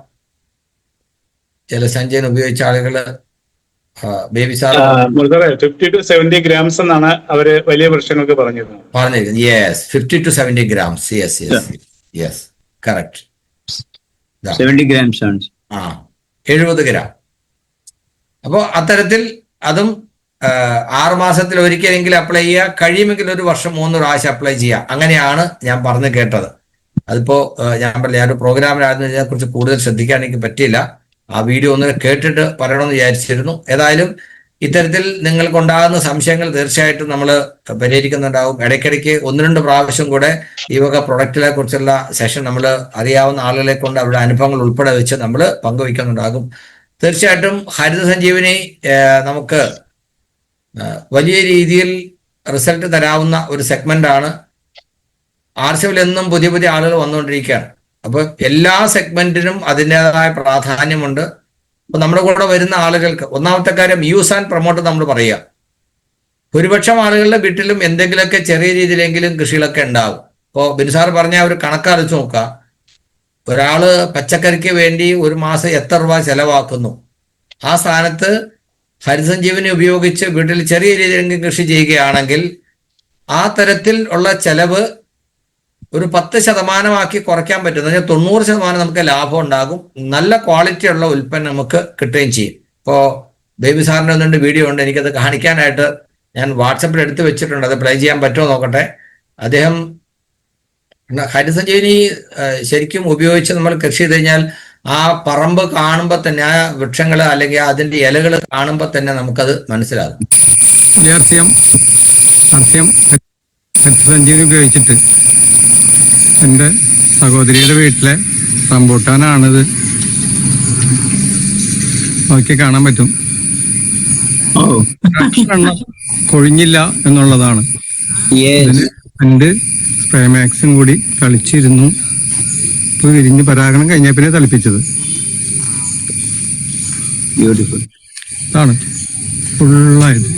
ജലസഞ്ചയനം ഉപയോഗിച്ച ആളുകള് ബേബി സാർ 50 to 70 grams എന്നാണ് അവര് വലിയ വൃക്ഷങ്ങൾക്ക് പറഞ്ഞിരുന്നത്. Yes, 50 to 70 grams. Yes correct. 70 grams ആണ്. 70 ഗ്രാം. അപ്പോൾ അത്തരത്തിൽ അതും 6 മാസത്തിൽ ഒരിക്കലെങ്കിലും അപ്ലൈ ചെയ്യുക. കഴിയുമെങ്കിൽ ഒരു വർഷം 3 പ്രാവശ്യം അപ്ലൈ ചെയ്യുക. അങ്ങനെയാണ് ഞാൻ പറഞ്ഞു കേട്ടത്. അതിപ്പോ ഞാൻ ഒരു പ്രോഗ്രാമിലായിരുന്നു, ഇതിനെക്കുറിച്ച് കൂടുതൽ ശ്രദ്ധിക്കാൻ എനിക്ക് പറ്റിയില്ല. ആ വീഡിയോ ഒന്ന് കേട്ടിട്ട് പറയണമെന്ന് വിചാരിച്ചിരുന്നു. ഏതായാലും ഇത്തരത്തിൽ നിങ്ങൾക്കുണ്ടാകുന്ന സംശയങ്ങൾ തീർച്ചയായിട്ടും നമ്മൾ പരിഹരിക്കുന്നുണ്ടാവും. ഇടയ്ക്കിടയ്ക്ക് 1-2 പ്രാവശ്യം കൂടെ ഈ വക പ്രൊഡക്റ്റിനെ കുറിച്ചുള്ള സെഷൻ നമ്മൾ അറിയാവുന്ന ആളുകളെ കൊണ്ട് അവരുടെ അനുഭവങ്ങൾ ഉൾപ്പെടെ വെച്ച് നമ്മൾ പങ്കുവയ്ക്കുന്നുണ്ടാകും. തീർച്ചയായിട്ടും ഹരിത സഞ്ജീവനി നമുക്ക് വലിയ രീതിയിൽ റിസൾട്ട് തരാവുന്ന ഒരു സെഗ്മെന്റ് ആണ്. ആർസിവിൽ എന്നും പുതിയ പുതിയ ആളുകൾ വന്നുകൊണ്ടിരിക്കുകയാണ്. അപ്പൊ എല്ലാ സെഗ്മെന്റിനും അതിൻ്റെതായ പ്രാധാന്യമുണ്ട്. അപ്പൊ നമ്മുടെ കൂടെ വരുന്ന ആളുകൾക്ക് ഒന്നാമത്തെ കാര്യം യൂസ് ആൻഡ് പ്രൊമോട്ട് നമ്മൾ പറയുക. ഭൂരിപക്ഷം ആളുകളുടെ വീട്ടിലും എന്തെങ്കിലുമൊക്കെ ചെറിയ രീതിയിലെങ്കിലും കൃഷികളൊക്കെ ഉണ്ടാവും. ഇപ്പോൾ ബിൻസാർ പറഞ്ഞ ഒരു കണക്കാലോചിച്ച് നോക്കുക. ഒരാള് പച്ചക്കറിക്ക് വേണ്ടി ഒരു മാസം എത്ര രൂപ ചെലവാക്കുന്നു? ആ സ്ഥാനത്ത് ഹരിതസഞ്ജീവനി ഉപയോഗിച്ച് വീട്ടിൽ ചെറിയ രീതിയിലെങ്കിലും കൃഷി ചെയ്യുകയാണെങ്കിൽ ആ തരത്തിൽ ഉള്ള ചെലവ് ഒരു 10% കുറയ്ക്കാൻ പറ്റും. എന്ന് 90% നമുക്ക് ലാഭം ഉണ്ടാകും. നല്ല ക്വാളിറ്റി ഉള്ള ഉൽപ്പന്നം നമുക്ക് കിട്ടുകയും ചെയ്യും. ഇപ്പോൾ ബേബി സാറിൻ്റെ 1-2 വീഡിയോ ഉണ്ട്, എനിക്കത് കാണിക്കാനായിട്ട് ഞാൻ വാട്സപ്പിൽ എടുത്ത് വെച്ചിട്ടുണ്ട്. അത് പ്ലേ ചെയ്യാൻ പറ്റുമോ നോക്കട്ടെ. അദ്ദേഹം ഹരിതസഞ്ജീവനി ശരിക്കും ഉപയോഗിച്ച് നമ്മൾ കൃഷി ചെയ്ത് കഴിഞ്ഞാൽ ആ പറമ്പ് കാണുമ്പോൾ തന്നെ, ആ വൃക്ഷങ്ങൾ അല്ലെങ്കിൽ അതിന്റെ ഇലകൾ കാണുമ്പോൾ തന്നെ നമുക്കത് മനസ്സിലാകും. ഹരിതസഞ്ജീവനി ഉപയോഗിച്ചിട്ട് എൻ്റെ സഹോദരിയുടെ വീട്ടിലെ റംബൂട്ടാനാണിത്. നോക്കി കാണാൻ പറ്റും. കൊഴിഞ്ഞില്ല എന്നുള്ളതാണ്. എൻ്റെ സ്പ്രേമാക്സും കൂടി തളിച്ചിരുന്നു. ഇപ്പൊ വിരിഞ്ഞ് പരാഗണം കഴിഞ്ഞ പിന്നെ തളിപ്പിച്ചത്. ബ്യൂട്ടിഫുൾ ആണ്. ഫുള്ളായിട്ട്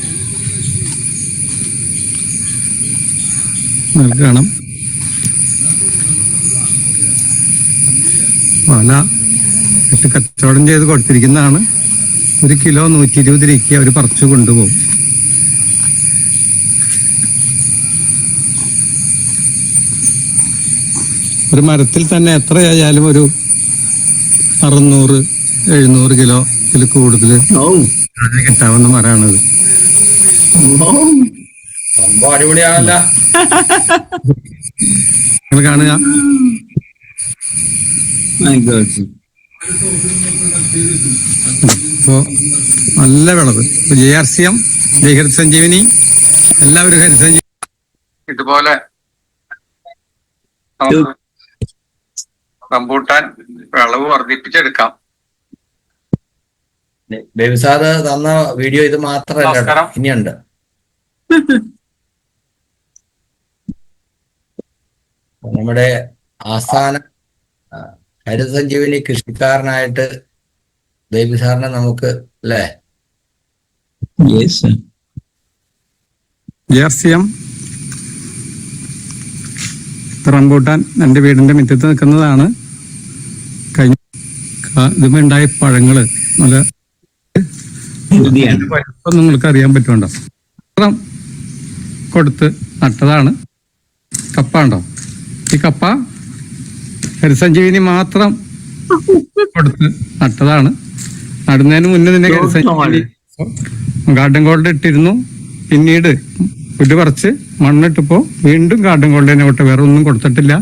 കാണാം. വല ഇട്ട് കച്ചവടം ചെയ്ത് കൊടുത്തിരിക്കുന്നതാണ്. 1 കിലോ 120 രൂപയ്ക്ക് അവർ പറിച്ചു കൊണ്ടുപോകും. ഒരു മരത്തിൽ തന്നെ എത്രയായാലും ഒരു 600-700 കിലോ കൂടുതൽ കിട്ടാവുന്ന മരമാണിത്. അടിപൊളിയാണല്ലോ. നിങ്ങൾ കാണുക. ഇപ്പോ നല്ല വിളവ്. JRCM, ഹരിതസഞ്ജീവനി, എല്ലാവരും ഹരിതസഞ്ജീവനി ഇതുപോലെ റംബൂട്ടാൻ വിളവ് വർദ്ധിപ്പിച്ചെടുക്കാം. ബേബി സാറ് തന്ന വീഡിയോ ഇത് മാത്രമല്ല, ഇനിയുണ്ട്. നമ്മുടെ ആസ്ഥാന ഹരിതസഞ്ജീവനി കൃഷിക്കാരനായിട്ട് ബേബി സാറിനെ നമുക്ക് അല്ലേ? JRCM റംബൂട്ടാൻ എൻ്റെ വീടിന്റെ മുറ്റത്ത് നിൽക്കുന്നതാണ്. കഴിഞ്ഞ ഇതുണ്ടായ പഴങ്ങള് നല്ല നിങ്ങൾക്ക് അറിയാൻ പറ്റുന്നുണ്ടോ? കൊടുത്ത് നട്ടതാണ്. കപ്പ ഉണ്ടോ? ഈ കപ്പ ഹരിസഞ്ജീവിനി മാത്രം കൊടുത്ത് നട്ടതാണ്. നടുന്നതിന് മുന്നേ തന്നെ ഹരിസഞ്ജീവിനി ഗാർഡൻ ഗോൾഡ് ഇട്ടിരുന്നു. പിന്നീട് പുല്ല് പറിച്ച് മണ്ണിട്ടിപ്പോ വീണ്ടും ഗാർഡൻ ഗോൾഡ് തന്നെ വിട്ട് വേറെ ഒന്നും കൊടുത്തിട്ടില്ല.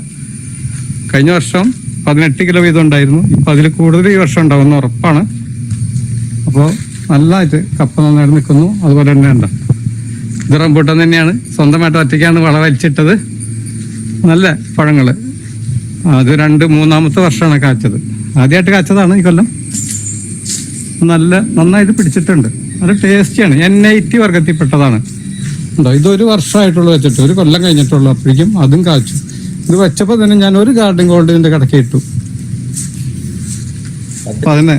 കഴിഞ്ഞ വർഷം 18 കിലോ വീതം ഉണ്ടായിരുന്നു. ഇപ്പൊ അതിൽ കൂടുതൽ ഈ വർഷം ഉണ്ടാവുന്ന ഉറപ്പാണ്. അപ്പോൾ നല്ലതായിട്ട് കപ്പ നന്നായിട്ട് നിൽക്കുന്നു. അതുപോലെ തന്നെ ഉണ്ട്, ഇത് റംബൂട്ടാൻ തന്നെയാണ്. സ്വന്തമായിട്ട് ഒറ്റയ്ക്കാണ് വള വലിച്ചിട്ടത്. നല്ല പഴങ്ങള്. അത് 2-3 വർഷമാണ് കാച്ചത്. ആദ്യമായിട്ട് കാച്ചതാണ് ഈ കൊല്ലം. നന്നായിട്ട് പിടിച്ചിട്ടുണ്ട്. നല്ല ടേസ്റ്റിയാണ്. NIT വർഗത്തിൽപ്പെട്ടതാണ്. ഉണ്ടോ, ഇതൊരു വർഷമായിട്ടുള്ളൂ വെച്ചിട്ട്, 1 കൊല്ലം കഴിഞ്ഞിട്ടുള്ളൂ. അപ്പോഴേക്കും അതും കാച്ചു. ഇത് വെച്ചപ്പോ തന്നെ ഞാൻ ഒരു ഗാർഡൻ ഗോൾഡിന്റെ കടക്കി ഇട്ടു. അപ്പൊ അതിനെ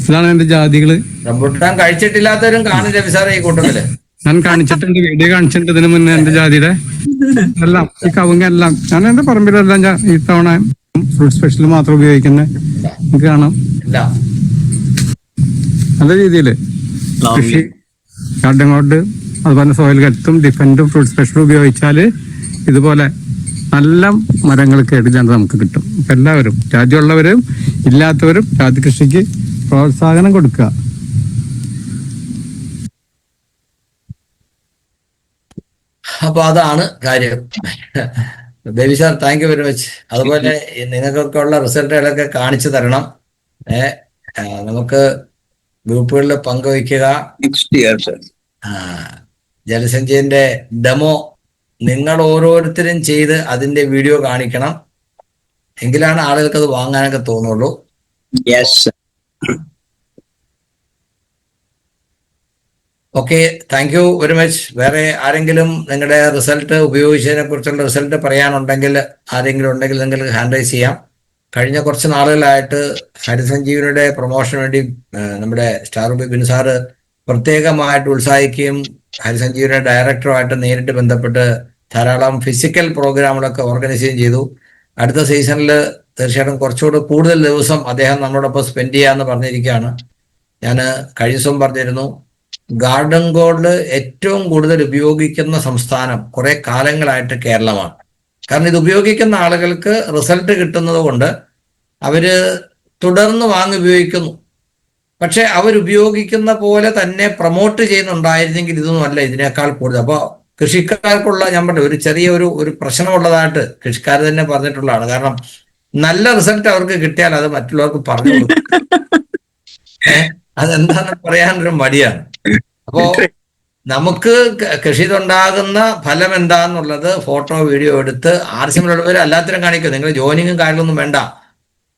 ഇതാണ് എന്റെ ജാതികള്. റംബൂട്ടാൻ കഴിച്ചിട്ടില്ലാത്തവരും കാണും രവി സാറേ ഈ കൂട്ടത്തില്. ഞാൻ കാണിച്ചിട്ടുണ്ട്, വീഡിയോ കാണിച്ചിട്ടുണ്ട് ഇതിനു മുന്നേ എന്റെ ജാതിയുടെ എല്ലാം, ഈ കവുങ്ങെല്ലാം. ഞാൻ എന്റെ പറമ്പിലെല്ലാം ഈ തവണ ഫ്രൂട്ട് സ്പെഷ്യൽ മാത്രം ഉപയോഗിക്കുന്നത് നമുക്ക് കാണാം. നല്ല രീതിയില് കൃഷി ഗാർഡൻ ഗോൾഡ് അതുപോലെ സോയിൽ ഹെൽത്തും ഡിഫൻഡും ഫ്രൂട്ട് സ്പെഷ്യലും ഉപയോഗിച്ചാല് ഇതുപോലെ നല്ല മരങ്ങൾ കേടില്ലാണ്ട് നമുക്ക് കിട്ടും. അപ്പൊ എല്ലാവരും, രാജ്യമുള്ളവരും ഇല്ലാത്തവരും രാജ്യ കൃഷിക്ക് പ്രോത്സാഹനം കൊടുക്കുക. അപ്പൊ അതാണ് കാര്യം. Baby sir, thank you very much. അതുപോലെ നിങ്ങൾക്കൊക്കെ ഉള്ള റിസൾട്ടുകളൊക്കെ കാണിച്ചു തരണം. നമുക്ക് ഗ്രൂപ്പുകളിൽ പങ്കുവയ്ക്കുക. ജലസഞ്ചയന്റെ ഡെമോ നിങ്ങൾ ഓരോരുത്തരും ചെയ്ത് അതിന്റെ വീഡിയോ കാണിക്കണം. എങ്കിലാണ് ആളുകൾക്ക് അത് വാങ്ങാനൊക്കെ തോന്നുള്ളൂ. Okay, thank you very much. വേറെ ആരെങ്കിലും നിങ്ങളുടെ റിസൾട്ട് ഉപയോഗിച്ചതിനെ കുറിച്ചുള്ള റിസൾട്ട് പറയാനുണ്ടെങ്കിൽ ആരെങ്കിലും ഉണ്ടെങ്കിൽ നിങ്ങൾക്ക് ഹാൻഡ് റൈസ് ചെയ്യാം. കഴിഞ്ഞ കുറച്ച് നാളുകളായിട്ട് ഹരിസഞ്ജീവനിയുടെ പ്രൊമോഷന് വേണ്ടി നമ്മുടെ സ്റ്റാർ ബിപിൻ സാറ് പ്രത്യേകമായിട്ട് ഉത്സാഹിക്കുകയും ഹരിസഞ്ജീവനിയുടെ ഡയറക്ടറുമായിട്ട് നേരിട്ട് ബന്ധപ്പെട്ട് ധാരാളം ഫിസിക്കൽ പ്രോഗ്രാമുകളൊക്കെ ഓർഗനൈസ് ചെയ്യുകയും ചെയ്തു. അടുത്ത സീസണിൽ തീർച്ചയായിട്ടും കുറച്ചുകൂടി കൂടുതൽ ദിവസം അദ്ദേഹം നമ്മളോടൊപ്പം സ്പെൻഡ് ചെയ്യാമെന്ന് പറഞ്ഞിരിക്കുകയാണ്. ഞാൻ കഴിഞ്ഞ ദിവസം പറഞ്ഞിരുന്നു, ഗാർഡൻ ഗോൾഡ് ഏറ്റവും കൂടുതൽ ഉപയോഗിക്കുന്ന സംസ്ഥാനം കുറെ കാലങ്ങളായിട്ട് കേരളമാണ്. കാരണം ഇത് ഉപയോഗിക്കുന്ന ആളുകൾക്ക് റിസൾട്ട് കിട്ടുന്നത് കൊണ്ട് അവര് തുടർന്ന് വാങ്ങി ഉപയോഗിക്കുന്നു. പക്ഷെ അവരുപയോഗിക്കുന്ന പോലെ തന്നെ പ്രൊമോട്ട് ചെയ്യുന്നുണ്ടായിരുന്നെങ്കിൽ ഇതൊന്നും അല്ല, ഇതിനേക്കാൾ കൂടുതൽ. അപ്പോൾ കൃഷിക്കാർക്കുള്ള, ഞാൻ പറഞ്ഞു, ഒരു ചെറിയ ഒരു പ്രശ്നമുള്ളതായിട്ട് കൃഷിക്കാർ തന്നെ പറഞ്ഞിട്ടുള്ളതാണ്. കാരണം നല്ല റിസൾട്ട് അവർക്ക് കിട്ടിയാൽ അത് മറ്റുള്ളവർക്ക് പറഞ്ഞു കൊടുക്കും. അതെന്താന്ന് പറയാനൊരു മടിയാണ്. അപ്പോ നമുക്ക് കൃഷിയിലുണ്ടാകുന്ന ഫലം എന്താന്നുള്ളത് ഫോട്ടോ വീഡിയോ എടുത്ത് ആർസിമുള്ളവർ എല്ലാത്തിനും കാണിക്കും. നിങ്ങൾ ജോയിനിങ്ങും കാര്യങ്ങളൊന്നും വേണ്ട.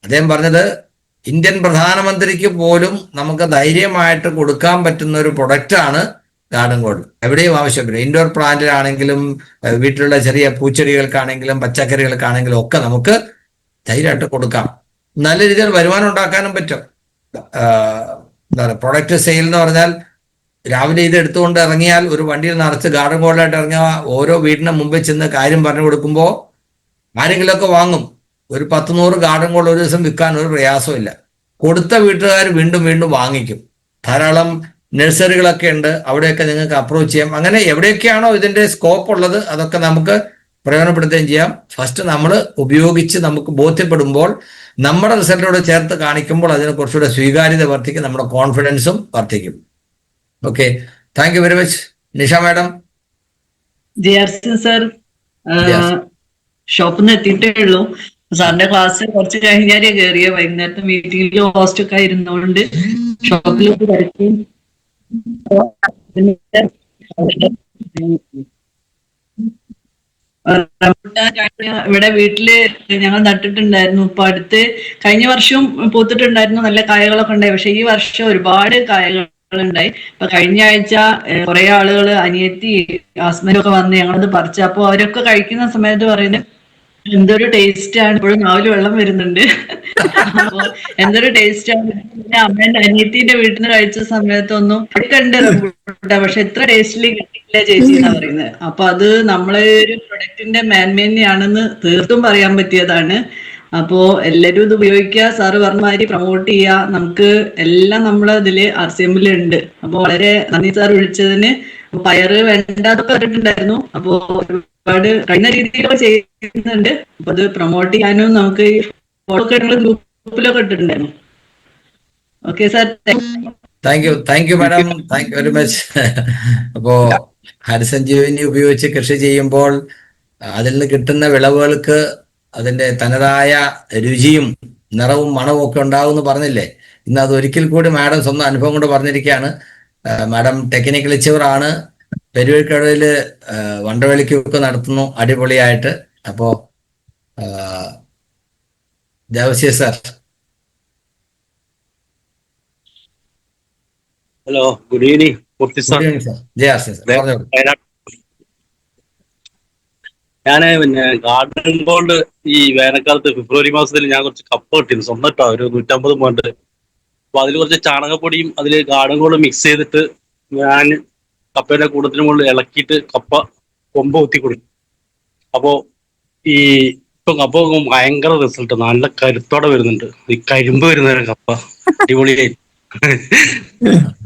അദ്ദേഹം പറഞ്ഞത് ഇന്ത്യൻ പ്രധാനമന്ത്രിക്ക് പോലും നമുക്ക് ധൈര്യമായിട്ട് കൊടുക്കാൻ പറ്റുന്ന ഒരു പ്രൊഡക്റ്റാണ് ഗാർഡൻ ഗോൾഡ്. എവിടെയും ആവശ്യമില്ല. ഇൻഡോർ പ്ലാന്റിലാണെങ്കിലും വീട്ടിലുള്ള ചെറിയ പൂച്ചെടികൾക്കാണെങ്കിലും പച്ചക്കറികൾക്കാണെങ്കിലും ഒക്കെ നമുക്ക് ധൈര്യമായിട്ട് കൊടുക്കാം. നല്ല രീതിയിൽ വരുമാനം ഉണ്ടാക്കാനും പറ്റും. എന്താണ് പ്രൊഡക്റ്റ് സെയിൽ എന്ന് പറഞ്ഞാൽ, രാവിലെ ഇത് എടുത്തുകൊണ്ട് ഇറങ്ങിയാൽ ഒരു വണ്ടിയിൽ നിറച്ച് ഗാർഡൻ ഗോൾഡായിട്ട് ഇറങ്ങിയ ഓരോ വീടിന് മുമ്പിൽ ചെന്ന് കാര്യം പറഞ്ഞു കൊടുക്കുമ്പോൾ ആരെങ്കിലുമൊക്കെ വാങ്ങും. ഒരു 10-100 ഗാർഡൻ ഗോൾഡ് ഒരു ദിവസം വിൽക്കാൻ ഒരു പ്രയാസമില്ല. കൊടുത്ത വീട്ടുകാർ വീണ്ടും വീണ്ടും വാങ്ങിക്കും. ധാരാളം നഴ്സറികളൊക്കെ ഉണ്ട്, അവിടെയൊക്കെ നിങ്ങൾക്ക് അപ്രോച്ച് ചെയ്യാം. അങ്ങനെ എവിടെയൊക്കെയാണോ ഇതിന്റെ സ്കോപ്പ് ഉള്ളത് അതൊക്കെ നമുക്ക് പ്രയോജനപ്പെടുത്തുകയും ചെയ്യാം. ഫസ്റ്റ് നമ്മൾ ഉപയോഗിച്ച് നമുക്ക് ബോധ്യപ്പെടുമ്പോൾ നമ്മുടെ റിസൾട്ടോട് ചേർത്ത് കാണിക്കുമ്പോൾ അതിന് കുറച്ചുകൂടെ സ്വീകാര്യത വർദ്ധിക്കും, നമ്മുടെ കോൺഫിഡൻസും വർദ്ധിക്കും. Okay, thank you very much. Nisha madam. JRC sir, ഷോപ്പിൽ നിന്ന് എത്തിയിട്ടേ ഉള്ളൂ. സാറിന്റെ ക്ലാസ് കുറച്ച് കഴിഞ്ഞാലേ കയറിയ, വൈകുന്നേരത്തെ മീറ്റിംഗിൽ ഹോസ്റ്റ് ഒക്കെ ആയിരുന്നോണ്ട് ഷോപ്പിലേക്ക് വരയ്ക്കും. ഇവിടെ വീട്ടില് ഞങ്ങൾ നട്ടിട്ടുണ്ടായിരുന്നു. ഇപ്പൊ അടുത്ത് കഴിഞ്ഞ വർഷവും പൂത്തിട്ടുണ്ടായിരുന്നു, നല്ല കായകളൊക്കെ ഉണ്ടായി. പക്ഷെ ഈ വർഷം ഒരുപാട് കായകളുണ്ടായി. ഇപ്പൊ കഴിഞ്ഞ ആഴ്ച കുറെ ആളുകള്, അനിയത്തി ഹസ്ബൻഡും ഒക്കെ വന്ന് ഞങ്ങളത് പറിച്ചു. അപ്പൊ അവരൊക്കെ കഴിക്കുന്ന സമയത്ത് പറയുന്നത് എന്തൊരു ടേസ്റ്റ് ആണ്, ഇപ്പോഴും നാവില് വെള്ളം വരുന്നുണ്ട്. അപ്പൊ എന്തൊരു ടേസ്റ്റ് ആണ്. അമ്മേന്റെ അനിയത്തിന്റെ വീട്ടിൽ നിന്ന് കഴിച്ച സമയത്തൊന്നും കണ്ട് റംബൂട്ടാൻ, പക്ഷെ എത്ര ടേസ്റ്റില് കിട്ടിയില്ല ചേച്ചി എന്നാ പറയുന്നത്. അപ്പൊ അത് നമ്മളെ ഒരു പ്രൊഡക്റ്റിന്റെ മേന്മയാണെന്ന് തീർത്തും പറയാൻ പറ്റിയതാണ്. അപ്പോ എല്ലാരും ഇത് ഉപയോഗിക്കുക. സാറ് പറഞ്ഞ മാതിരി പ്രൊമോട്ട് ചെയ്യുക. നമുക്ക് എല്ലാം നമ്മളെ ഇതില് RCM ഉണ്ട്. അപ്പൊ വളരെ നന്ദി സാർ വിളിച്ചതിന്. പയറ് വെണ്ട അതൊക്കെ ഇട്ടിട്ടുണ്ടായിരുന്നു. അപ്പോ ഒരുപാട് കഴിഞ്ഞ രീതിയിലൊക്കെ ചെയ്യുന്നുണ്ട്. അപ്പൊ അത് പ്രൊമോട്ട് ചെയ്യാനും നമുക്ക് ഈ ഫോട്ടോ ഒക്കെ ഗ്രൂപ്പിലൊക്കെ ഇട്ടിട്ടുണ്ടായിരുന്നു. Okay sir, thank you madam, thank you very much. അപ്പോ ഹരിസഞ്ജീവനി ഉപയോഗിച്ച് കൃഷി ചെയ്യുമ്പോൾ അതിൽ നിന്ന് കിട്ടുന്ന വിളവുകൾക്ക് അതിന്റെ തനതായ രുചിയും നിറവും മണവും ഒക്കെ ഉണ്ടാവും എന്ന് പറഞ്ഞില്ലേ? ഇന്ന് അത് ഒരിക്കൽ കൂടി മാഡം സ്വന്തം അനുഭവം കൊണ്ട് പറഞ്ഞിരിക്കുകയാണ്. മാഡം ടെക്നിക്കൽ അച്ചീവറാണ്, പെരുവഴിക്കടവിൽ വണ്ടവെളിക്കൊക്കെ നടത്തുന്നു അടിപൊളിയായിട്ട്. അപ്പോ Devasya sir. Hello, good evening. ഞാന് പിന്നെ ഗാർഡൻ ഗോൾഡ് ഈ വേനൽക്കാലത്ത് ഫെബ്രുവരി മാസത്തിൽ ഞാൻ കുറച്ച് കപ്പ കിട്ടിയിരുന്നു സ്വന്തം, ഒരു 150 പോണ്ട്. അപ്പൊ അതിൽ കുറച്ച് ചാണകപ്പൊടിയും അതിൽ ഗാർഡൻ ഗോൾഡ് മിക്സ് ചെയ്തിട്ട് ഞാൻ കപ്പയുടെ കൂടത്തിന് മുകളിൽ ഇളക്കിയിട്ട് കപ്പ കൊമ്പ് കുത്തി കൊടുക്കും. അപ്പോ ഈ ഇപ്പൊ കപ്പ ഭയങ്കര റിസൾട്ട്, നല്ല കരുത്തോടെ വരുന്നുണ്ട്. ഈ കരിമ്പ് വരുന്ന കപ്പ അടിപൊളിയായി.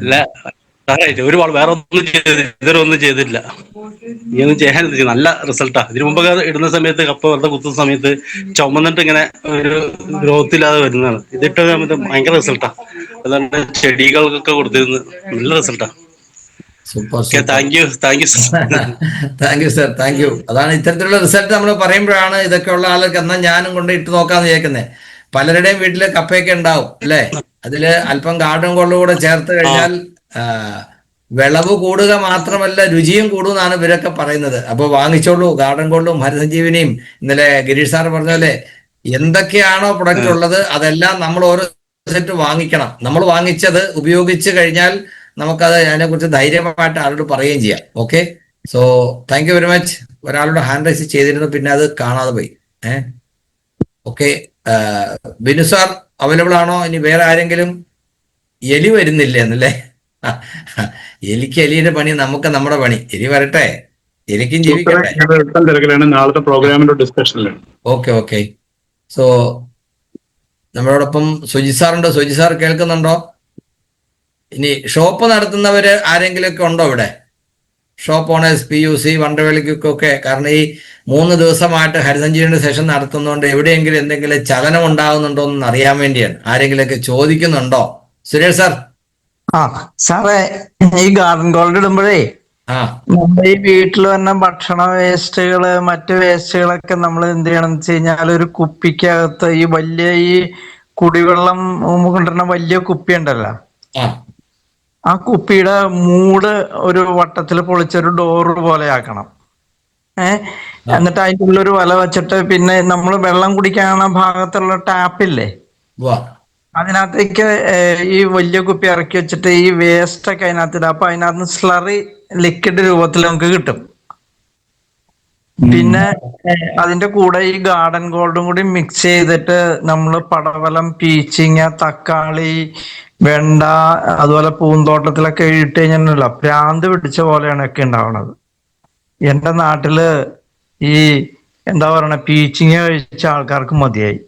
അല്ല ഒരുപാട് വേറെ ഒന്നും ചെയ്തില്ല, ഇതുവരെ ഒന്നും ചെയ്തിട്ടില്ല. ഇനിയൊന്നും ചെയ്യാൻ നല്ല റിസൾട്ടാ. ഇതിനു മുമ്പൊക്കെ ഇടുന്ന സമയത്ത് കപ്പ വെറുതെ കുത്തുന്ന സമയത്ത് ചുമന്നിട്ട് ഇങ്ങനെ ഒരു ഗ്രോത്ത് ഇല്ലാതെ വരുന്നതാണ്. ഇതിട്ട സമയത്ത് ഭയങ്കര റിസൾട്ടാ. അതുകൊണ്ട് ചെടികൾക്കൊക്കെ കൊടുത്തിരുന്നു, നല്ല റിസൾട്ടാ. Super. Thank you sir. Thank you. അതാണ് ഇത്തരത്തിലുള്ള റിസൾട്ട് നമ്മൾ പറയുമ്പോഴാണ് ഇതൊക്കെ ഉള്ള ആൾക്ക് എന്നാൽ ഞാനും കൊണ്ട് ഇട്ട് നോക്കാന്ന് വിചാരിക്കുന്നത്. പലരുടെയും വീട്ടില് കപ്പയൊക്കെ ഉണ്ടാവും അല്ലേ? അതില് അല്പം ഗാർഡൻ ഗോൾഡ് കൂടെ ചേർത്ത് കഴിഞ്ഞാൽ വിളവ് കൂടുക മാത്രമല്ല രുചിയും കൂടുമെന്നാണ് ഇവരൊക്കെ പറയുന്നത്. അപ്പോൾ വാങ്ങിച്ചോളൂ ഗാർഡൻ ഗോൾഡും ഹരിസഞ്ജീവനിയും. ഇന്നലെ ഗിരീഷ് സാർ പറഞ്ഞ പോലെ എന്തൊക്കെയാണോ പ്രൊഡക്റ്റ് ഉള്ളത് അതെല്ലാം നമ്മൾ ഓരോ സെറ്റ് വാങ്ങിക്കണം. നമ്മൾ വാങ്ങിച്ചത് ഉപയോഗിച്ച് കഴിഞ്ഞാൽ നമുക്കത് അതിനെക്കുറിച്ച് ധൈര്യമായിട്ട് ആളോട് പറയുകയും ചെയ്യാം. Okay, so thank you very much. ഒരാളുടെ ഹാൻഡ് റൈസ് ചെയ്തിരുന്നു, പിന്നെ അത് കാണാതെ പോയി. ഓക്കെ, ബിനു സാർ അവൈലബിൾ ആണോ? ഇനി വേറെ ആരെങ്കിലും? എലി വരുന്നില്ല എന്നല്ലേ? എലിക്ക് എലിയുടെ പണി, നമുക്ക് നമ്മുടെ പണി. എലി വരട്ടെ, എലിക്കും ജീവിക്കട്ടെ. നാളത്തെ പ്രോഗ്രാമിന്റെ ഡിസ്കഷനിലാണ്. ഓക്കെ. സോ നമ്മളോടൊപ്പം സുജി സാറുണ്ട്. സുജി സാർ കേൾക്കുന്നുണ്ടോ? ഇനി ഷോപ്പ് നടത്തുന്നവര് ആരെങ്കിലും ഒക്കെ ഉണ്ടോ ഇവിടെ? ഷോപ്പ് ഓണേഴ്സ്, PUC, വണ്ടവെളിക്കൊക്കെ. കാരണം ഈ 3 ദിവസമായിട്ട് ഹരിസഞ്ജീവന്റെ സെഷൻ നടത്തുന്നതുകൊണ്ട് എവിടെയെങ്കിലും എന്തെങ്കിലും ചലനം ഉണ്ടാകുന്നുണ്ടോ എന്ന് അറിയാൻ വേണ്ടിയാണ്. ആരെങ്കിലുമൊക്കെ ചോദിക്കുന്നുണ്ടോ? സുരേഷ് സാർ. സാറേ, ഈ ഗാർഡൻ ഗോൾഡ് ഇടുമ്പോഴേ നമ്മുടെ ഈ വീട്ടിൽ തന്നെ ഭക്ഷണ വേസ്റ്റുകള് മറ്റു വേസ്റ്റുകളൊക്കെ നമ്മൾ എന്ത് ചെയ്യണം എന്ന് വെച്ച് കഴിഞ്ഞാൽ ഒരു കുപ്പിക്കകത്ത് ഈ വലിയ ഈ കുടിവെള്ളം കൊണ്ടുവരുന്ന വലിയ കുപ്പി ഉണ്ടല്ലോ, ആ കുപ്പിയുടെ മൂട് ഒരു വട്ടത്തിൽ പൊളിച്ചൊരു ഡോറ് പോലെ ആക്കണം. എന്നിട്ട് അതിൻ്റെ ഉള്ളൊരു വല വെച്ചിട്ട് പിന്നെ നമ്മൾ വെള്ളം കുടിക്കാനുള്ള ഭാഗത്തുള്ള ടാപ്പില്ലേ, അതിനകത്തേക്ക് ഈ വലിയ കുപ്പി ഇറക്കി വെച്ചിട്ട് ഈ വേസ്റ്റ് ഒക്കെ അതിനകത്തിടുക. അപ്പൊ അതിനകത്ത് സ്ലറി ലിക്വിഡ് രൂപത്തിൽ നമുക്ക് കിട്ടും. പിന്നെ അതിന്റെ കൂടെ ഈ ഗാർഡൻ ഗോൾഡും കൂടി മിക്സ് ചെയ്തിട്ട് നമ്മൾ പടവലം, പീച്ചിങ്ങ, തക്കാളി, വെണ്ട, അതുപോലെ പൂന്തോട്ടത്തിലൊക്കെ ഇട്ട് കഴിഞ്ഞാൽ ഭ്രാന്ത് പിടിച്ച പോലെയാണ് ഒക്കെ ഉണ്ടാവണത്. എന്റെ നാട്ടില് ഈ എന്താ പറയണ പീച്ചിങ്ങ കഴിച്ച ആൾക്കാർക്ക് മതിയായി,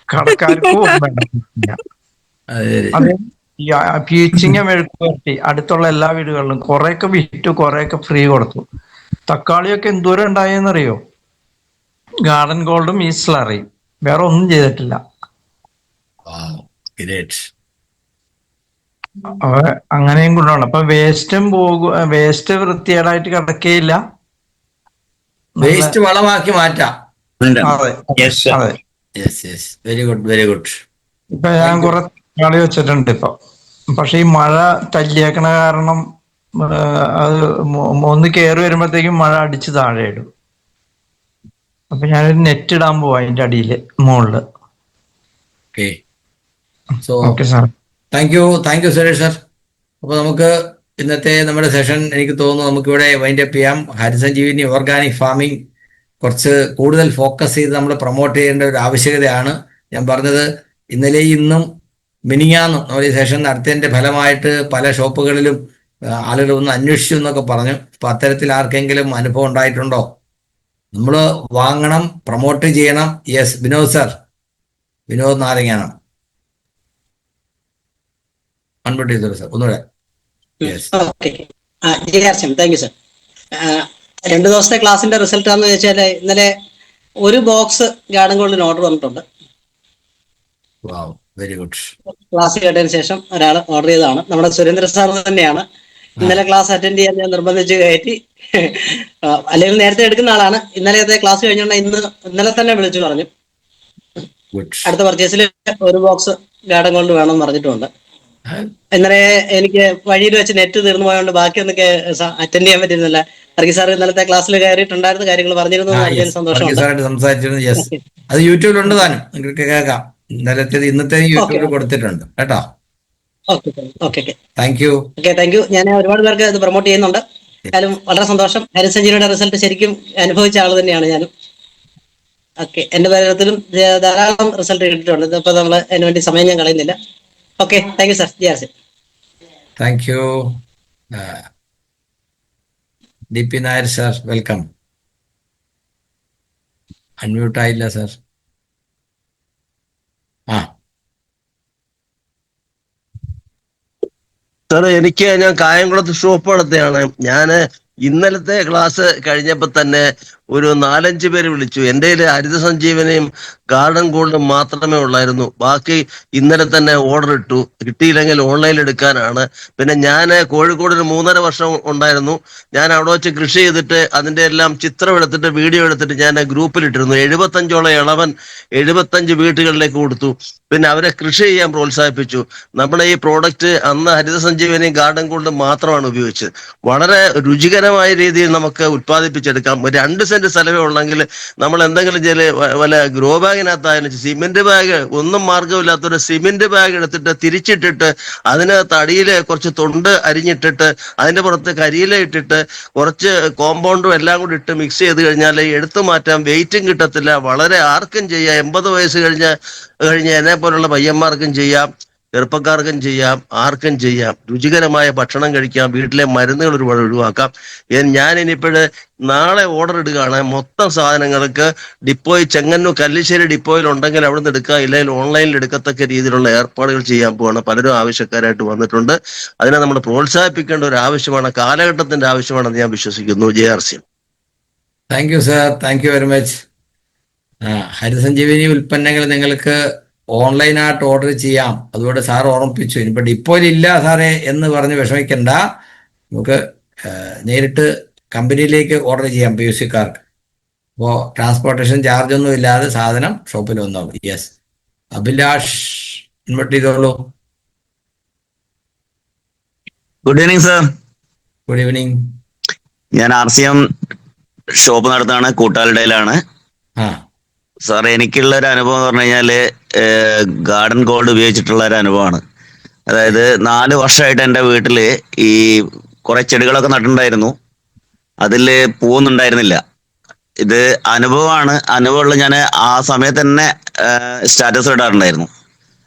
കടക്കാർക്കും അത് പീച്ചിങ്ങ മെഴുക്ക് പുരട്ടി അടുത്തുള്ള എല്ലാ വീടുകളിലും കുറെയൊക്കെ വിറ്റു, കുറെയൊക്കെ ഫ്രീ കൊടുത്തു. തക്കാളിയൊക്കെ എന്തോരം ഉണ്ടായെന്നറിയോ? ഗാർഡൻ ഗോൾഡും ഈ സ്ലറിയും, വേറെ ഒന്നും ചെയ്തിട്ടില്ല. അങ്ങനെയും ഗുണമാണ്. അപ്പൊ വേസ്റ്റും വേസ്റ്റ് വൃത്തികേടായിട്ട് കിടക്കുകയില്ല, വേസ്റ്റ് വളമാക്കി മാറ്റാം. അതെ. Very good. ഇപ്പൊ ഞാൻ കുറെ തക്കാളി വെച്ചിട്ടുണ്ട് ഇപ്പൊ. പക്ഷെ ഈ മഴ തല്ലിയേക്കണ കാരണം അത് ഒന്ന് കയറി വരുമ്പോഴത്തേക്കും മഴ അടിച്ച് താഴെ ഇടും. അപ്പൊ ഞാനൊരു നെറ്റ് ഇടാൻ പോവാ അതിന്റെ അടിയില് മുകളില്. Okay sir. Thank U Suresh sir. അപ്പൊ നമുക്ക് ഇന്നത്തെ നമ്മുടെ സെഷൻ എനിക്ക് തോന്നുന്നു നമുക്കിവിടെ വൈൻഡ് അപ്പ് ചെയ്യാം. ഹരിസഞ്ജീവനി ഓർഗാനിക് ഫാമിംഗ് കുറച്ച് കൂടുതൽ ഫോക്കസ് ചെയ്ത് നമ്മൾ പ്രൊമോട്ട് ചെയ്യേണ്ട ഒരു ആവശ്യകതയാണ്. ഞാൻ പറഞ്ഞത് ഇന്നലെ ഇന്നും മിനിങ്ങാന്നും നമ്മൾ ഈ സെഷൻ നടത്തിയതിന്റെ ഫലമായിട്ട് പല ഷോപ്പുകളിലും ആളുകൾ ഒന്ന് അന്വേഷിച്ചു എന്നൊക്കെ പറഞ്ഞു. അപ്പൊ അത്തരത്തിൽ ആർക്കെങ്കിലും അനുഭവം ഉണ്ടായിട്ടുണ്ടോ? നമ്മൾ വാങ്ങണം, പ്രൊമോട്ട് ചെയ്യണം. Yes, Vinod sir, Vinod Naranganam unmute ചെയ്തോളൂ സാർ ഒന്നുകൂടെ. Yes, thank you sir. 2 ദിവസത്തെ ക്ലാസിന്റെ റിസൾട്ട് ആണെന്ന് വെച്ചാൽ ഇന്നലെ ഒരു ബോക്സ് ഗാർഡൻ ഗോൾഡിന് ഓർഡർ വന്നിട്ടുണ്ട്. Very good. ക്ലാസ് കേട്ടതിന് ശേഷം ഒരാൾ ഓർഡർ ചെയ്തതാണ്. നമ്മുടെ സുരേന്ദ്ര സാർ തന്നെയാണ്. ഇന്നലെ ക്ലാസ് അറ്റൻഡ് ചെയ്യാൻ ഞാൻ നിർബന്ധിച്ച് കയറ്റി. അല്ലെങ്കിൽ നേരത്തെ എടുക്കുന്ന ആളാണ്. ഇന്നലത്തെ ക്ലാസ് കഴിഞ്ഞോണ്ട് ഇന്നലെ തന്നെ വിളിച്ചു പറഞ്ഞു അടുത്ത പർച്ചേസിൽ ഒരു ബോക്സ് ഗാർഡൻ ഗോൾഡ് വേണമെന്ന് പറഞ്ഞിട്ടുണ്ട്. ഇന്നലെ എനിക്ക് വഴിയിൽ വെച്ച് നെറ്റ് തീർന്നു പോയതുകൊണ്ട് ബാക്കിയൊന്നും അറ്റൻഡ് ചെയ്യാൻ പറ്റുന്നില്ല. വർഗീസ് സാർ ഇന്നലത്തെ ക്ലാസ്സിൽ കയറിയിട്ടുണ്ടായിരുന്ന കാര്യങ്ങൾ പറഞ്ഞിരുന്നു. സംസാരിച്ചിരുന്നു. യെസ്, അത് യൂട്യൂബിലുണ്ട് താനും, നിങ്ങൾക്ക് കേൾക്കാം. ഇന്നലത്തേത് ഇന്നത്തേത് യൂട്യൂബിൽ കൊടുത്തിട്ടുണ്ട് കേട്ടോ. Thank you. ഞാൻ ഒരുപാട് പേർക്ക് ഇത് പ്രൊമോട്ട് ചെയ്യുന്നുണ്ട്. എന്തായാലും വളരെ സന്തോഷം. ഹരിസഞ്ജീവിയുടെ റിസൾട്ട് ശരിക്കും അനുഭവിച്ച ആൾ തന്നെയാണ് ഞാനും. ഓക്കെ, എന്റെ പേരത്തിലും ധാരാളം റിസൾട്ട് കിട്ടിയിട്ടുണ്ട്. ഇതിപ്പോ നമ്മള് അതിന് വേണ്ടി സമയം ഞാൻ കളയുന്നില്ല. Okay, thank you sir. Ji. Thank you. DP Nair sir, welcome. Unmute ആയില്ല സാർ. സാറേ, ഞാൻ കായംകുളത്ത് ഷോപ്പ് നടത്തുകയാണ്. ഇന്നലത്തെ ക്ലാസ് കഴിഞ്ഞപ്പോൾ തന്നെ ഒരു 4-5 പേര് വിളിച്ചു. എൻ്റെ കയ്യിൽ ഹരിത സഞ്ജീവനയും ഗാർഡൻ ഗോൾഡും മാത്രമേ ഉള്ളായിരുന്നു. ബാക്കി ഇന്നലെ തന്നെ ഓർഡർ ഇട്ടു. കിട്ടിയില്ലെങ്കിൽ ഓൺലൈനിൽ എടുക്കാനാണ്. പിന്നെ ഞാൻ കോഴിക്കോട് ഒരു 3.5 വർഷം ഉണ്ടായിരുന്നു. ഞാൻ അവിടെ വെച്ച് കൃഷി ചെയ്തിട്ട് അതിൻ്റെ എല്ലാം ചിത്രം എടുത്തിട്ട് വീഡിയോ എടുത്തിട്ട് ഞാൻ ഗ്രൂപ്പിലിട്ടിരുന്നു. 75ഓളം ഇളവൻ 75 വീട്ടുകളിലേക്ക് കൊടുത്തു. പിന്നെ അവരെ കൃഷി ചെയ്യാൻ പ്രോത്സാഹിപ്പിച്ചു. നമ്മുടെ ഈ പ്രോഡക്റ്റ് അന്ന് ഹരിത സഞ്ജീവനയും ഗാർഡൻ ഗോൾഡും മാത്രമാണ് ഉപയോഗിച്ചത്. വളരെ രുചികരമായ രീതിയിൽ നമുക്ക് ഉത്പാദിപ്പിച്ചെടുക്കാം. 2 സെന്റ് സ്ഥലമേ ഉള്ളെങ്കിൽ നമ്മൾ എന്തെങ്കിലും വല്ല ഗ്രോ ബാഗിനകത്തായാലും സിമെന്റ് ബാഗ്, ഒന്നും മാർഗമില്ലാത്തൊരു സിമെന്റ് ബാഗ് എടുത്തിട്ട് തിരിച്ചിട്ടിട്ട് അതിനകത്ത് അടിയിൽ കുറച്ച് തൊണ്ട് അരിഞ്ഞിട്ടിട്ട് അതിന്റെ പുറത്ത് കരിയില ഇട്ടിട്ട് കുറച്ച് കോമ്പൗണ്ടും എല്ലാം കൂടി ഇട്ട് മിക്സ് ചെയ്ത് കഴിഞ്ഞാൽ എടുത്തു മാറ്റാം. വെയിറ്റും കിട്ടത്തില്ല. വളരെ ആർക്കും ചെയ്യാം. 80 വയസ്സ് കഴിഞ്ഞ എന്നെ പോലുള്ള പയ്യന്മാർക്കും ചെയ്യാം, ചെറുപ്പക്കാർക്കും ചെയ്യാം, ആർക്കും ചെയ്യാം. രുചികരമായ ഭക്ഷണം കഴിക്കാം. വീട്ടിലെ മരുന്നുകൾ ഒരുപാട് ഒഴിവാക്കാം. ഞാൻ ഇനിയിപ്പോഴ് നാളെ ഓർഡർ ഇടുകയാണ്. മൊത്തം സാധനങ്ങൾക്ക് ചെങ്ങന്നൂർ കല്ലിശ്ശേരി ഡിപ്പോയിൽ ഉണ്ടെങ്കിൽ അവിടെ നിന്ന് എടുക്കുക, ഇല്ലെങ്കിൽ ഓൺലൈനിൽ എടുക്കത്തക്ക രീതിയിലുള്ള ഏർപ്പാടുകൾ ചെയ്യാൻ പോവാണ്. പലരും ആവശ്യക്കാരായിട്ട് വന്നിട്ടുണ്ട്. അതിനെ നമ്മൾ പ്രോത്സാഹിപ്പിക്കേണ്ട ഒരു ആവശ്യമാണ്, കാലഘട്ടത്തിന്റെ ആവശ്യമാണെന്ന് ഞാൻ വിശ്വസിക്കുന്നു. JRC. Thank you sir. Thank you very much. Harithasanjeevani ഉൽപ്പന്നങ്ങൾ നിങ്ങൾക്ക് ഓൺലൈനായിട്ട് ഓർഡർ ചെയ്യാം. അതുകൊണ്ട് സാർ ഓർമ്മിപ്പിച്ചു. ഇനിയിപ്പോൾ ഡിപ്പോയിലില്ല സാറേ എന്ന് പറഞ്ഞ് വിഷമിക്കണ്ട. നമുക്ക് നേരിട്ട് കമ്പനിയിലേക്ക് ഓർഡർ ചെയ്യാം PUC-കാർക്ക്. അപ്പോൾ ട്രാൻസ്പോർട്ടേഷൻ ചാർജ് ഒന്നും ഇല്ലാതെ സാധനം ഷോപ്പിൽ വന്നോളൂ. യെസ്, അഭിലാഷ് ഇൻവെർട്ട് ചെയ്തോളൂ. Good evening sir. Good evening. ഞാൻ RCM ഷോപ്പ് നടത്താണ്, കൂട്ടാലിടയിലാണ്. സാർ, എനിക്കുള്ള ഒരു അനുഭവം എന്ന് പറഞ്ഞു കഴിഞ്ഞാല് ഗാർഡൻ ഗോൾഡ് ഉപയോഗിച്ചിട്ടുള്ള ഒരു അനുഭവമാണ്. അതായത് 4 വർഷമായിട്ട് എൻ്റെ വീട്ടില് ഈ കുറെ ചെടികളൊക്കെ നട്ടിട്ടുണ്ടായിരുന്നു. അതില് പൂവൊന്നും ഉണ്ടായിരുന്നില്ല. ഇത് അനുഭവമാണ്. അനുഭവമുള്ള ഞാൻ ആ സമയത്ത് തന്നെ സ്റ്റാറ്റസ് ഇടാറുണ്ടായിരുന്നു.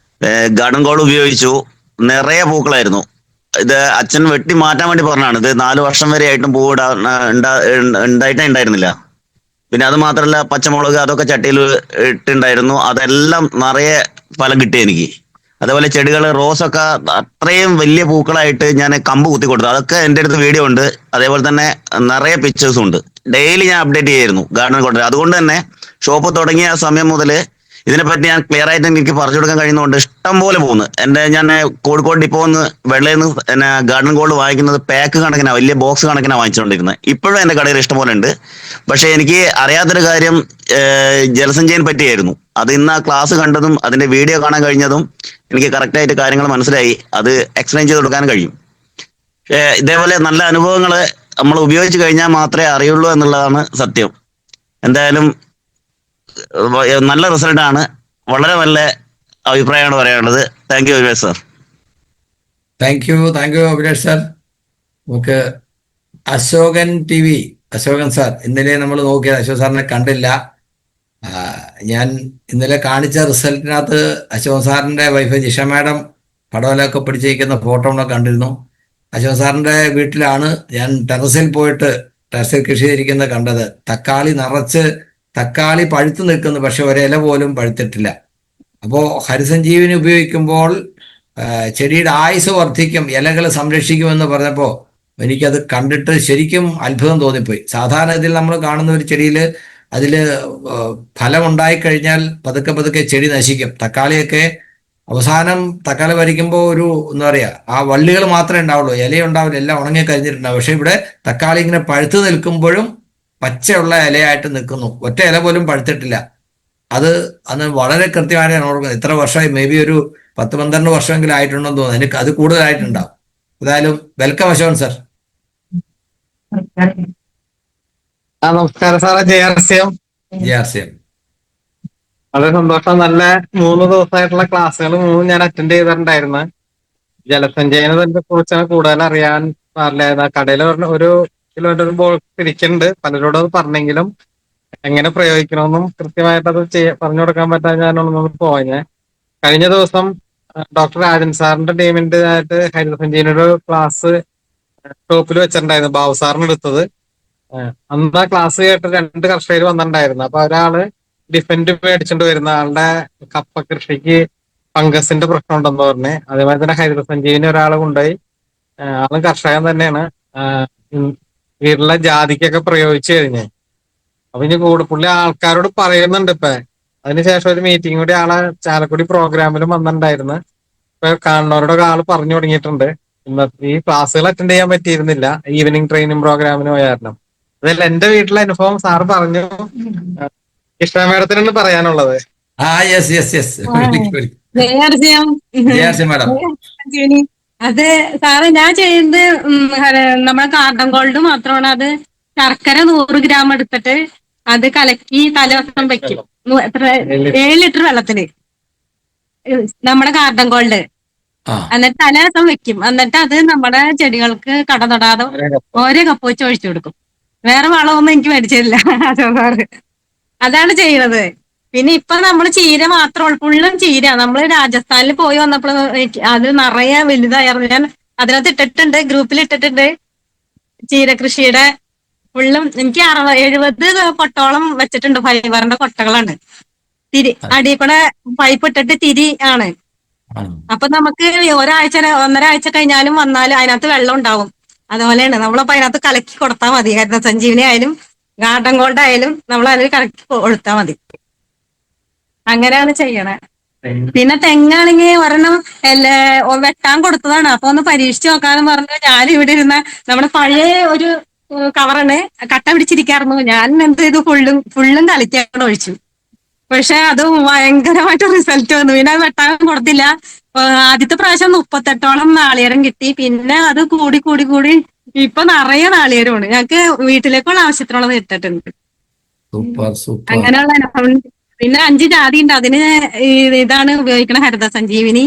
ഗാർഡൻ ഗോൾഡ് ഉപയോഗിച്ചു. നിറയെ പൂക്കളായിരുന്നു. ഇത് അച്ഛൻ വെട്ടി മാറ്റാൻ വേണ്ടി പറഞ്ഞാണ്. ഇത് 4 വർഷം വരെ ആയിട്ടും പൂവ് ഉണ്ടായിട്ടേ ഉണ്ടായിരുന്നില്ല. പിന്നെ അത് മാത്രമല്ല, പച്ചമുളക് അതൊക്കെ ചട്ടിയിൽ ഇട്ടുണ്ടായിരുന്നു. അതെല്ലാം നിറയെ ഫലം കിട്ടി എനിക്ക്. അതേപോലെ ചെടികൾ, റോസൊക്കെ അത്രയും വലിയ പൂക്കളായിട്ട് ഞാൻ കമ്പ് കുത്തി കൊടുത്തു. അതൊക്കെ എൻ്റെ അടുത്ത് വീഡിയോ ഉണ്ട്. അതേപോലെ തന്നെ നിറയെ പിക്ചേഴ്സും ഉണ്ട്. ഡെയിലി ഞാൻ അപ്ഡേറ്റ് ചെയ്യായിരുന്നു ഗാർഡൻ ഗോൾഡ്. അതുകൊണ്ട് തന്നെ ഷോപ്പ് തുടങ്ങിയ സമയം മുതൽ ഇതിനെപ്പറ്റി ഞാൻ ക്ലിയർ ആയിട്ട് എനിക്ക് പറഞ്ഞു കൊടുക്കാൻ കഴിയുന്നതുകൊണ്ട് ഇഷ്ടം പോലെ പോകുന്നു. ഞാൻ കോഴിക്കോട് ഡിപ്പോന്ന് വെള്ളയിൽ നിന്ന് ഗാർഡൻ ഗോൾഡ് വാങ്ങിക്കുന്നത് പാക്ക് കണക്കിനാണ്, വലിയ ബോക്സ് കണക്കിനാണ് വാങ്ങിച്ചുകൊണ്ടിരുന്നത്. ഇപ്പോഴും എൻ്റെ കടയിൽ ഇഷ്ടം പോലെ ഉണ്ട്. പക്ഷെ എനിക്ക് അറിയാത്തൊരു കാര്യം ജലസഞ്ചയം പറ്റിയായിരുന്നു. അത് ഇന്ന് ആ ക്ലാസ് കണ്ടതും അതിന്റെ വീഡിയോ കാണാൻ കഴിഞ്ഞതും എനിക്ക് കറക്റ്റായിട്ട് കാര്യങ്ങൾ മനസ്സിലായി. അത് എക്സ്പ്ലെയിൻ ചെയ്ത് കൊടുക്കാൻ കഴിയും. ഇതേപോലെ നല്ല അനുഭവങ്ങൾ നമ്മൾ ഉപയോഗിച്ച് കഴിഞ്ഞാൽ മാത്രമേ അറിയുള്ളൂ എന്നുള്ളതാണ് സത്യം. എന്തായാലും നല്ല റിസൾട്ടാണ്. വളരെ നല്ല അഭിപ്രായമാണ് പറയാനുള്ളത്. Thank you very much sir. Thank U Abhilash sir. നമുക്ക് അശോകൻ TV, അശോകൻ സാർ. ഇന്നലെ നമ്മൾ നോക്കിയത് അശോക് സാറിനെ കണ്ടില്ല. ഞാൻ ഇന്നലെ കാണിച്ച റിസൾട്ടിനകത്ത് അശോക് സാറിന്റെ വൈഫ് ജിഷ മാഡം പടവലൊക്കെ പിടിച്ചിരിക്കുന്ന ഫോട്ടോ നമ്മൾ കണ്ടിരുന്നു. അശോക് സാറിന്റെ വീട്ടിലാണ് ഞാൻ ടെറസിൽ പോയിട്ട് ടെറസിൽ കൃഷി ചെയ്തിരിക്കുന്നത് കണ്ടത്. തക്കാളി പഴുത്തു നിൽക്കുന്നു, പക്ഷെ ഒരില പോലും പഴുത്തിട്ടില്ല. അപ്പോൾ ഹരിസഞ്ജീവനി ഉപയോഗിക്കുമ്പോൾ ചെടിയുടെ ആയുസ് വർദ്ധിക്കും, ഇലകൾ സംരക്ഷിക്കുമെന്ന് പറഞ്ഞപ്പോൾ എനിക്കത് കണ്ടിട്ട് ശരിക്കും അത്ഭുതം തോന്നിപ്പോയി. സാധാരണ ഇതിൽ നമ്മൾ കാണുന്ന ഒരു ചെടിയിൽ അതിൽ ഫലം ഉണ്ടായിക്കഴിഞ്ഞാൽ പതുക്കെ പതുക്കെ ചെടി നശിക്കും. തക്കാളിയൊക്കെ അവസാനം തക്കാളി വരിക്കുമ്പോൾ ഒരു എന്താ പറയുക, ആ വള്ളികൾ മാത്രമേ ഉണ്ടാവുള്ളൂ, ഇലയുണ്ടാവില്ല, എല്ലാം ഉണങ്ങി കഴിഞ്ഞിട്ടുണ്ടാവും. പക്ഷെ ഇവിടെ തക്കാളി ഇങ്ങനെ പഴുത്ത് നിൽക്കുമ്പോഴും പച്ചയുള്ള ഇലയായിട്ട് നിൽക്കുന്നു, ഒറ്റ ഇല പോലും പഴുത്തിട്ടില്ല. അത് അന്ന് വളരെ കൃത്യമായിട്ട് ഞാൻ ഓർക്കുന്നത്. ഇത്ര വർഷമായി, മേ ബി ഒരു 10-12 വർഷമെങ്കിലും ആയിട്ടുണ്ടെന്ന് തോന്നുന്നു. എനിക്ക് അത് കൂടുതലായിട്ടുണ്ടാവും. ഏതായാലും വെൽക്കം അശോകൻ സർ. നമസ്കാരം സാറേ. JRCM വളരെ സന്തോഷം. നല്ല 3 ദിവസമായിട്ടുള്ള ക്ലാസ്സുകൾ ഞാൻ അറ്റൻഡ് ചെയ്തിട്ടുണ്ടായിരുന്നു. ജലസഞ്ചയനത്തെ കുറിച്ചാണ് കൂടുതൽ അറിയാൻ പാടില്ലായിരുന്നു. കടയിൽ ഒരു കിലോമീറ്റർ തിരിക്കുന്നുണ്ട്, പലരോടും അത് പറഞ്ഞെങ്കിലും എങ്ങനെ പ്രയോഗിക്കണമെന്നും കൃത്യമായിട്ട് അത് പറഞ്ഞു കൊടുക്കാൻ പറ്റാൻ ഞാനൊന്നും പോയെ. കഴിഞ്ഞ ദിവസം ഡോക്ടർ രാജൻ സാറിന്റെ ടീമിന്റെ ആയിട്ട് ഹരിതസഞ്ജീവനൊരു ക്ലാസ് ടോപ്പിൽ വെച്ചിട്ടുണ്ടായിരുന്നു, ബാബു സാറിന് എടുത്തത്. അന്ന് ആ ക്ലാസ് കേട്ട് 2 കർഷകർ വന്നിട്ടുണ്ടായിരുന്നു. അപ്പൊ ഒരാള് ഡിഫൻഡ് മേടിച്ചോണ്ട് വരുന്ന ആളുടെ കപ്പ കൃഷിക്ക് ഫംഗസിന്റെ പ്രശ്നം ഉണ്ടെന്ന് പറഞ്ഞ്, അതേപോലെ തന്നെ ഹരിതസഞ്ജീവനി ഒരാൾ കൊണ്ടുപോയി, ആളും കർഷകൻ തന്നെയാണ്, വീട്ടിലെ ജാതിക്കൊക്കെ പ്രയോഗിച്ചു കഴിഞ്ഞ്. അപ്പൊ ഇനി പുള്ളി ആൾക്കാരോട് പറയുന്നുണ്ട് ഇപ്പൊ. അതിനുശേഷം ഒരു മീറ്റിംഗ് കൂടി ആളെ ചാലക്കുടി പ്രോഗ്രാമിലും വന്നിട്ടുണ്ടായിരുന്നു. ഇപ്പൊ കാണുന്നവരോടൊക്കെ ആള് പറഞ്ഞു തുടങ്ങിയിട്ടുണ്ട്. ഈ ക്ലാസ്സുകൾ അറ്റൻഡ് ചെയ്യാൻ പറ്റിയിരുന്നില്ല, ഈവനിങ് ട്രെയിനിങ് പ്രോഗ്രാമിന് പോയ കാരണം. അതല്ല എന്റെ വീട്ടിലെ അനുഭവം സാറ് പറഞ്ഞു. ഇഷ്ട മേഡത്തിനാണ് പറയാനുള്ളത്. അത് സാറ് ഞാൻ ചെയ്യുന്നത് നമ്മളെ കാർഡൻ ഗോൾഡ് മാത്രമാണ്. അത് ശർക്കര 100 ഗ്രാം എടുത്തിട്ട് അത് കലക്കി തലേദിവസം വെക്കും. 7 ലിറ്റർ വെള്ളത്തില് നമ്മുടെ കാർഡൻ ഗോൾഡ്, എന്നിട്ട് തലേദിവസം വെക്കും. എന്നിട്ട് അത് നമ്മുടെ ചെടികൾക്ക് കട തൊടാതെ ഓരോ കപ്പ് വെച്ച് ഒഴിച്ചു കൊടുക്കും. വേറെ വളമൊന്നും എനിക്ക് മേടിച്ചില്ല സാറ്. അതാണ് ചെയ്യുന്നത്. പിന്നെ ഇപ്പൊ നമ്മൾ ചീര മാത്രമേ, ഫുള്ളും ചീര. നമ്മള് രാജസ്ഥാനിൽ പോയി വന്നപ്പോൾ അത് നിറയെ വലുതായിരുന്നു. ഞാൻ അതിനകത്ത് ഇട്ടിട്ടുണ്ട്, ഗ്രൂപ്പിൽ ഇട്ടിട്ടുണ്ട്. ചീര കൃഷിയുടെ ഫുള്ളും എനിക്ക് 60-70 കൊട്ടോളം വെച്ചിട്ടുണ്ട്. ഫൈബറിന്റെ കൊട്ടകളാണ്. തിരി അടിയിൽ കൂടെ പൈപ്പ് ഇട്ടിട്ട് തിരി ആണ്. അപ്പൊ നമുക്ക് ഒരാഴ്ച 1.5 ആഴ്ച കഴിഞ്ഞാലും വന്നാലും അതിനകത്ത് വെള്ളം ഉണ്ടാവും. അതുപോലെയാണ് നമ്മളപ്പോ അതിനകത്ത് കലക്കി കൊടുത്താൽ മതി. ഹരിതസഞ്ജീവനി ആയാലും ഗാർഡൻ ഗോൾഡ് ആയാലും നമ്മൾ അതിൽ കലക്കി കൊടുത്താൽ മതി. അങ്ങനെയാണ് ചെയ്യണേ. പിന്നെ തെങ്ങാണെങ്കിൽ ഒരെണ്ണം വെട്ടാൻ കൊടുത്തതാണ്. അപ്പൊ ഒന്ന് പരീക്ഷിച്ച് നോക്കാന്ന് പറഞ്ഞു ഞാൻ ഇവിടെ ഇരുന്ന നമ്മുടെ പഴയ ഒരു കവറാണ്, കട്ട പിടിച്ചിരിക്കായിരുന്നു. ഞാൻ എന്ത് ചെയ്തു, ഫുള്ളും കളിക്കാൻ ഒഴിച്ചു. പക്ഷെ അത് ഭയങ്കരമായിട്ട് റിസൾട്ട് വന്നു. പിന്നെ അത് വെട്ടാൻ കൊടുത്തില്ല. ആദ്യത്തെ പ്രാവശ്യം 38ഓളം നാളികേരം കിട്ടി. പിന്നെ അത് കൂടി കൂടി കൂടി ഇപ്പൊ നിറയെ നാളികേരമാണ്. ഞങ്ങക്ക് വീട്ടിലേക്കുള്ള ആവശ്യത്തിനുള്ളത് ഇട്ടിട്ടുണ്ട്. അങ്ങനെയുള്ള അനുഭവം. പിന്നെ 5 ജാതി ഉണ്ട്. അതിന് ഇതാണ് ഉപയോഗിക്കണ ഹരിതസഞ്ജീവനി.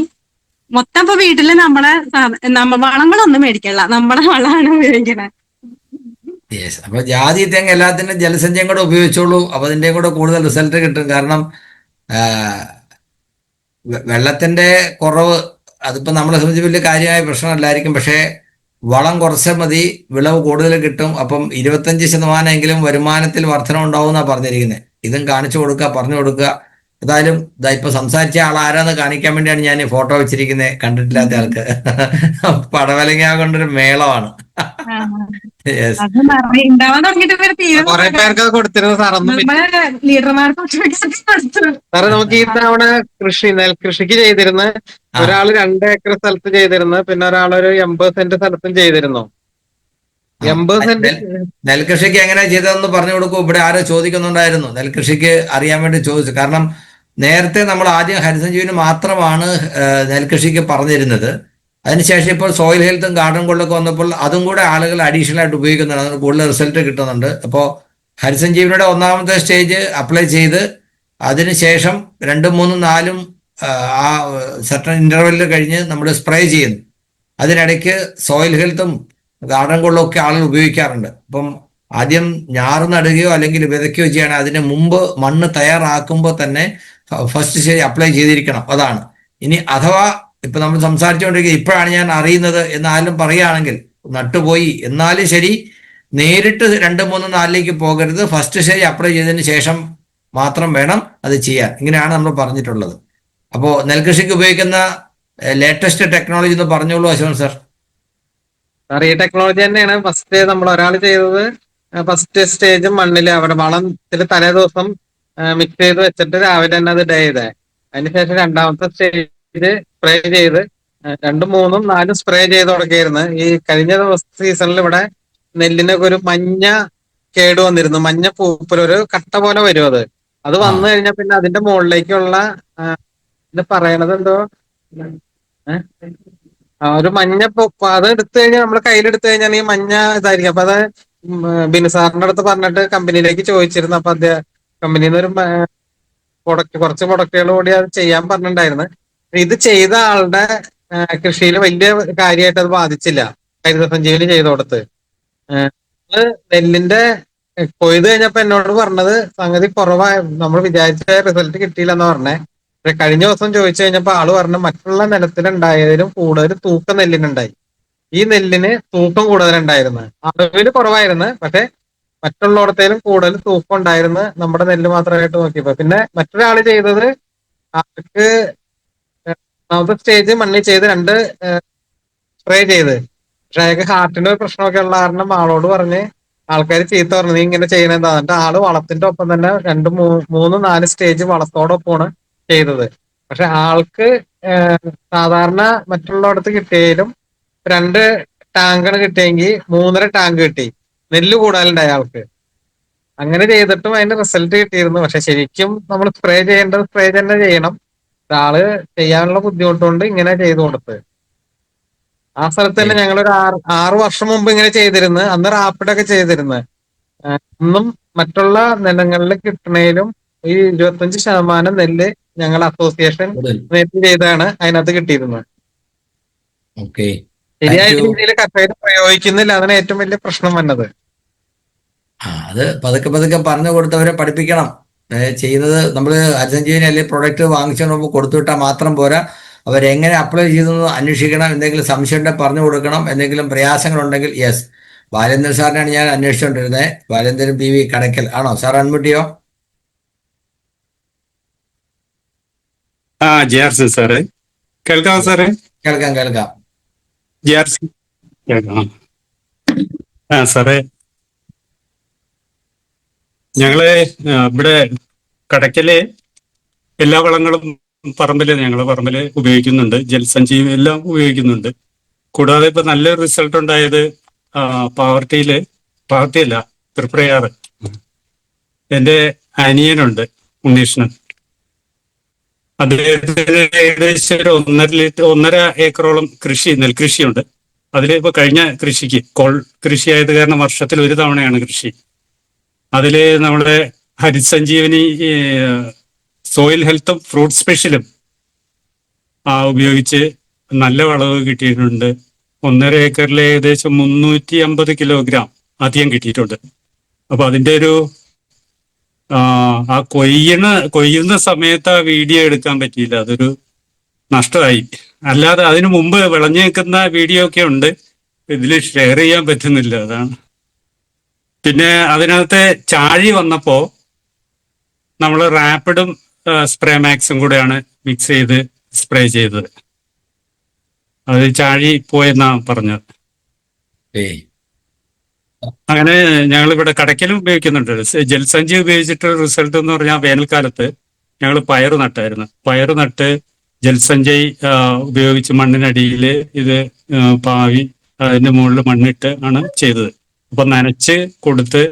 മൊത്തം ഇപ്പൊ വീട്ടില് നമ്മളെ വളങ്ങളൊന്നും മേടിക്കല്ല, നമ്മളെ വളമാണ് ഉപയോഗിക്കണേ. അപ്പൊ ജാതി തേങ്ങ എല്ലാത്തിനും ജലസഞ്ചയം കൂടെ ഉപയോഗിച്ചോളൂ. അപ്പൊ അതിന്റെ കൂടെ കൂടുതൽ റിസൾട്ട് കിട്ടും. കാരണം വെള്ളത്തിന്റെ കുറവ് അതിപ്പോ നമ്മളെ സംബന്ധിച്ച് വലിയ കാര്യമായ പ്രശ്നമല്ലായിരിക്കും. പക്ഷേ വളം കുറച്ച് മതി, വിളവ് കൂടുതൽ കിട്ടും. അപ്പം 25% വരുമാനത്തിൽ വർധന ഉണ്ടാവും എന്നാ പറഞ്ഞിരിക്കുന്നത്. ഇതും കാണിച്ചു കൊടുക്കുക, പറഞ്ഞു കൊടുക്കുക. ഏതായാലും ഇപ്പൊ സംസാരിച്ച ആൾ ആരാന്ന് കാണിക്കാൻ വേണ്ടിയാണ് ഞാൻ ഈ ഫോട്ടോ വെച്ചിരിക്കുന്നത്, കണ്ടിട്ടില്ലാത്ത ആൾക്ക്. പടവലങ്ങ കൊണ്ടൊരു മേളമാണ്. സാറേ നമുക്ക് ഈ തവണ നെൽകൃഷിക്ക് ചെയ്തിരുന്ന ഒരാള് 2 ഏക്കർ സ്ഥലത്ത് ചെയ്തിരുന്നു, പിന്നെ ഒരാളൊരു 80 സെന്റ് സ്ഥലത്തും ചെയ്തിരുന്നു. 80 സെന്റ് നെൽകൃഷിക്ക് എങ്ങനെയാ ചെയ്തതെന്ന് പറഞ്ഞു കൊടുക്കൂ. ഇവിടെ ആരോ ചോദിക്കുന്നുണ്ടായിരുന്നു, നെൽകൃഷിക്ക് അറിയാൻ വേണ്ടി ചോദിച്ചു. കാരണം നേരത്തെ നമ്മൾ ആദ്യം ഹരിതസഞ്ജീവനി മാത്രമാണ് നെൽകൃഷിക്ക് പറഞ്ഞിരുന്നത്. അതിനുശേഷം ഇപ്പോൾ സോയിൽ ഹെൽത്തും ഗാർഡൻ ഗോൾഡൊക്കെ വന്നപ്പോൾ അതും കൂടെ ആളുകൾ അഡീഷണൽ ആയിട്ട് ഉപയോഗിക്കുന്നുണ്ട്. അതിന് കൂടുതൽ റിസൾട്ട് കിട്ടുന്നുണ്ട്. അപ്പോൾ ഹരിതസഞ്ജീവനിയുടെ 1ാമത്തെ സ്റ്റേജ് അപ്ലൈ ചെയ്ത് അതിനുശേഷം 2, 3, 4 ആ സർട്ടൺ ഇന്റർവെല്ലിൽ കഴിഞ്ഞ് നമ്മൾ സ്പ്രേ ചെയ്യുന്നു. അതിനിടയ്ക്ക് സോയിൽ ഹെൽത്തും ഗാർഡൻ ഗോൾഡും ഒക്കെ ആളുകൾ ഉപയോഗിക്കാറുണ്ട്. അപ്പം ആദ്യം ഞാറ് നടുകയോ അല്ലെങ്കിൽ വിതയ്ക്കുകയോ ചെയ്യണം. അതിന് മുമ്പ് മണ്ണ് തയ്യാറാക്കുമ്പോൾ തന്നെ ഫസ്റ്റ് സ്റ്റേജ് അപ്ലൈ ചെയ്തിരിക്കണം. അതാണ്. ഇനി അഥവാ ഇപ്പൊ നമ്മൾ സംസാരിച്ചുകൊണ്ടിരിക്കുക ഇപ്പോഴാണ് ഞാൻ അറിയുന്നത് എന്ന് ആരും പറയുകയാണെങ്കിൽ നട്ടുപോയി എന്നാലും ശരി, നേരിട്ട് 2, 3, 4ലേക്ക് പോകരുത്. ഫസ്റ്റ് സ്റ്റേജ് അപ്ലൈ ചെയ്തതിന് ശേഷം മാത്രം വേണം അത് ചെയ്യാൻ. ഇങ്ങനെയാണ് നമ്മൾ പറഞ്ഞിട്ടുള്ളത്. അപ്പോൾ നെൽകൃഷിക്ക് ഉപയോഗിക്കുന്ന ലേറ്റസ്റ്റ് ടെക്നോളജി എന്ന് പറഞ്ഞോളൂ അശോകൻ സർ. സാർ ഈ ടെക്നോളജി തന്നെയാണ് ഫസ്റ്റ് നമ്മൾ ഒരാൾ ചെയ്തത്. ഫസ്റ്റ് സ്റ്റേജ് മണ്ണിൽ അവിടെ വളത്തിൽ തലേ ദിവസം മിക്സ് ചെയ്ത് വെച്ചിട്ട് രാവിലെ തന്നെ അത് ഡേ ചെയ്തേ. അതിനുശേഷം രണ്ടാമത്തെ സ്റ്റേജ് സ്പ്രേ ചെയ്ത് 2, 3, 4 സ്പ്രേ ചെയ്ത് തുടങ്ങിയിരുന്നു. ഈ കഴിഞ്ഞ സീസണിൽ ഇവിടെ നെല്ലിനൊക്കെ ഒരു മഞ്ഞ കേട് വന്നിരുന്നു. മഞ്ഞ പൂപ്പൽ ഒരു കട്ട പോലെ വരും. അത് വന്നു കഴിഞ്ഞാൽ പിന്നെ അതിന്റെ മുകളിലേക്കുള്ള ഇത് പറയണത് എന്തോ ഒരു മഞ്ഞ അത് എടുത്തു കഴിഞ്ഞാൽ നമ്മൾ കയ്യിലെടുത്തു കഴിഞ്ഞാൽ ഈ മഞ്ഞ ഇതായിരിക്കും. അപ്പൊ അത് ബിനു സാറിന്റെ അടുത്ത് പറഞ്ഞിട്ട് കമ്പനിയിലേക്ക് ചോദിച്ചിരുന്നു. അപ്പൊ കമ്പനിയിൽ നിന്ന് ഒരു കുറച്ച് പ്രൊഡക്റ്റുകൾ കൂടി അത് ചെയ്യാൻ പറഞ്ഞിട്ടുണ്ടായിരുന്നു. ഇത് ചെയ്ത ആളുടെ കൃഷിയിൽ വലിയ കാര്യമായിട്ട് അത് ബാധിച്ചില്ല. ഹരിതസഞ്ജീവനി ചെയ്ത് കൊടുത്ത് നെല്ലിന്റെ കൊയ്ത് കഴിഞ്ഞപ്പോ എന്നോട് പറഞ്ഞത് സംഗതി കുറവായ നമ്മൾ വിചാരിച്ച റിസൾട്ട് കിട്ടിയില്ലെന്ന് പറഞ്ഞേ. പക്ഷെ കഴിഞ്ഞ ദിവസം ചോദിച്ചു കഴിഞ്ഞപ്പോ ആള് പറഞ്ഞു മറ്റുള്ള നിലത്തിലുണ്ടായതിലും കൂടുതൽ തൂക്കം നെല്ലിനുണ്ടായി. ഈ നെല്ലിന് തൂക്കം കൂടുതലുണ്ടായിരുന്നു. അളവില് കുറവായിരുന്നു, പക്ഷെ മറ്റുള്ളിടത്തേലും കൂടുതൽ തൂക്കം ഉണ്ടായിരുന്നു നമ്മുടെ നെല്ല് മാത്രമായിട്ട് നോക്കിയപ്പോ. പിന്നെ മറ്റൊരാള് ചെയ്തത് ആൾക്ക് ഒന്നാമത്തെ സ്റ്റേജ് മണ്ണിൽ ചെയ്ത് 2 സ്പ്രേ ചെയ്ത്. പക്ഷെ അയാൾക്ക് ഹാർട്ടിന്റെ ഒരു പ്രശ്നമൊക്കെ ഉള്ള കാരണം ആളോട് പറഞ്ഞ് ആൾക്കാർ ചീത്ത പറഞ്ഞു നീ ഇങ്ങനെ ചെയ്യണെന്താ. എന്നിട്ട് ആള് വളത്തിന്റെ ഒപ്പം തന്നെ 2, 3, 4 സ്റ്റേജ് വളത്തോടൊപ്പമാണ് ചെയ്തത്. പക്ഷെ ആൾക്ക് സാധാരണ മറ്റുള്ളടത്ത് കിട്ടിയാലും 2 ടാങ്കാണ് കിട്ടിയെങ്കിൽ 3.5 ടാങ്ക് കിട്ടി. നെല്ല് കൂടാനുണ്ടായി ആൾക്ക്. അങ്ങനെ ചെയ്തിട്ടും അതിന്റെ റിസൾട്ട് കിട്ടിയിരുന്നു. പക്ഷെ ശരിക്കും നമ്മൾ സ്പ്രേ ചെയ്യേണ്ടത് സ്പ്രേ തന്നെ ചെയ്യണം. ആള് ചെയ്യാനുള്ള ബുദ്ധിമുട്ടുകൊണ്ട് ഇങ്ങനെ ചെയ്തു കൊടുത്ത്. ആ സ്ഥലത്ത് തന്നെ ഞങ്ങളൊരു 6 വർഷം മുമ്പ് ഇങ്ങനെ ചെയ്തിരുന്നു. അന്ന് റാപ്പിഡൊക്കെ ചെയ്തിരുന്നു. ഇന്നും മറ്റുള്ള നിലങ്ങളിൽ കിട്ടണേലും ഈ 25% നെല്ല് ഞങ്ങൾ അസോസിയേഷൻ നേരത്തെ ചെയ്താണ് അതിനകത്ത് കിട്ടിയിരുന്നത്. ശരിയായ രീതിയിൽ കർഷകർ പ്രയോഗിക്കുന്നില്ല. അതാണ് ഏറ്റവും വലിയ പ്രശ്നം വന്നത്. അത് പതുക്കെ പതുക്കെ പറഞ്ഞു കൊടുത്തവരെ പഠിപ്പിക്കണം. ചെയ്യുന്നത് നമ്മൾ ഹരിതസഞ്ജീവനി അല്ലെങ്കിൽ പ്രൊഡക്റ്റ് വാങ്ങിച്ചു കൊടുത്തു വിട്ടാൽ മാത്രം പോരാ. അവരെങ്ങനെ അപ്ലൈ ചെയ്തെന്ന് അന്വേഷിക്കണം. എന്തെങ്കിലും സംശയം ഉണ്ടെങ്കിൽ പറഞ്ഞു കൊടുക്കണം. എന്തെങ്കിലും പ്രയാസങ്ങളുണ്ടെങ്കിൽ യെസ്, ബാലേന്ദ്രൻ സാറിനാണ് ഞാൻ അന്വേഷിച്ചുകൊണ്ടിരുന്നത്. ബാലേന്ദ്രൻ PV കടയ്ക്കൽ ആണോ സാർ? അൺമ്യൂട്ട് ചെയ്യോ? JRC സാറേ, കേൾക്കാം സാറേ? കേൾക്കാം. JRC കേൾക്കാം. സാറേ, ഞങ്ങള് ഇവിടെ കടയ്ക്കല് എല്ലാ വളങ്ങളും ഞങ്ങളെ പറമ്പില് ഉപയോഗിക്കുന്നുണ്ട്. ജൽസഞ്ജീവി എല്ലാം ഉപയോഗിക്കുന്നുണ്ട്. കൂടാതെ ഇപ്പൊ നല്ലൊരു റിസൾട്ട് ഉണ്ടായത് പാവർട്ടിയല്ല, തൃപ്രയാറ് എന്റെ അനിയനുണ്ട്, ഉണ്ണീഷ്ണൻ. അദ്ദേഹത്തിന് ഏകദേശം ഒരു 1.5 ഏക്കറോളം നെൽകൃഷിയുണ്ട്. അതിൽ ഇപ്പൊ കഴിഞ്ഞ കൃഷിക്ക് കൃഷി ആയത് കാരണം വർഷത്തിൽ 1 തവണയാണ് കൃഷി. അതില് നമ്മുടെ ഹരിതസഞ്ജീവനി സോയിൽ ഹെൽത്തും ഫ്രൂട്ട് സ്പെഷ്യലും ഉപയോഗിച്ച് നല്ല വിളവ് കിട്ടിയിട്ടുണ്ട്. 1.5 ഏക്കറിൽ ഏകദേശം 350 കിലോഗ്രാം അധികം കിട്ടിയിട്ടുണ്ട്. അപ്പൊ അതിന്റെ ഒരു കൊയ്യുന്ന സമയത്ത് ആ വീഡിയോ എടുക്കാൻ പറ്റിയില്ല. അതൊരു നഷ്ടമായി. അല്ലാതെ അതിനു മുമ്പ് വിളഞ്ഞു നിൽക്കുന്ന വീഡിയോ ഒക്കെ ഉണ്ട്, ഇതിൽ ഷെയർ ചെയ്യാൻ പറ്റുന്നില്ല. അതാണ്. പിന്നെ അതിനകത്ത് ചാഴി വന്നപ്പോ നമ്മൾ റാപ്പിഡും സ്പ്രേ മാക്സും കൂടെയാണ് മിക്സ് ചെയ്ത് സ്പ്രേ ചെയ്തത്. അത് ചാഴി പോയെന്നാ പറഞ്ഞത്. അങ്ങനെ ഞങ്ങൾ ഇവിടെ കടയ്ക്കലും ഉപയോഗിക്കുന്നുണ്ട്. ജൽസഞ്ജി ഉപയോഗിച്ചിട്ടുള്ള റിസൾട്ട് എന്ന് പറഞ്ഞാൽ വേനൽക്കാലത്ത് ഞങ്ങൾ പയറ് നട്ട് ജൽസഞ്ജയ് ഉപയോഗിച്ച് മണ്ണിനടിയിൽ ഇത് പാവി അതിന്റെ മുകളിൽ മണ്ണിട്ട് ആണ് ചെയ്തത്. അപ്പൊ നനച്ച് കൊടുത്ത്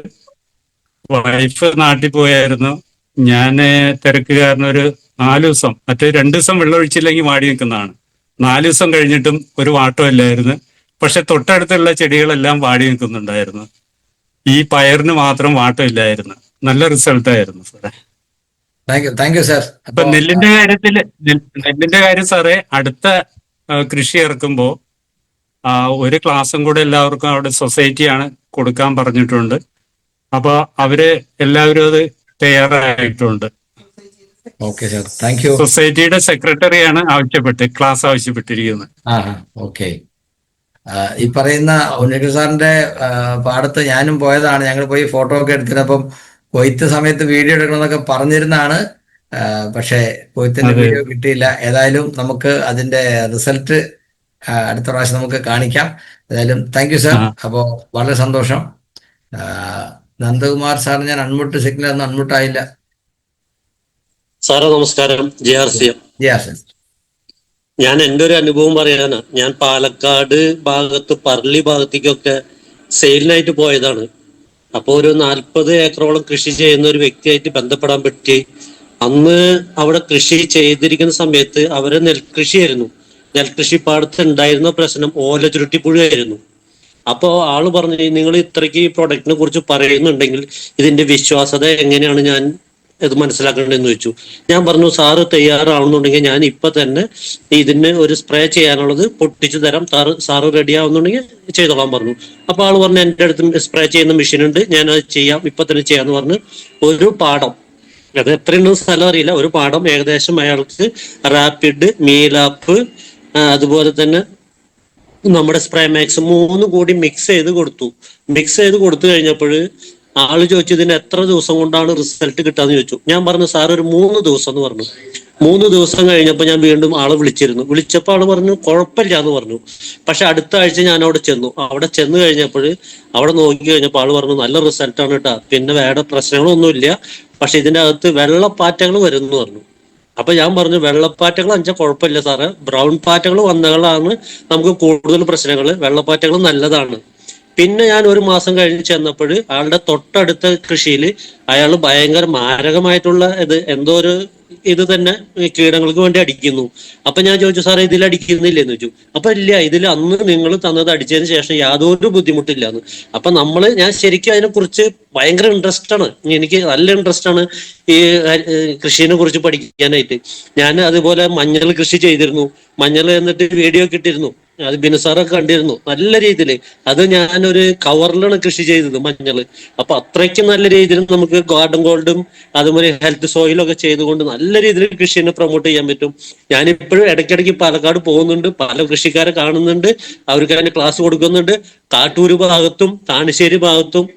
വൈഫ് നാട്ടിൽ പോയായിരുന്നു. ഞാൻ തിരക്ക് കാരണം ഒരു 4 ദിവസം, മറ്റേ 2 ദിവസം വെള്ളം ഒഴിച്ചില്ലെങ്കിൽ വാടി നിൽക്കുന്നതാണ്. 4 ദിവസം കഴിഞ്ഞിട്ടും ഒരു വാട്ടം ഇല്ലായിരുന്നു. പക്ഷെ തൊട്ടടുത്തുള്ള ചെടികളെല്ലാം വാടി നിൽക്കുന്നുണ്ടായിരുന്നു. ഈ പയറിന് മാത്രം വാട്ടം ഇല്ലായിരുന്നു. നല്ല റിസൾട്ട് ആയിരുന്നു സാറേ. Thank you sir. അപ്പൊ നെല്ലിന്റെ കാര്യം സാറേ, അടുത്ത കൃഷി ഇറക്കുമ്പോ ഒരു ക്ലാസ്സും കൂടെ എല്ലാവർക്കും അവിടെ സൊസൈറ്റിയാണ് കൊടുക്കാൻ പറഞ്ഞിട്ടുണ്ട്. അപ്പൊ അവര് എല്ലാവരും അത് തയ്യാറായിട്ടുണ്ട്. Okay sir, thank U. സൊസൈറ്റിയുടെ സെക്രട്ടറിയാണ് ക്ലാസ് ആവശ്യപ്പെട്ടിരിക്കുന്നത്. ഓക്കെ. ഈ പറയുന്ന ഉണ്ണികൃഷ്ണൻ സാറിന്റെ പാടത്ത് ഞാനും പോയതാണ്. ഞങ്ങൾ പോയി ഫോട്ടോ ഒക്കെ എടുത്തിരുന്നപ്പം കൊയ്ത്ത് സമയത്ത് വീഡിയോ എടുക്കണമെന്നൊക്കെ പറഞ്ഞിരുന്നാണ്. പക്ഷേ കൊയ്ത്തിന്റെ വീഡിയോ കിട്ടിയില്ല. ഏതായാലും നമുക്ക് അതിന്റെ റിസൾട്ട് അടുത്ത പ്രാവശ്യം നമുക്ക് കാണിക്കാം. ഏതായാലും താങ്ക് യു സാർ. അപ്പോൾ വളരെ സന്തോഷം. നന്ദകുമാർ സാർ, ഞാൻ അൺമ്യൂട്ട് സിഗ്നൽ ഒന്നും അൺമ്യൂട്ട് ആയില്ല. സാറേ നമസ്കാരം. JRCM. ഞാൻ എൻ്റെ ഒരു അനുഭവം പറയാനാ. ഞാൻ പാലക്കാട് ഭാഗത്ത് പർളി ഭാഗത്തേക്കൊക്കെ സെയിലിനായിട്ട് പോയതാണ്. അപ്പോൾ ഒരു 40 ഏക്കറോളം കൃഷി ചെയ്യുന്ന ഒരു വ്യക്തിയായിട്ട് ബന്ധപ്പെടാൻ പറ്റി. അന്ന് അവിടെ കൃഷി ചെയ്തിരിക്കുന്ന സമയത്ത് അവരെ നെൽകൃഷിയായിരുന്നു. നെൽകൃഷി പാടത്ത് ഉണ്ടായിരുന്ന പ്രശ്നം ഓല ചുരുട്ടിപ്പുഴയായിരുന്നു. അപ്പോൾ ആള് പറഞ്ഞു, നിങ്ങൾ ഇത്രയ്ക്ക് ഈ പ്രൊഡക്റ്റിനെ കുറിച്ച് പറയുന്നുണ്ടെങ്കിൽ ഇതിന്റെ വിശ്വാസ്യത എങ്ങനെയാണ് ഞാൻ ഇത് മനസ്സിലാക്കേണ്ടതെന്ന് ചോദിച്ചു. ഞാൻ പറഞ്ഞു, സാറ് തയ്യാറാവുന്നുണ്ടെങ്കിൽ ഞാൻ ഇപ്പൊ തന്നെ ഇതിന് ഒരു സ്പ്രേ ചെയ്യാനുള്ളത് പൊട്ടിച്ചു തരാം, സാറ് റെഡി ആവുന്നുണ്ടെങ്കിൽ ചെയ്തോളാൻ പറഞ്ഞു. അപ്പൊ ആള് പറഞ്ഞു, എൻ്റെ അടുത്ത് സ്പ്രേ ചെയ്യുന്ന മെഷീൻ ഉണ്ട്, ഞാൻ അത് ചെയ്യാം, ഇപ്പൊ തന്നെ ചെയ്യാന്ന് പറഞ്ഞ് ഒരു പാടം, അത് എത്രയുണ്ടെന്ന് സ്ഥലം അറിയില്ല, ഒരു പാടം ഏകദേശം അയാൾക്ക് റാപ്പിഡ്, മീലാപ്പ്, അതുപോലെ തന്നെ നമ്മുടെ സ്പ്രേ മാക്സ് 3 കൂടി മിക്സ് ചെയ്ത് കൊടുത്തു. മിക്സ് ചെയ്ത് കൊടുത്തു കഴിഞ്ഞപ്പോൾ ആള് ചോദിച്ചു, ഇതിന് എത്ര ദിവസം കൊണ്ടാണ് റിസൾട്ട് കിട്ടാന്ന് ചോദിച്ചു. ഞാൻ പറഞ്ഞു, സാർ ഒരു 3 ദിവസം എന്ന് പറഞ്ഞു. 3 ദിവസം കഴിഞ്ഞപ്പോൾ ഞാൻ വീണ്ടും ആളെ വിളിച്ചിരുന്നു. വിളിച്ചപ്പോൾ ആള് പറഞ്ഞു കുഴപ്പമില്ല എന്ന് പറഞ്ഞു. പക്ഷെ അടുത്ത ആഴ്ച ഞാൻ അവിടെ ചെന്നു. അവിടെ ചെന്ന് കഴിഞ്ഞപ്പോൾ അവിടെ നോക്കി കഴിഞ്ഞപ്പോൾ ആള് പറഞ്ഞു, നല്ല റിസൾട്ടാണ് കേട്ടാ, പിന്നെ വേറെ പ്രശ്നങ്ങളൊന്നുമില്ല, പക്ഷെ ഇതിന്റെ അകത്ത് വെള്ളപ്പാറ്റകൾ വരുന്നു പറഞ്ഞു. അപ്പൊ ഞാൻ പറഞ്ഞു, വെള്ളപ്പാറ്റകൾ അഞ്ചാൽ കുഴപ്പമില്ല സാറേ, ബ്രൗൺ പാറ്റകൾ വന്നകളാണ് നമുക്ക് കൂടുതൽ പ്രശ്നങ്ങൾ, വെള്ളപ്പാറ്റകൾ നല്ലതാണ്. പിന്നെ ഞാൻ ഒരു മാസം കഴിഞ്ഞ് ചെന്നപ്പോൾ ആളുടെ തൊട്ടടുത്ത കൃഷിയിൽ അയാൾ ഭയങ്കര മാരകമായിട്ടുള്ള എന്തോ ഒരു ഇത് തന്നെ കീടങ്ങൾക്ക് വേണ്ടി അടിക്കുന്നു. അപ്പൊ ഞാൻ ചോദിച്ചു, സാറേ ഇതിൽ അടിക്കുന്നില്ലെന്ന് ചോദിച്ചു. അപ്പൊ ഇല്ല, ഇതിൽ അന്ന് നിങ്ങൾ തന്നത് അടിച്ചതിന് ശേഷം യാതൊരു ബുദ്ധിമുട്ടില്ലാന്ന്. അപ്പൊ ഞാൻ ശരിക്കും അതിനെക്കുറിച്ച് ഭയങ്കര ഇൻട്രസ്റ്റ് ആണ്, എനിക്ക് നല്ല ഇൻട്രസ്റ്റ് ആണ് ഈ കൃഷിനെ കുറിച്ച് പഠിക്കാനായിട്ട്. ഞാൻ അതുപോലെ മഞ്ഞൾ കൃഷി ചെയ്തിരുന്നു. മഞ്ഞൾ എന്നിട്ട് വീഡിയോ ഒക്കെ ഇട്ടിരുന്നു, അത് ബിനുസാറൊക്കെ കണ്ടിരുന്നു നല്ല രീതിയിൽ. അത് ഞാനൊരു കവറിലാണ് കൃഷി ചെയ്തത് മഞ്ഞള്. അപ്പൊ അത്രയ്ക്കും നല്ല രീതിയിൽ നമുക്ക് ഗാർഡൻ ഗോൾഡും അതുപോലെ ഹെൽത്ത് സോയിലും ഒക്കെ ചെയ്തുകൊണ്ട് നല്ല രീതിയിൽ കൃഷിനെ പ്രൊമോട്ട് ചെയ്യാൻ പറ്റും. ഞാനിപ്പോഴും ഇടയ്ക്കിടയ്ക്ക് പാലക്കാട് പോകുന്നുണ്ട്, പല കൃഷിക്കാരെ കാണുന്നുണ്ട്, അവർക്ക് അതിന് ക്ലാസ് കൊടുക്കുന്നുണ്ട്. കാട്ടൂര് ഭാഗത്തും താണശ്ശേരി ഭാഗത്തും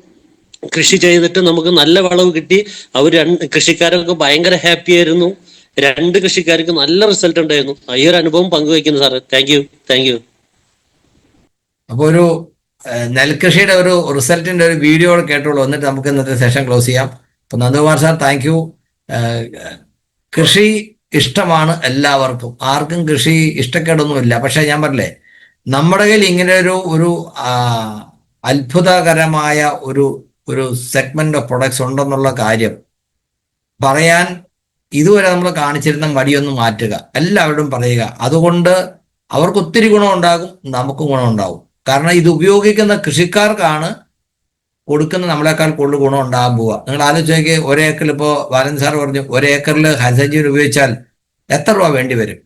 കൃഷി ചെയ്തിട്ട് നമുക്ക് നല്ല വിളവ് കിട്ടി. അവർ കൃഷിക്കാരൊക്കെ ഭയങ്കര ഹാപ്പി ആയിരുന്നു. 2 കൃഷിക്കാർക്ക് നല്ല റിസൾട്ട് ഉണ്ടായിരുന്നു. ഈ ഒരു അനുഭവം പങ്കുവയ്ക്കുന്നു സാറ്. Thank you. അപ്പൊ ഒരു നെൽകൃഷിയുടെ ഒരു റിസൾട്ടിന്റെ ഒരു വീഡിയോ കേട്ടോളൂ, എന്നിട്ട് നമുക്ക് ഇന്നത്തെ സെഷൻ ക്ലോസ് ചെയ്യാം. അപ്പൊ നന്ദകുമാർ സാർ, താങ്ക് യു. കൃഷി ഇഷ്ടമാണ് എല്ലാവർക്കും, ആർക്കും കൃഷി ഇഷ്ടക്കേടൊന്നുമില്ല. പക്ഷെ ഞാൻ പറഞ്ഞില്ലേ, നമ്മുടെ കയ്യിൽ ഇങ്ങനെ ഒരു അത്ഭുതകരമായ ഒരു സെഗ്മെന്റ് ഓഫ് പ്രൊഡക്ട്സ് ഉണ്ടെന്നുള്ള കാര്യം പറയാൻ ഇതുവരെ നമ്മൾ കാണിച്ചിരുന്ന മടിയൊന്ന് മാറ്റുക, എല്ലാവരോടും പറയുക. അതുകൊണ്ട് അവർക്ക് ഒത്തിരി ഗുണമുണ്ടാകും, നമുക്കും ഗുണമുണ്ടാകും. കാരണം ഇത് ഉപയോഗിക്കുന്ന കൃഷിക്കാർക്കാണ് കൊടുക്കുന്ന നമ്മളെക്കാൾ കൂടുതൽ ഗുണം ഉണ്ടാകാൻ പോവുക. നിങ്ങൾ ആലോചിച്ച്, 1 ഏക്കറിൽ ഇപ്പോൾ ബാലൻ സാർ പറഞ്ഞു, 1 ഏക്കറിൽ ഹരിതജീവൻ ഉപയോഗിച്ചാൽ എത്ര രൂപ വേണ്ടി വരും?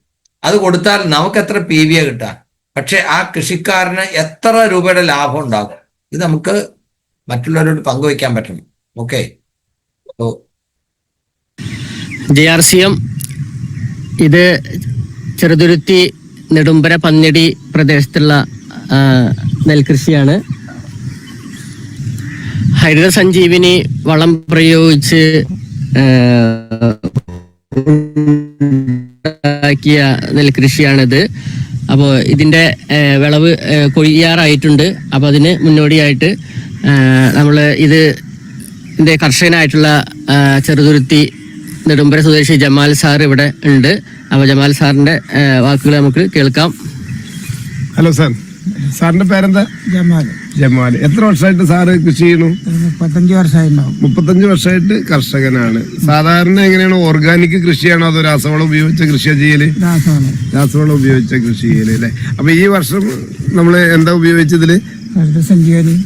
അത് കൊടുത്താൽ നമുക്ക് എത്ര PV കിട്ടാം? പക്ഷെ ആ കൃഷിക്കാരന് എത്ര രൂപയുടെ ലാഭം ഉണ്ടാകും? ഇത് നമുക്ക് മറ്റുള്ളവരോട് പങ്കുവയ്ക്കാൻ പറ്റണം. ഓക്കെ, JRCM ഇത് ചെറുതുരുത്തി നെടുമ്പര പന്നിടി പ്രദേശത്തുള്ള നെൽകൃഷിയാണ്. ഹരിത സഞ്ജീവിനി വളം പ്രയോഗിച്ച് ഉണ്ടാക്കിയ നെൽകൃഷിയാണിത്. അപ്പോൾ ഇതിൻ്റെ വിളവ് കൊയ്യാറായിട്ടുണ്ട്. അപ്പോൾ അതിന് മുന്നോടിയായിട്ട് നമ്മൾ ഇതിൻ്റെ കർഷകനായിട്ടുള്ള ചെറുതുരുത്തി നെടുമ്പര സ്വദേശി ജമാൽ സാർ ഇവിടെ ഉണ്ട്. അപ്പോൾ ജമാൽ സാറിന്റെ വാക്കുകൾ നമുക്ക് കേൾക്കാം. ഹലോ സാർ, സാറിന്റെ പേരെന്താ? ജമാൽ. എത്ര വർഷമായിട്ട് സാറ് കൃഷി ചെയ്യുന്നു? 35 വർഷമായിട്ടുണ്ടാവും. 35 വർഷമായിട്ട് കർഷകനാണ്. സാധാരണ എങ്ങനെയാണ്, ഓർഗാനിക് കൃഷിയാണോ അതോ രാസവളം ഉപയോഗിച്ച കൃഷിയാ ചെയ്യല്? രാസവളം ഉപയോഗിച്ച കൃഷി ചെയ്യല് അല്ലെ. അപ്പൊ ഈ വർഷം നമ്മള് എന്താ ഉപയോഗിച്ചതില്? ഹരിത സഞ്ജീവനി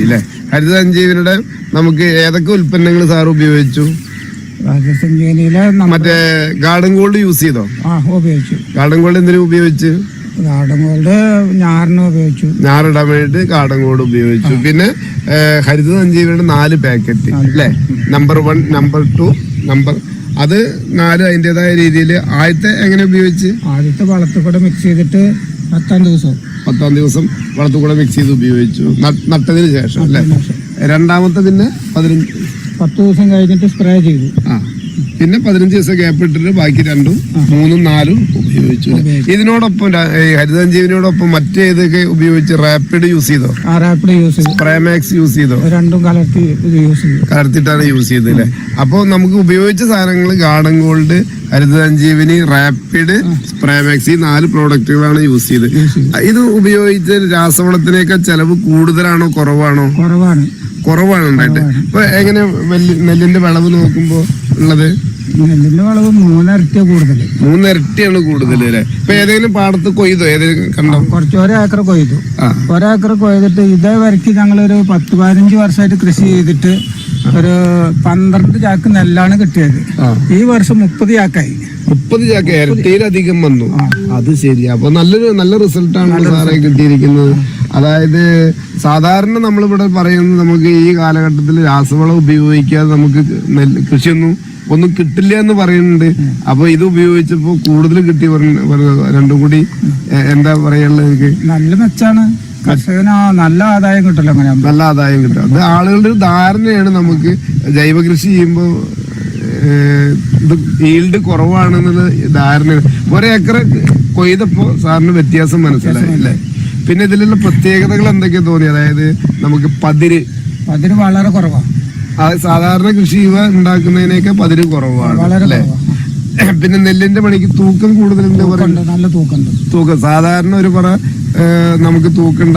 അല്ലെ. ഹരിത സഞ്ജീവനിയുടെ നമുക്ക് ഏതൊക്കെ ഉൽപ്പന്നങ്ങൾ സാർ ഉപയോഗിച്ചു? മറ്റേ ഗാർഡൻ ഗോൾഡ് യൂസ് ചെയ്തോ? ഉപയോഗിച്ചു. ഗാർഡൻ ഗോൾഡ് എന്തിനു ഉപയോഗിച്ചു? ഗാർഡൻ ഗോൾഡ് ഞാറിന് ഉപയോഗിച്ചു. ഞാറിടാൻ വേണ്ടിട്ട് ഗാർഡൻ ഗോൾഡ് ഉപയോഗിച്ചു. പിന്നെ ഹരിത സഞ്ജീവനിയുടെ 4 പാക്കറ്റ് അല്ലെ, നമ്പർ 1, നമ്പർ 2, നമ്പർ അത് 4 അതിൻ്റെതായ രീതിയിൽ. ആദ്യത്തെ എങ്ങനെ ഉപയോഗിച്ച്? ആദ്യത്തെ വളത്തിൽ കൂടെ മിക്സ് ചെയ്തിട്ട് 10 ദിവസം വളത്തിൽ കൂടെ മിക്സ് ചെയ്ത് ഉപയോഗിച്ചു, നട്ടതിന് ശേഷം അല്ലെ. രണ്ടാമത്തെ പിന്നെ 10 ദിവസം കഴിഞ്ഞിട്ട് സ്പ്രേ ചെയ്തു. പിന്നെ 15 ദിവസം ഗ്യാപ്പ് ഇട്ടിട്ട് ബാക്കി 2ഉം 3ഉം 4ഉം ഉപയോഗിച്ചു. ഇതിനോടൊപ്പം ഹരിതസഞ്ജീവനിയോടൊപ്പം മറ്റേതൊക്കെ ഉപയോഗിച്ച്? റാപ്പിഡ് യൂസ് ചെയ്തോ? റാപ്പിഡ് യൂസ് ചെയ്തു. പ്രേമാക്സ് യൂസ് ചെയ്തോ? രണ്ടും കലർത്തിയിട്ടാണ് യൂസ് ചെയ്തത്. അപ്പൊ നമുക്ക് ഉപയോഗിച്ച സാധനങ്ങൾ ഗാർഡൻ ഗോൾഡ്, ഹരിതസഞ്ജീവനി, റാപ്പിഡ്, പ്രേമാക്സ്, ഈ 4 പ്രോഡക്റ്റുകളാണ് യൂസ് ചെയ്തത്. ഇത് ഉപയോഗിച്ച് രാസവളത്തിനേക്കാൾ ചെലവ് കൂടുതലാണോ കുറവാണോ? കുറവാണ് ഉണ്ടായിട്ട്. ഇപ്പൊ എങ്ങനെ നെല്ലിന്റെ വിളവ് നോക്കുമ്പോ ഉള്ളത്? നെല്ലിന്റെ വളവ് 3 ഇരട്ടിയാണ് കൂടുതൽ. 3 ഇരട്ടിയാണ് കൂടുതൽ അല്ലെ? ഇപ്പൊ ഏതെങ്കിലും പാടത്ത് കൊയ്തോ? ഏതെങ്കിലും കണ്ടോ? കുറച്ച് ഒരേക്കർ കൊയ്തു. ഒരേക്കർ കൊയ്തിട്ട് ഇതേ വരയ്ക്ക് ഞങ്ങളൊരു 10-15 വർഷമായിട്ട് കൃഷി ചെയ്തിട്ട് ഒരു 12 ചാക്ക് നെല്ലാണ് കിട്ടിയത്. ഈ വർഷം 30 ചാക്കായി. 30 ചാക്ക് ഇരട്ടിയിലധികം വന്നു. അത് ശരി. അപ്പൊ നല്ല റിസൾട്ടാണ് സാറേ കിട്ടിയിരിക്കുന്നത്. അതായത് സാധാരണ നമ്മളിവിടെ പറയുന്നത് നമുക്ക് ഈ കാലഘട്ടത്തിൽ രാസവളം ഉപയോഗിക്കാതെ നമുക്ക് ഒന്നും കിട്ടില്ല എന്ന് പറയുന്നുണ്ട്. അപ്പൊ ഇത് ഉപയോഗിച്ചപ്പോ കൂടുതൽ കിട്ടി. രണ്ടും കൂടി എന്താ പറയാനുള്ളത്? എനിക്ക് നല്ല മെച്ചാണ്. കർഷകന് നല്ല ആദായം കിട്ടില്ല. അങ്ങനെ നല്ല ആദായം കിട്ടും. അത് ആളുകളുടെ ഒരു ധാരണയാണ്. നമുക്ക് ജൈവ കൃഷി ചെയ്യുമ്പോൾ ഇത് ഈൽഡ് കുറവാണെന്നുള്ള ധാരണയാണ്. ഒരേക്കർ കൊയ്തപ്പോ സാറിന് വ്യത്യാസം മനസ്സിലായി അല്ലേ? പിന്നെ ഇതിലുള്ള പ്രത്യേകതകൾ എന്തൊക്കെയാ തോന്നി? അതായത് നമുക്ക് പതിര് വളരെ കുറവാണ്. സാധാരണ കൃഷി ഉണ്ടാക്കുന്നതിനേക്കാൾ പതിര് കുറവാണ് അല്ലേ? പിന്നെ നെല്ലിന്റെ പണിക്ക് തൂക്കം കൂടുതലുണ്ട്. നല്ല തൂക്കം. സാധാരണ ഒരു നമുക്ക് തൂക്കം